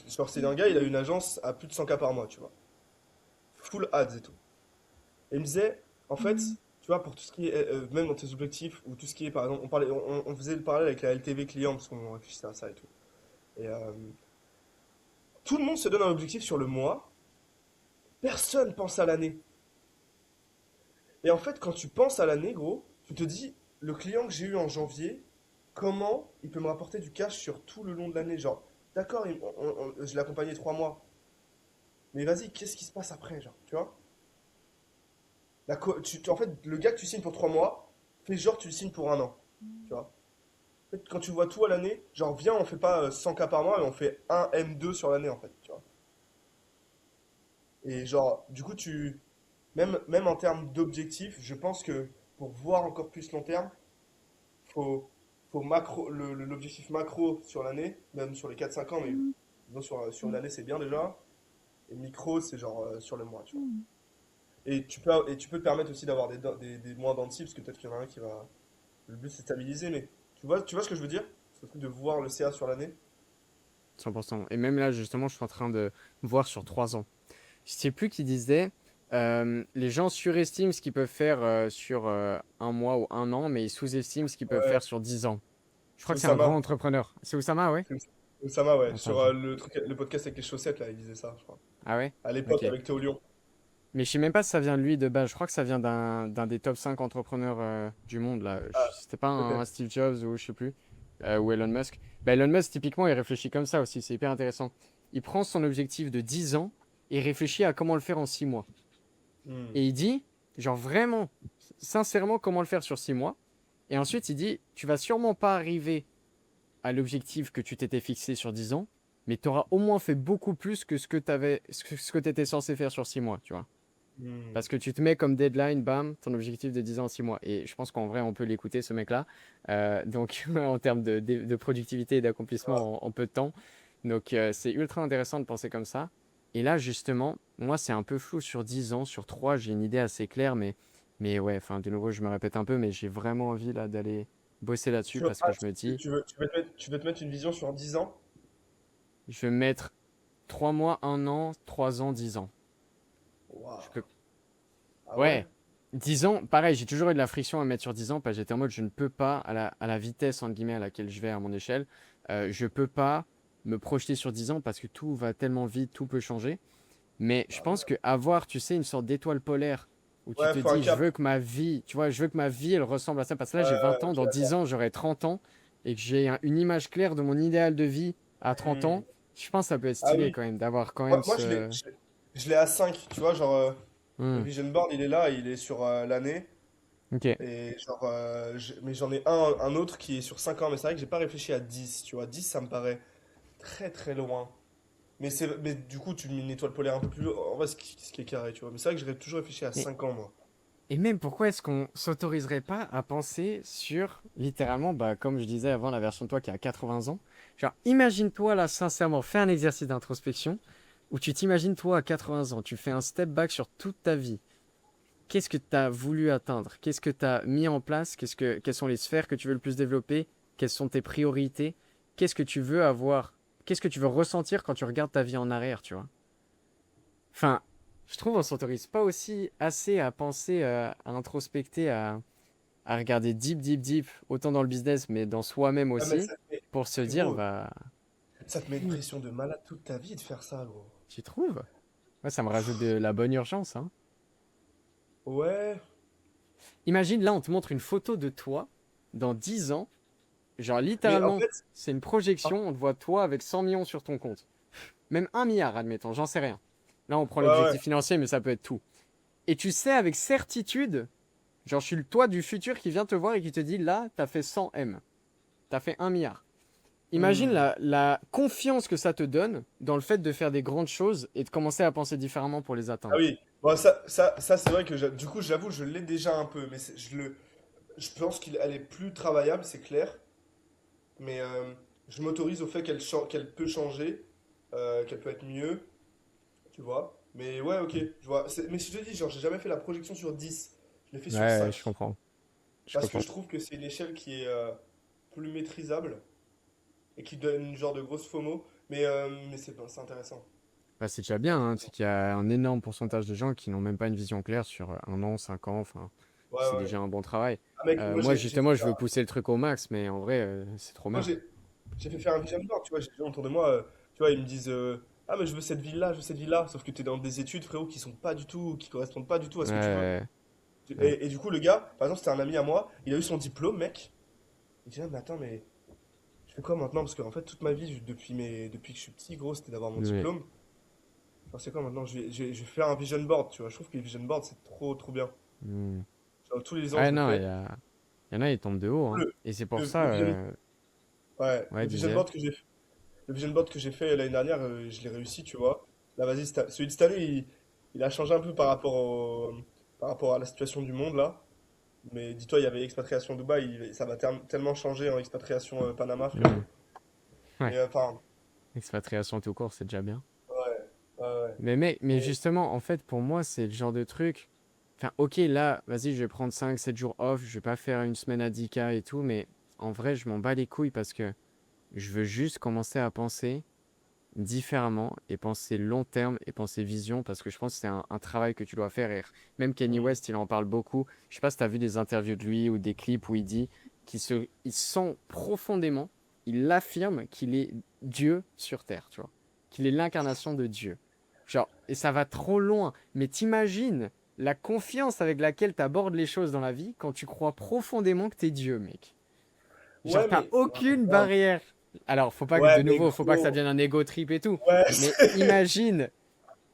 Genre, c'est un gars, il a une agence à plus de 100K par mois, tu vois. Full ads et tout. Et il me disait, en fait, tu vois, pour tout ce qui est, même dans tes objectifs, ou tout ce qui est, par exemple, on faisait le parallèle avec la LTV client, parce qu'on réfléchissait à ça et tout. Et tout le monde se donne un objectif sur le mois, personne pense à l'année. Et en fait, quand tu penses à l'année, gros, tu te dis, le client que j'ai eu en janvier, comment il peut me rapporter du cash sur tout le long de l'année? Genre, d'accord, je l'ai accompagné 3 mois, mais vas-y, qu'est-ce qui se passe après, genre, tu vois? En fait, le gars que tu signes pour 3 mois, fais genre tu le signes pour un an, tu vois? En fait, quand tu vois tout à l'année, genre, viens, on fait pas 100K par mois, mais on fait un M2 sur l'année, en fait, tu vois? Et genre, du coup, même en termes d'objectifs, je pense que pour voir encore plus long terme, faut, faut l'objectif macro sur l'année, même sur les 4 5 ans, mais disons sur l'année, c'est bien déjà. Et micro, c'est genre sur le mois, tu vois. Et tu peux te permettre aussi d'avoir des mois dans le parce que peut-être qu'il y en a un qui va. Le but, c'est de stabiliser, mais tu vois ce que je veux dire? Ce truc de voir le CA sur l'année. 100%. Et même là, justement, je suis en train de voir sur 3 ans. Je sais plus qui disait, les gens surestiment ce qu'ils peuvent faire sur un mois ou un an, mais ils sous-estiment ce qu'ils peuvent Ouais, faire sur 10 ans. Je crois c'est que c'est un grand Oussama. entrepreneur. C'est Oussama, ouais? C'est Oussama, ouais. Attends, Sur le podcast avec les chaussettes, là, il disait ça, je crois. Ah ouais? À l'époque, Ok. avec Théo Lyon. Mais je sais même pas si ça vient de lui de base. Je crois que ça vient d'un des top 5 entrepreneurs du monde, là. Ah, C'était pas un peut-être. Steve Jobs ou je sais plus, ou Elon Musk. Bah, Elon Musk, typiquement, il réfléchit comme ça aussi. C'est hyper intéressant. Il prend son objectif de 10 ans et réfléchit à comment le faire en 6 mois. Hmm. Et il dit, genre vraiment, sincèrement, comment le faire sur 6 mois. Et ensuite, il dit, tu vas sûrement pas arriver à l'objectif que tu t'étais fixé sur 10 ans, mais tu auras au moins fait beaucoup plus que ce que tu étais censé faire sur 6 mois, tu vois. Hmm. Parce que tu te mets comme deadline, bam, ton objectif de 10 ans en 6 mois. Et je pense qu'en vrai, on peut l'écouter, ce mec-là. Donc, en termes de productivité et Ah, d'accomplissement en peu de temps. Donc, c'est ultra intéressant de penser comme ça. Et là, justement, moi, c'est un peu flou sur 10 ans. Sur 3 j'ai une idée assez claire. Mais ouais, enfin, de nouveau, je me répète un peu, mais j'ai vraiment envie là d'aller bosser là-dessus parce que je me dis, tu veux te mettre une vision sur 10 ans? je vais mettre 3 mois, 1 an, 3 ans, 10 ans. Je Waouh. peux Ah ouais? Ouais, 10 ans, pareil, j'ai toujours eu de la friction à mettre sur 10 ans parce que j'étais en mode je ne peux pas, à la vitesse entre guillemets à laquelle je vais à mon échelle, Je peux pas me projeter sur 10 ans parce que tout va tellement vite, tout peut changer. Mais je pense que avoir, tu sais, une sorte d'étoile polaire où tu Ouais, te faut un dis, je cap. veux que ma vie, tu vois, je veux que ma vie, elle ressemble à ça. Parce que là, j'ai 20 ans, Ok, dans 10 d'accord. ans, j'aurai 30 ans et que j'ai une image claire de mon idéal de vie à 30 ans. Hmm. Je pense que ça peut être Ah stylé oui. quand même, d'avoir quand même Moi, ce. je l'ai à 5 tu vois, genre, le Hmm, vision board, il est là, il est sur l'année. ok. Et genre, mais j'en ai un autre qui est sur 5 ans, mais c'est vrai que j'ai pas réfléchi à 10 tu vois. 10 ça me paraît très très loin. Mais du coup, tu mets une étoile polaire un peu plus loin. En vrai, ce qui est carré, tu vois. Mais c'est vrai que j'aurais toujours réfléchi à Mais 5 ans, moi. Et même pourquoi est-ce qu'on s'autoriserait pas à penser sur, littéralement, bah, comme je disais avant, la version de toi qui a 80 ans. Genre, imagine-toi là, sincèrement, fais un exercice d'introspection où tu t'imagines toi à 80 ans, tu fais un step back sur toute ta vie. Qu'est-ce que tu as voulu atteindre? Qu'est-ce que tu as mis en place? Quelles sont les sphères que tu veux le plus développer? Quelles sont tes priorités? Qu'est-ce que tu veux avoir? Qu'est-ce que tu veux ressentir quand tu regardes ta vie en arrière, tu vois? Enfin, je trouve on s'autorise pas aussi assez à penser, à introspecter, à regarder deep, deep, deep, autant dans le business, mais dans soi-même Ah, mais aussi, pour se dire, frérot, bah, ça te met une pression de malade toute ta vie de faire ça, gros. tu trouves? Ouais, ça me rajoute de la bonne urgence, hein. Ouais. Imagine, là, on te montre une photo de toi dans 10 ans, genre Mais en littéralement, fait, c'est une ah, projection, on te voit toi avec 100 millions sur ton compte. Même 1 milliard, admettons, j'en sais rien. Là, on prend ouais, ouais. l'objectif financier, mais ça peut être tout. Et tu sais avec certitude, genre, je suis le toi du futur qui vient te voir et qui te dit, là, t'as fait 100 M. T'as fait 1 milliard. Imagine Hmm. la confiance que ça te donne dans le fait de faire des grandes choses et de commencer à penser différemment pour les Ah atteindre. oui. Bon, ça c'est vrai que du coup, j'avoue, je l'ai déjà un peu. Mais je pense qu'elle est plus travaillable, c'est clair. Mais je m'autorise au fait qu'elle peut changer, qu'elle peut être mieux, tu vois. Mais ouais, ok, je vois. Mais si je te dis, genre, j'ai jamais fait la projection sur 10, je l'ai fait sur Ouais, je 5. comprends. Je Parce que comprends. je trouve que c'est une échelle qui est plus maîtrisable et qui donne une genre de grosse FOMO. Mais c'est intéressant. Bah, c'est déjà bien, hein, c'est qu'il y a un énorme pourcentage de gens qui n'ont même pas une vision claire sur 1 an, 5 ans. Enfin, Ouais, c'est ouais. déjà un bon travail. Ah, mec, moi Moi, j'ai fait justement, je veux faire, pousser le truc au max, mais en vrai, c'est trop moi, bien. j'ai fait faire un vision board, tu vois. J'ai des gens autour de moi, tu vois, ils me disent ah, mais je veux cette ville-là, je veux cette ville-là. Sauf que t'es dans des études, frérot, qui sont pas du tout, qui correspondent pas du tout à ce que tu veux. Ouais, ouais. Et du coup, le gars, par exemple, c'était un ami à moi, il a eu son diplôme, mec. Il dit ah, mais attends, mais je fais quoi maintenant? Parce qu'en fait, toute ma vie, depuis que je suis petit, gros, c'était d'avoir mon Ouais. diplôme. Enfin, c'est quoi maintenant? Je vais faire un vision board, tu vois. Je trouve que les vision boards, c'est trop, trop bien. Hmm. Genre, tous les ans, Ouais, je le non, fais. il y en a, ils tombent de haut, hein. Le, Et c'est pour le ça, vision, ouais, ouais, disais. le vision board que j'ai fait l'année dernière, je l'ai réussi, tu vois. Là, vas-y, celui de cette année, il a changé un peu par rapport à la situation du monde, là. Mais dis-toi, il y avait l'expatriation Dubaï, ça va tellement changer en expatriation Panama, Hmm. frérot. Ouais, Mais enfin, expatriation tout court, c'est déjà bien. ouais, ouais, ouais. Mais mec, mais Mais, justement, en fait, pour moi, c'est le genre de truc. Enfin, ok, là, vas-y, je vais prendre 5 7 jours off, je vais pas faire une semaine à 10K et tout, mais en vrai, je m'en bats les couilles parce que je veux juste commencer à penser différemment et penser long terme et penser vision parce que je pense que c'est un travail que tu dois faire. Et même Kanye hmm, West, il en parle beaucoup. Je sais pas si tu as vu des interviews de lui ou des clips où il dit il sent profondément, il affirme qu'il est Dieu sur Terre, tu vois, qu'il est l'incarnation de Dieu. Genre, et ça va trop loin. Mais t'imagines la confiance avec laquelle tu abordes les choses dans la vie quand tu crois profondément que t'es Dieu, mec. Genre, ouais, t'as mais, aucune non. barrière. Alors, faut pas que, Ouais, de mais nouveau, faut pas que ça gros, devienne un ego trip et tout. ouais, Mais imagine.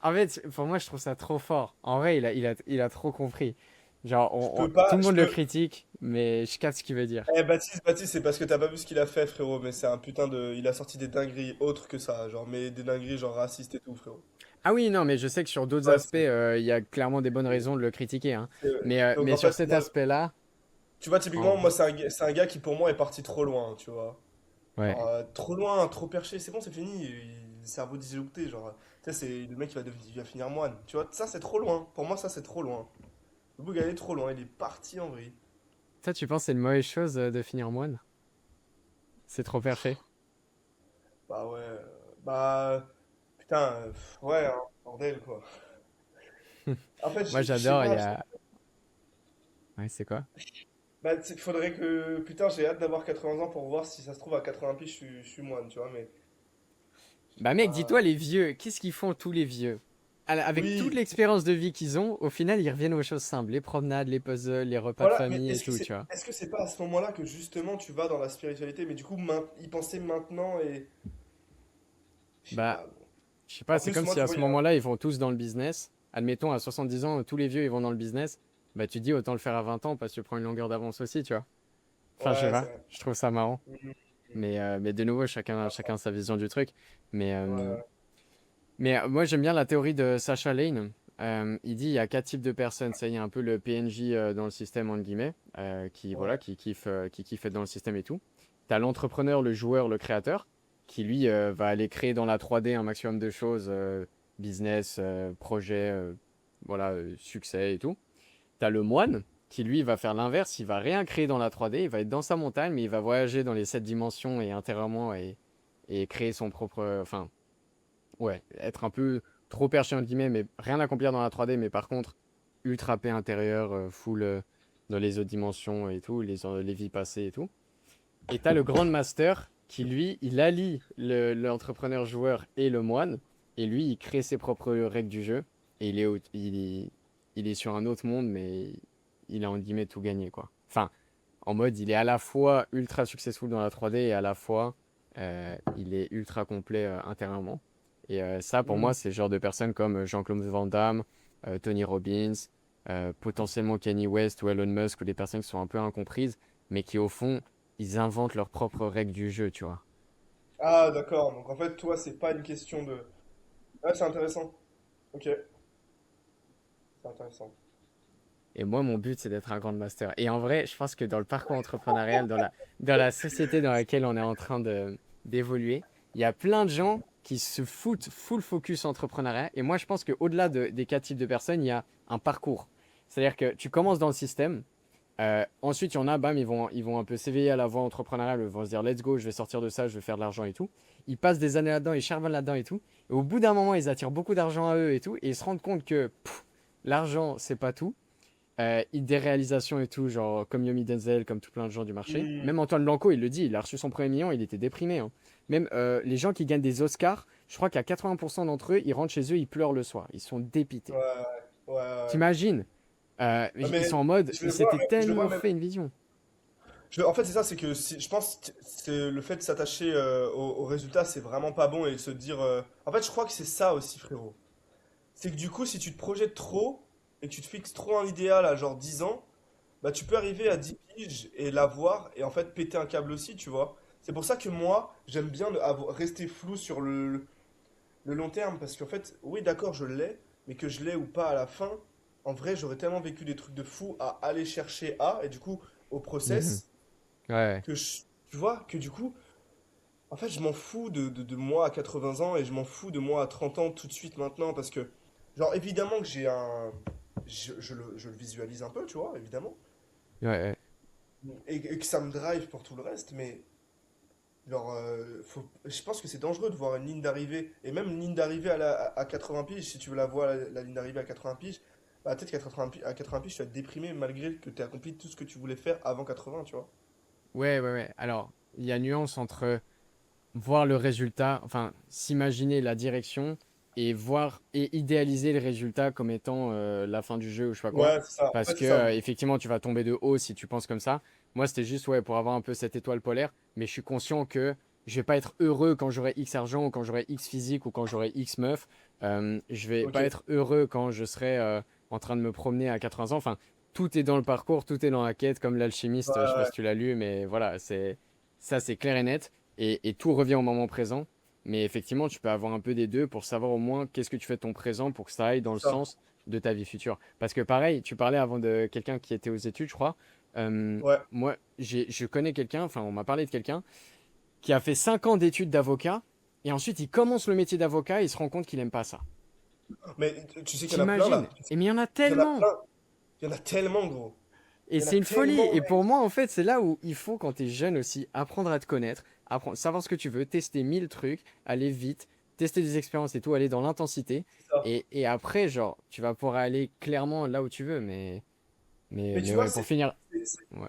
En fait, pour moi, je trouve ça trop fort. En vrai, il a trop compris. Genre, je peux tout pas, le je monde le peux. critique, mais je capte ce qu'il veut dire. Baptiste, c'est parce que t'as pas vu ce qu'il a fait, frérot, mais c'est un putain de. Il a sorti des dingueries autres que ça, genre, mais des dingueries genre racistes et tout, frérot. Ah oui, non, mais je sais que sur d'autres Ouais, aspects, il y a clairement des bonnes raisons de le critiquer, hein. donc Mais en sur fait, cet moi, aspect-là, tu vois, en typiquement, moi, vrai. c'est un gars qui, pour moi, est parti trop loin, tu vois. Ouais. Genre, trop loin, trop perché, c'est bon, c'est fini, le cerveau disjoncté, genre, tu sais, c'est le mec il va finir moine, tu vois, ça, c'est trop loin. Pour moi, ça, c'est trop loin. Le bouc, il est trop loin, il est parti en vrille. Toi, tu penses que c'est une mauvaise chose de finir moine? C'est trop perché? Bah ouais, bah, putain, ouais, hein, bordel, quoi. En fait, Moi, je sais j'adore, il y pas, a. Ouais, c'est quoi? Bah, faudrait que. Putain, j'ai hâte d'avoir 80 ans pour voir si ça se trouve à 80 piges, je suis moine, tu vois, mais. Je sais Bah mec, dis-toi, pas. les vieux, qu'est-ce qu'ils font tous les vieux? Avec toute Oui, l'expérience de vie qu'ils ont, au final, ils reviennent aux choses simples. Les promenades, les puzzles, les repas de voilà, mais famille et tout, tu vois. est-ce que c'est pas à ce moment-là que justement tu vas dans la spiritualité, mais du coup, y penser maintenant et. Je sais Bah, pas, gros. je sais pas, En c'est plus, comme moi, si tu à vois, ce il y a. moment-là, ils vont tous dans le business. Admettons, à 70 ans, tous les vieux, ils vont dans le business. Bah, tu te dis, autant le faire à 20 ans parce que tu prends une longueur d'avance aussi, tu vois. Enfin, je sais Ouais, c'est pas, vrai. je trouve ça marrant. Mhm. Mais de nouveau, chacun sa vision du truc. Mais, Ouais, euh, ouais. mais moi, j'aime bien la théorie de Sacha Lane. Il dit il y a quatre types de personnes. Ça, il y a un peu le PNJ dans le système, entre guillemets, Ouais. qui kiffe être dans le système et tout. T'as l'entrepreneur, le joueur, le créateur, qui lui va aller créer dans la 3D un maximum de choses, business, projet, voilà, succès et tout. T'as le moine, qui lui va faire l'inverse, il va rien créer dans la 3D, il va être dans sa montagne, mais il va voyager dans les 7 dimensions et intérieurement et créer son propre. Enfin, ouais, être un peu trop perché entre guillemets, mais rien accomplir dans la 3D, mais par contre, ultra paix intérieure, full dans les autres dimensions et tout, les vies passées et tout. Et t'as le Grand Master qui, lui, il allie l'entrepreneur joueur et le moine, et lui, il crée ses propres règles du jeu, et il est sur un autre monde, mais il a en guillemets tout gagné, quoi. Enfin, en mode, il est à la fois ultra successful dans la 3D et à la fois, il est ultra complet intérieurement. Et ça, pour moi, Mhm. c'est le genre de personnes comme Jean-Claude Van Damme, Tony Robbins, potentiellement Kanye West ou Elon Musk, ou des personnes qui sont un peu incomprises, mais qui, au fond, ils inventent leurs propres règles du jeu, tu vois. Ah, d'accord. Donc en fait, toi, c'est pas une question de. Ouais, c'est intéressant. Ok, c'est intéressant. Et moi, mon but, c'est d'être un grandmaster. Et en vrai, je pense que dans le parcours entrepreneurial, dans la société dans laquelle on est en train d'évoluer, il y a plein de gens qui se foutent full focus entrepreneuriat. Et moi, je pense qu'au-delà des quatre types de personnes, il y a un parcours. C'est-à-dire que tu commences dans le système. Ensuite, il y en a, bam, ils vont un peu s'éveiller à la voie entrepreneuriale. Ils vont se dire, let's go, je vais sortir de ça, je vais faire de l'argent et tout. Ils passent des années là-dedans, ils charbonnent là-dedans et tout. Et au bout d'un moment, ils attirent beaucoup d'argent à eux et tout. Et ils se rendent compte que l'argent, c'est pas tout. Des réalisations et tout, genre comme Yomi Denzel, comme tout plein de gens du marché. Hmm. Même Antoine Blanco, il le dit, il a reçu son premier million, il était déprimé, hein. Même les gens qui gagnent des Oscars, je crois qu'à 80% d'entre eux, ils rentrent chez eux, ils pleurent le soir. Ils sont Ouais, dépités. ouais, ouais, ouais. T'imagines? Ouais, Ils sont en mode, je ils le vois s'étaient même, je le vois tellement même. fait une vision. En fait, c'est ça, c'est que je pense que c'est le fait de s'attacher au résultat, c'est vraiment pas bon et de se dire. En fait, je crois que c'est ça aussi, frérot. C'est que du coup, si tu te projettes trop et que tu te fixes trop un idéal à genre 10 ans, bah tu peux arriver à 10 piges et l'avoir et en fait péter un câble aussi, tu vois. C'est pour ça que moi, j'aime bien rester flou sur le long terme parce qu'en fait, oui, d'accord, je l'ai, mais que je l'ai ou pas à la fin, en vrai, j'aurais tellement vécu des trucs de fou à aller chercher à et du coup, au Mhm. process, Ouais, que tu vois, que du coup, en fait, je m'en fous de moi à 80 ans et je m'en fous de moi à 30 ans tout de suite maintenant parce que, genre, évidemment que j'ai un. Je le visualise un peu, tu vois, évidemment. ouais, ouais. Et que ça me drive pour tout le reste, mais genre, je pense que c'est dangereux de voir une ligne d'arrivée, et même une ligne d'arrivée à 80 piges, si tu veux la voir, la ligne d'arrivée à 80 piges, bah peut-être qu'à 80, à 80 piges, tu vas être déprimé malgré que tu aies accompli tout ce que tu voulais faire avant 80, tu vois. Ouais, ouais, ouais. Alors, il y a nuance entre voir le résultat, enfin, s'imaginer la direction et voir et idéaliser le résultat comme étant la fin du jeu ou je sais pas quoi. Ouais, c'est ça. En Parce fait, que c'est ça. effectivement, tu vas tomber de haut si tu penses comme ça. Moi, c'était juste ouais, pour avoir un peu cette étoile polaire, mais je suis conscient que je vais pas être heureux quand j'aurai X argent ou quand j'aurai X physique ou quand j'aurai X meuf. Je vais Ok. pas être heureux quand je serai en train de me promener à 80 ans. Enfin, tout est dans le parcours, tout est dans la quête, comme l'alchimiste. Je sais pas Ouais, si tu l'as lu, mais voilà, c'est clair et net et tout revient au moment présent. Mais effectivement, tu peux avoir un peu des deux pour savoir au moins qu'est-ce que tu fais de ton présent pour que ça aille dans c'est le ça. sens de ta vie future. Parce que pareil, tu parlais avant de quelqu'un qui était aux études, je crois. Ouais. Moi, je connais quelqu'un, enfin on m'a parlé de quelqu'un qui a fait 5 ans d'études d'avocat et ensuite il commence le métier d'avocat et il se rend compte qu'il aime pas ça. Mais tu sais qu'il y en a plein T'imagines? là. Et mais il y en a Il y en a tellement. plein. Il y en a tellement, gros. Et Il y en a c'est une folie. tellement, Et mec. pour moi, en fait, c'est là où il faut, quand tu es jeune aussi, apprendre à te connaître, apprendre, savoir ce que tu veux, tester 1000 trucs, aller vite, tester des expériences et tout, aller dans l'intensité. C'est ça. Et après, genre, tu vas pouvoir aller clairement là où tu veux. Mais Mais tu vois, ouais, pour finir. Ouais.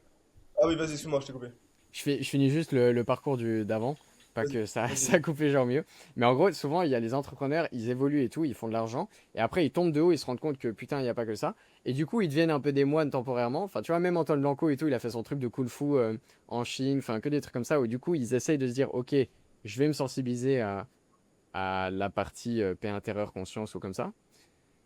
Ah oui, vas-y, excuse-moi, je t'ai coupé. Je finis juste le parcours d'avant, pas Vas-y, que ça, vas-y. ça coupait genre mieux. Mais en gros, souvent, il y a les entrepreneurs, ils évoluent et tout, ils font de l'argent, et après, ils tombent de haut, ils se rendent compte que putain, il n'y a pas que ça. Et du coup, ils deviennent un peu des moines temporairement. Enfin, tu vois, même Antoine Blanco et tout, il a fait son truc de Kung Fu en Chine, enfin, que des trucs comme ça, où du coup, ils essayent de se dire, ok, je vais me sensibiliser à la partie paix intérieure, conscience ou comme ça.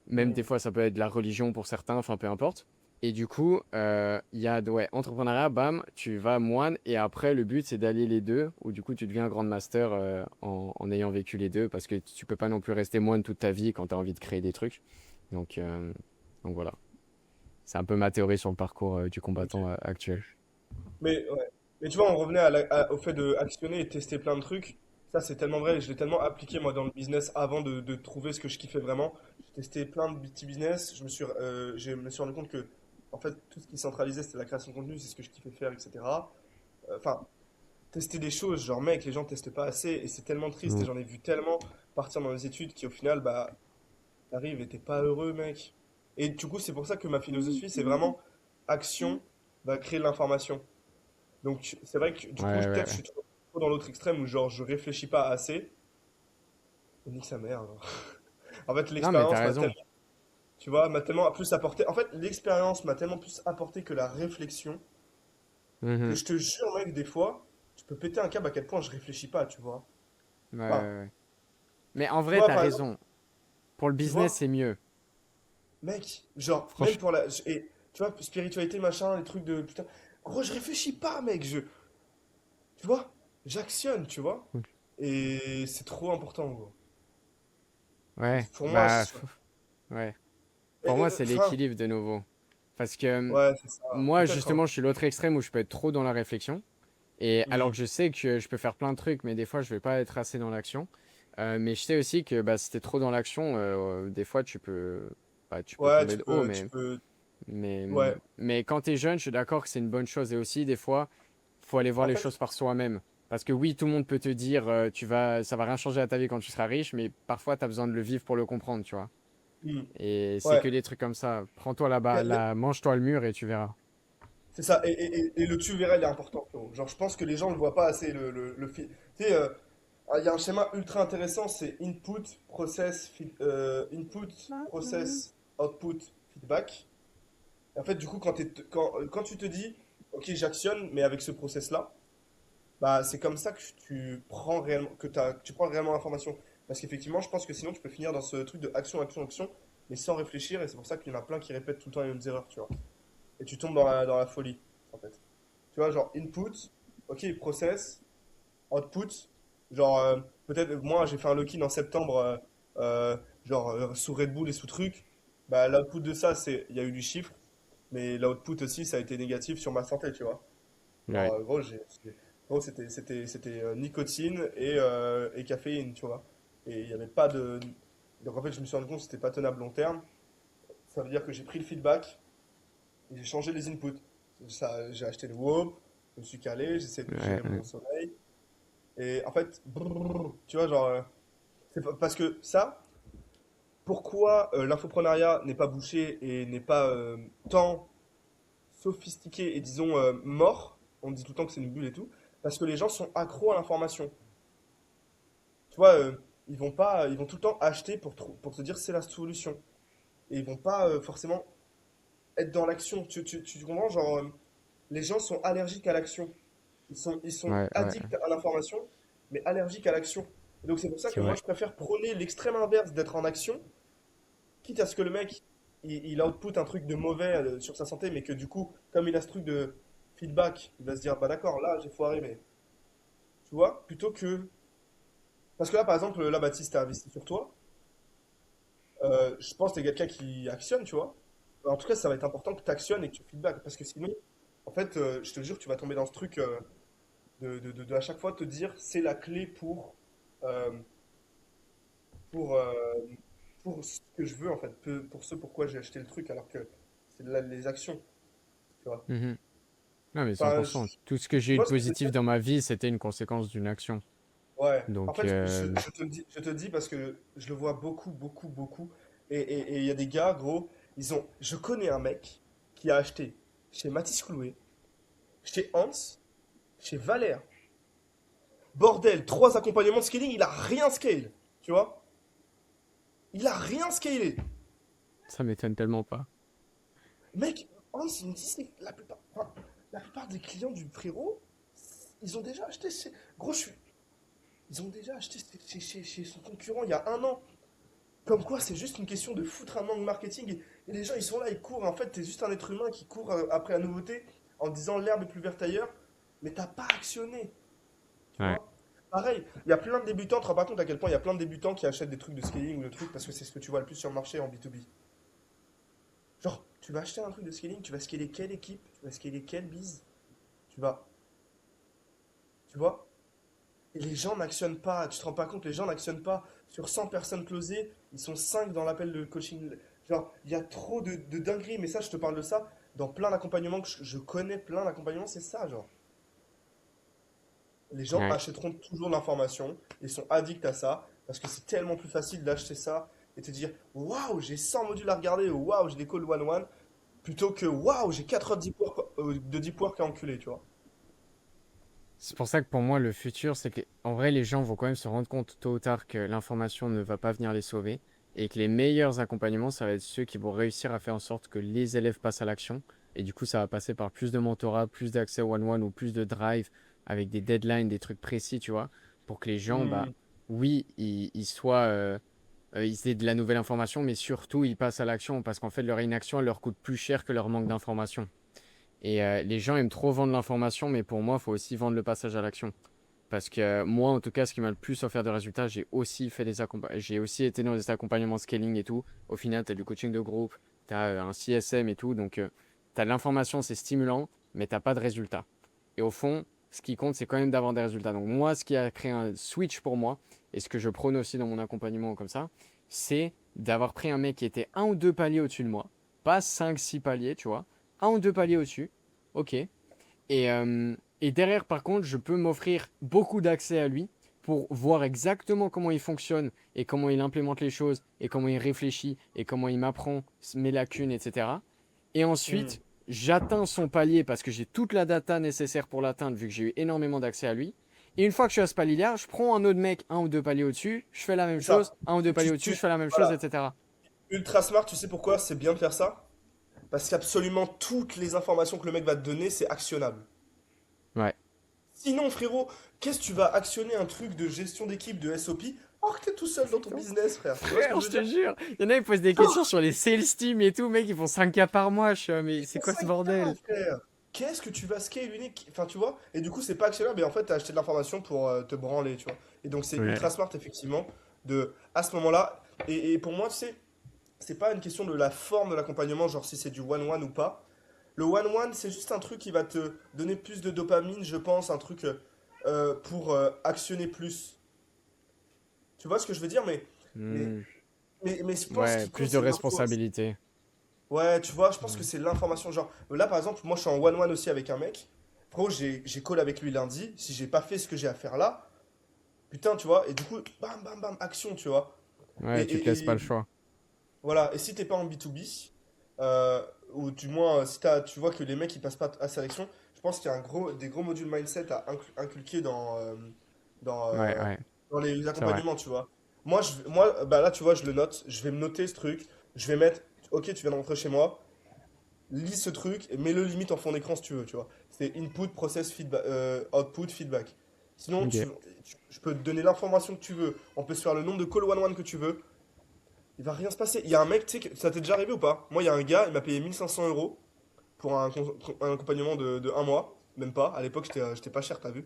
Même des Hmm. fois, ça peut être de la religion pour certains, enfin peu importe. Et du coup, il y a ouais, entrepreneuriat, bam, tu vas moine, et après, le but, c'est d'allier les deux, ou du coup, tu deviens grand master en ayant vécu les deux, parce que tu peux pas non plus rester moine toute ta vie quand tu as envie de créer des trucs. Donc, euh, donc voilà. C'est un peu ma théorie sur le parcours du combattant Ok. actuel. Ouais. Mais tu vois, on revenait au fait de actionner et tester plein de trucs. Ça, c'est tellement vrai. Je l'ai tellement appliqué, moi, dans le business avant de trouver ce que je kiffais vraiment. J'ai testé plein de petits business. Je me suis rendu compte que, en fait, tout ce qui centralisait, c'était la création de contenu, c'est ce que je kiffais faire, etc. Enfin, tester des choses, genre, mec, les gens testent pas assez. Et c'est tellement triste. Et Mm. j'en ai vu tellement partir dans les études qui, au final, bah, t'arrives et t'es pas heureux, mec. Et du coup, c'est pour ça que ma philosophie, c'est vraiment action va créer de l'information. Donc c'est vrai que du Ouais, coup, ouais, peut-être je ouais. suis trop dans l'autre extrême où genre je réfléchis pas assez. Et nique sa mère, genre. En fait, Non, mais t'as l'expérience m'a raison. tellement, tu vois, m'a tellement plus apporté. En fait, l'expérience m'a tellement plus apporté que la réflexion que Mhm. je te jure, mec, des fois, tu peux péter un câble à quel point je réfléchis pas, tu vois. Ouais, ouais, Enfin, ouais. Mais en tu vrai, vois, t'as par exemple, raison. Pour le tu business, vois, c'est mieux. mec, genre, même Franchement. pour la. Et, tu vois, spiritualité, machin, les trucs de. Putain. Gros, je réfléchis pas, mec, je. Tu vois, j'actionne, tu vois. Et c'est trop important, gros. Ouais, Pour moi, bah, ouais. Pour moi, c'est enfin, l'équilibre de nouveau. Parce que ouais, c'est ça. moi, Peut-être, hein. justement, je suis l'autre extrême où je peux être trop dans la réflexion. Et alors Hmm. que je sais que je peux faire plein de trucs, mais des fois, je vais pas être assez dans l'action. Mais je sais aussi que bah, si t'es trop dans l'action, des fois, tu peux Ouais, tomber de haut. Mais, ouais. mais quand t'es jeune, je suis d'accord que c'est une bonne chose. Et aussi, des fois, faut aller voir En les fait, choses par soi-même. Parce que oui, tout le monde peut te dire, ça va rien changer à ta vie quand tu seras riche, mais parfois, tu as besoin de le vivre pour le comprendre, tu vois. hmm, Et c'est ouais. que des trucs comme ça. Prends-toi là-bas, Mais là, mange-toi le mur et tu verras. c'est ça. Et le tu verras, il est important, frérot. Genre, je pense que les gens ne le voient pas assez, Tu sais, il y a un schéma ultra intéressant, c'est input, process, output, feedback. Et en fait, du coup, quand tu te dis, ok, j'actionne, mais avec ce process-là, bah, c'est comme ça que tu prends réellement, que tu prends réellement l'information. Parce qu'effectivement, je pense que sinon, tu peux finir dans ce truc de action, action, action, mais sans réfléchir, et c'est pour ça qu'il y en a plein qui répètent tout le temps les mêmes erreurs, tu vois. Et tu tombes dans la folie, en fait. Tu vois, genre input, ok, process, output, genre, peut-être, moi, j'ai fait un lock-in en septembre, sous Red Bull et sous truc, bah, l'output de ça, il y a eu du chiffre, mais l'output aussi, ça a été négatif sur ma santé, tu vois. Ouais. Genre, gros, c'était nicotine et caféine, tu vois. Et il n'y avait pas de. Donc en fait, je me suis rendu compte que c'était pas tenable long terme. Ça veut dire que j'ai pris le feedback et j'ai changé les inputs. J'ai acheté le WOP, je me suis calé, j'essaie de Ouais, gérer ouais. mon sommeil. Et en fait, tu vois, genre, parce que ça, pourquoi l'infoprenariat n'est pas bouché et n'est pas tant sophistiqué et disons mort, on dit tout le temps que c'est une bulle et tout, parce que les gens sont accros à l'information. Tu vois, ils vont tout le temps acheter pour se dire c'est la solution. Et ils vont pas forcément être dans l'action. Tu comprends? Genre, les gens sont allergiques à l'action. Ils sont Ouais, ouais. addicts à l'information, mais allergiques à l'action. Et donc c'est pour ça C'est que moi vrai. je préfère prôner l'extrême inverse d'être en action, quitte à ce que le mec il output un truc de mauvais sur sa santé, mais que du coup, comme il a ce truc de feedback, il va se dire bah d'accord, là j'ai foiré, mais tu vois, plutôt que. Parce que là par exemple, là Baptiste a investi sur toi. Je pense que t'es quelqu'un qui actionne, tu vois. En tout cas, ça va être important que tu actionnes et que tu feedback. Parce que sinon, en fait, je te jure, tu vas tomber dans ce truc de à chaque fois te dire c'est la clé euh, pour, euh, pour ce que je veux, en fait, pour ce pourquoi j'ai acheté le truc, alors que c'est les actions, tu vois. Mhm. Non, mais Enfin, 100%. Tout ce que j'ai tu eu de vois ce que je veux positif dire? dans ma vie, c'était une conséquence d'une action. Ouais. En Donc, fait, je te le dis parce que je le vois beaucoup, beaucoup, beaucoup. Et il y a des gars, gros, je connais un mec qui a acheté chez Mathis Clouet chez Hans, chez Valère. Bordel, 3 accompagnements de scaling, il a rien scale. Tu vois? Il a rien scalé. Ça m'étonne tellement pas. Mec, Hans, il me dit, c'est la plupart des clients du frérot, ils ont déjà acheté chez... Gros, ils ont déjà acheté chez son concurrent il y a un an. Comme quoi, c'est juste une question de foutre un angle marketing. Et les gens, ils sont là, ils courent. En fait, t'es juste un être humain qui court après la nouveauté en disant l'herbe est plus verte ailleurs. Mais t'as pas actionné. Tu Ouais. vois? Pareil, il y a plein de débutants. Tu te rends pas compte à quel point il y a plein de débutants qui achètent des trucs de scaling ou de trucs parce que c'est ce que tu vois le plus sur le marché en B2B. Genre, tu vas acheter un truc de scaling, tu vas scaler quelle équipe? Tu vas scaler quelle bise? Tu vas. Tu vois? Et les gens n'actionnent pas, tu te rends pas compte, les gens n'actionnent pas. Sur 100 personnes closées, ils sont 5 dans l'appel de coaching. Genre, il y a trop de dingueries, mais ça, je te parle de ça. Dans plein d'accompagnements que je connais, plein d'accompagnements, c'est ça, genre. Les gens Ouais. achèteront toujours l'information, ils sont addicts à ça, parce que c'est tellement plus facile d'acheter ça et te dire, waouh, j'ai 100 modules à regarder, ou waouh, j'ai des calls one-one, plutôt que waouh, j'ai 4 heures de deep work à enculer, tu vois. C'est pour ça que pour moi, le futur, c'est que en vrai, les gens vont quand même se rendre compte tôt ou tard que l'information ne va pas venir les sauver et que les meilleurs accompagnements, ça va être ceux qui vont réussir à faire en sorte que les élèves passent à l'action. Et du coup, ça va passer par plus de mentorat, plus d'accès one-one ou plus de drive avec des deadlines, des trucs précis, tu vois, pour que les gens, bah, Hmm. oui, ils soient, ils aient de la nouvelle information, mais surtout, ils passent à l'action parce qu'en fait, leur inaction, elle leur coûte plus cher que leur manque d'information. Et les gens aiment trop vendre l'information, mais pour moi, il faut aussi vendre le passage à l'action. Parce que moi, en tout cas, ce qui m'a le plus offert de résultats, j'ai aussi été dans des accompagnements scaling et tout. Au final, tu as du coaching de groupe, tu as un CSM et tout. Donc, tu as de l'information, c'est stimulant, mais tu pas de résultats. Et au fond, ce qui compte, c'est quand même d'avoir des résultats. Donc, moi, ce qui a créé un switch pour moi, et ce que je prône aussi dans mon accompagnement comme ça, c'est d'avoir pris un mec qui était un ou deux paliers au-dessus de moi. Pas 5, 6 paliers, tu vois. Un ou deux paliers au-dessus. Ok. Et derrière, par contre, je peux m'offrir beaucoup d'accès à lui pour voir exactement comment il fonctionne et comment il implémente les choses et comment il réfléchit et comment il m'apprend mes lacunes, etc. Et Hmm. ensuite, j'atteins son palier parce que j'ai toute la data nécessaire pour l'atteindre vu que j'ai eu énormément d'accès à lui. Et une fois que je suis à ce palier-là, je prends un autre mec, un ou deux paliers au-dessus, je fais la même C'est ça. chose, un ou deux paliers au-dessus, je fais la même chose, Voilà. etc. Ultra smart, tu sais pourquoi c'est bien de faire ça? Parce qu'absolument toutes les informations que le mec va te donner, c'est actionnable. Ouais. Sinon, frérot, qu'est-ce que tu vas actionner un truc de gestion d'équipe de SOP alors que t'es tout seul dans ton business, frère? Tu vois ce que Frère, je je veux te dire? jure, il y en a, ils posent des questions sur les sales team et tout, mec, ils font 5K par mois. Je suis là, mais Ils c'est font quoi ce 5K, bordel? frère. Qu'est-ce que tu vas scale unique? Enfin, tu vois? Et du coup, c'est pas actionnable, mais en fait, t'as acheté de l'information pour te branler, tu vois. Et donc, c'est ultra Ouais. smart, effectivement, à ce moment-là. Et pour moi, tu sais, c'est pas une question de la forme de l'accompagnement, genre si c'est du one-one ou pas. Le one-one, c'est juste un truc qui va te donner plus de dopamine, je pense, un truc pour actionner plus. Tu vois ce que je veux dire? Mais, Hmm. mais je pense Ouais, qu'il compte, plus de c'est l'info. responsabilité. Ouais, tu vois, je pense que Hmm. c'est l'information. Genre, là, par exemple, moi, je suis en one-one aussi avec un mec. Frérot, j'ai call avec lui lundi. Si j'ai pas fait ce que j'ai à faire là, putain, tu vois. Et du coup, bam, bam, bam, action, tu vois. Et, Ouais, tu te laisses et, pas et le choix. voilà. Et si t'es pas en B2B, euh, ou du moins, si tu vois que les mecs, ils passent pas à sélection, je pense qu'il y a des gros modules mindset à inculquer dans, Ouais, euh, ouais, dans les c'est vrai. accompagnements, tu vois. Moi, bah là, tu vois, je le note. Je vais me noter ce truc. Je vais mettre, ok, tu viens de rentrer chez moi. Lis ce truc et mets-le limite en fond d'écran si tu veux, tu vois. C'est input, process, feedback, output, feedback. Sinon, Ok. je peux te donner l'information que tu veux. On peut se faire le nombre de call one-one que tu veux. Il va rien se passer. Il y a un mec, tu sais, ça t'est déjà arrivé ou pas? Moi, il y a un gars, il m'a payé 1500 € pour un accompagnement de un mois. Même pas. À l'époque, j'étais pas cher, t'as vu?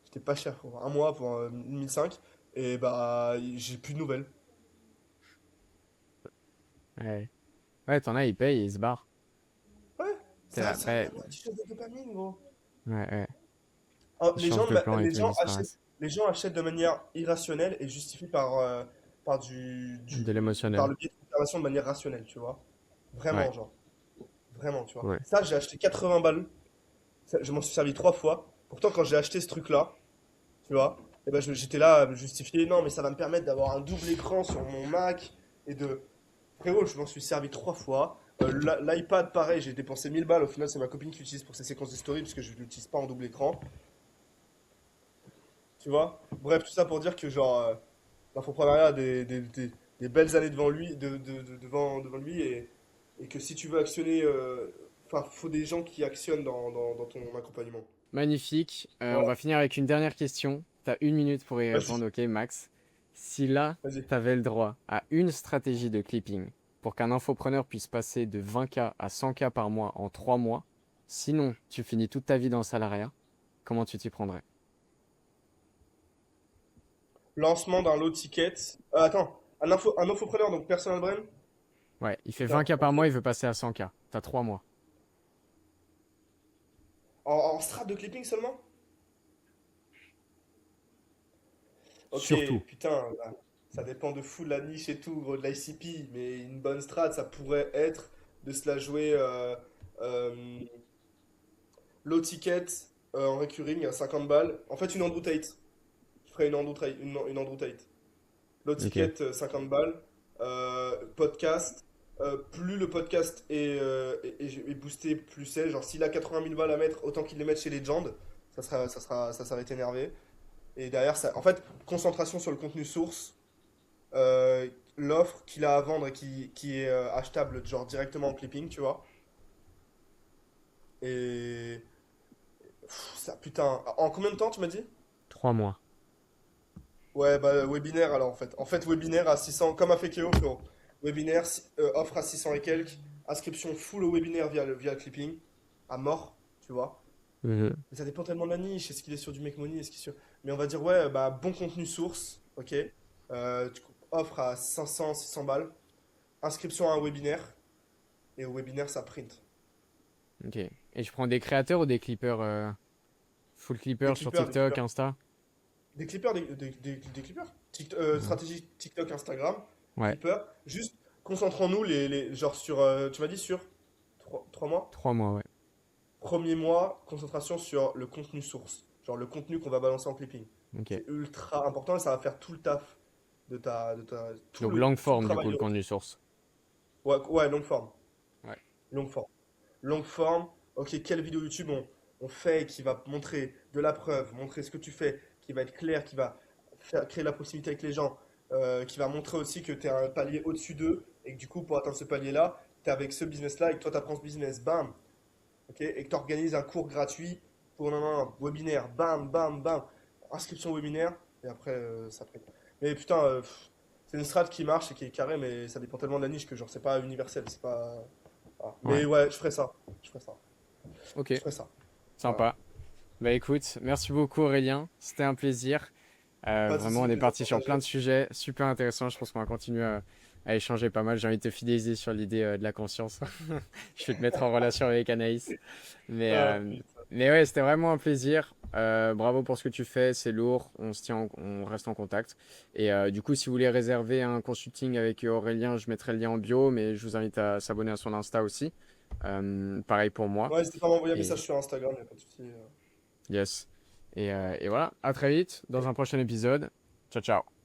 J'étais pas cher. Un mois pour 1005. Et bah, j'ai plus de nouvelles. Ouais. Ouais, t'en as, ils payent et ils se barrent. Ouais, T'es là, ça après, donne un petit chose de dopamine, gros. ouais, ouais. Ah, Ils changent de plan et tout, ils disparaissent. les gens achètent de manière irrationnelle et justifient par De par l'émotionnel. le biais de confirmation de manière rationnelle, tu vois. Ouais, Vraiment, genre. Vraiment, tu vois. ouais. Ça, j'ai acheté 80 balles. Je m'en suis servi 3 fois. Pourtant, quand j'ai acheté ce truc-là, tu vois, et ben j'étais là à me justifier. Non, mais ça va me permettre d'avoir un double écran sur mon Mac et de. Frérot, je m'en suis servi 3 fois. L'iPad, pareil, j'ai dépensé 1000 balles. Au final, c'est ma copine qui l'utilise pour ses séquences de story parce que je l'utilise pas en double écran. Tu vois? Bref, tout ça pour dire que, genre, l'infoprenariat a des belles années devant lui, devant lui et que si tu veux actionner, enfin, faut des gens qui actionnent dans ton accompagnement. Magnifique. On Voilà. va finir avec une dernière question. Tu as 1 minute pour y Vas-y, répondre, ok, Max. Si là, vas-y. tu avais le droit à une stratégie de clipping pour qu'un infopreneur puisse passer de 20K à 100K par mois en 3 mois, sinon tu finis toute ta vie dans le salariat, comment tu t'y prendrais? Lancement d'un low ticket. Attends, un infopreneur, donc personal brand? Ouais, il fait Putain, 20K par ok. mois, il veut passer à 100K. T'as 3 mois. En strat de clipping seulement? Ok, Surtout. putain, bah, ça dépend de fou de la niche et tout, gros, de l'ICP, mais une bonne strat, ça pourrait être de se la jouer euh, low ticket en recurring à 50 balles. En fait, une Andrew Tate. Je ferais une Andrew Tate. Low Ok. ticket 50 balles. Podcast. Plus le podcast est boosté, plus c'est. Genre, s'il a 80 000 balles à mettre, autant qu'il les mette chez Legend. Ça va t'énerver. Et derrière, ça, en fait, concentration sur le contenu source, l'offre qu'il a à vendre et qui est achetable genre directement en clipping, tu vois. Et ça, putain, en combien de temps tu m'as dit? 3 mois. Ouais, bah webinaire alors en fait. En fait, webinaire à 600, comme a fait Keo, frérot. Webinaire, offre à 600 et quelques, inscription full au webinaire via le clipping, à mort, tu vois. Mais ça dépend tellement de la niche, est-ce qu'il est sur du make money, est-ce qu'il est sur... Mais on va dire, ouais, bah bon contenu source, ok. Tu offres à 500, 600 balles, inscription à un webinaire, et au webinaire, ça print. Ok. Et je prends des créateurs ou des clippers full Des clippers sur clippers, des TikTok, clippers. Insta? Des clippers, des clippers. Ouais. Stratégie TikTok, Instagram, Ouais, clippers. Juste, concentrons-nous, genre sur, tu m'as dit sur 3 mois? 3 mois, ouais. Premier mois, concentration sur le contenu source. Genre le contenu qu'on va balancer en clipping. Ok. C'est ultra important et ça va faire tout le taf Donc longue tout le forme du travail coup, de le recherche. contenu source. Ouais, ouais, longue forme. Ouais. Longue forme. Longue forme. Ok, quelle vidéo YouTube on fait qui va montrer de la preuve, montrer ce que tu fais, qui va être clair, qui va créer la proximité avec les gens, qui va montrer aussi que tu es un palier au-dessus d'eux et que du coup, pour atteindre ce palier-là, tu es avec ce business-là et que toi, tu apprends ce business. Bam! Ok, et que tu organises un cours gratuit pour un webinaire. Bam, bam, bam. Inscription au webinaire et après, ça prête. Mais putain, c'est une strat qui marche et qui est carrée, mais ça dépend tellement de la niche que genre, c'est pas universel. C'est pas. Voilà. Ouais. Mais ouais, je ferais ça. Je ferais ça. Ok. Je ferais ça. Voilà. Sympa. Bah écoute, merci beaucoup Aurélien. C'était un plaisir. Pas de Vraiment, soucis, on est plaisir parti sur plein partagé. de sujets super intéressants. Je pense qu'on va continuer à échanger pas mal. J'ai envie de te fidéliser sur l'idée de la conscience. Je vais te mettre en relation avec Anaïs. Mais, Ah, euh, putain. mais ouais, c'était vraiment un plaisir. Bravo pour ce que tu fais. C'est lourd. On reste en contact. Et du coup, si vous voulez réserver un consulting avec Aurélien, je mettrai le lien en bio. Mais je vous invite à s'abonner à son Insta aussi. Pareil pour moi. Ouais, n'hésitez pas à m'envoyer un Et message sur Instagram, y a pas de soucis. yes. Et voilà. À très vite dans un prochain épisode. Ciao, ciao.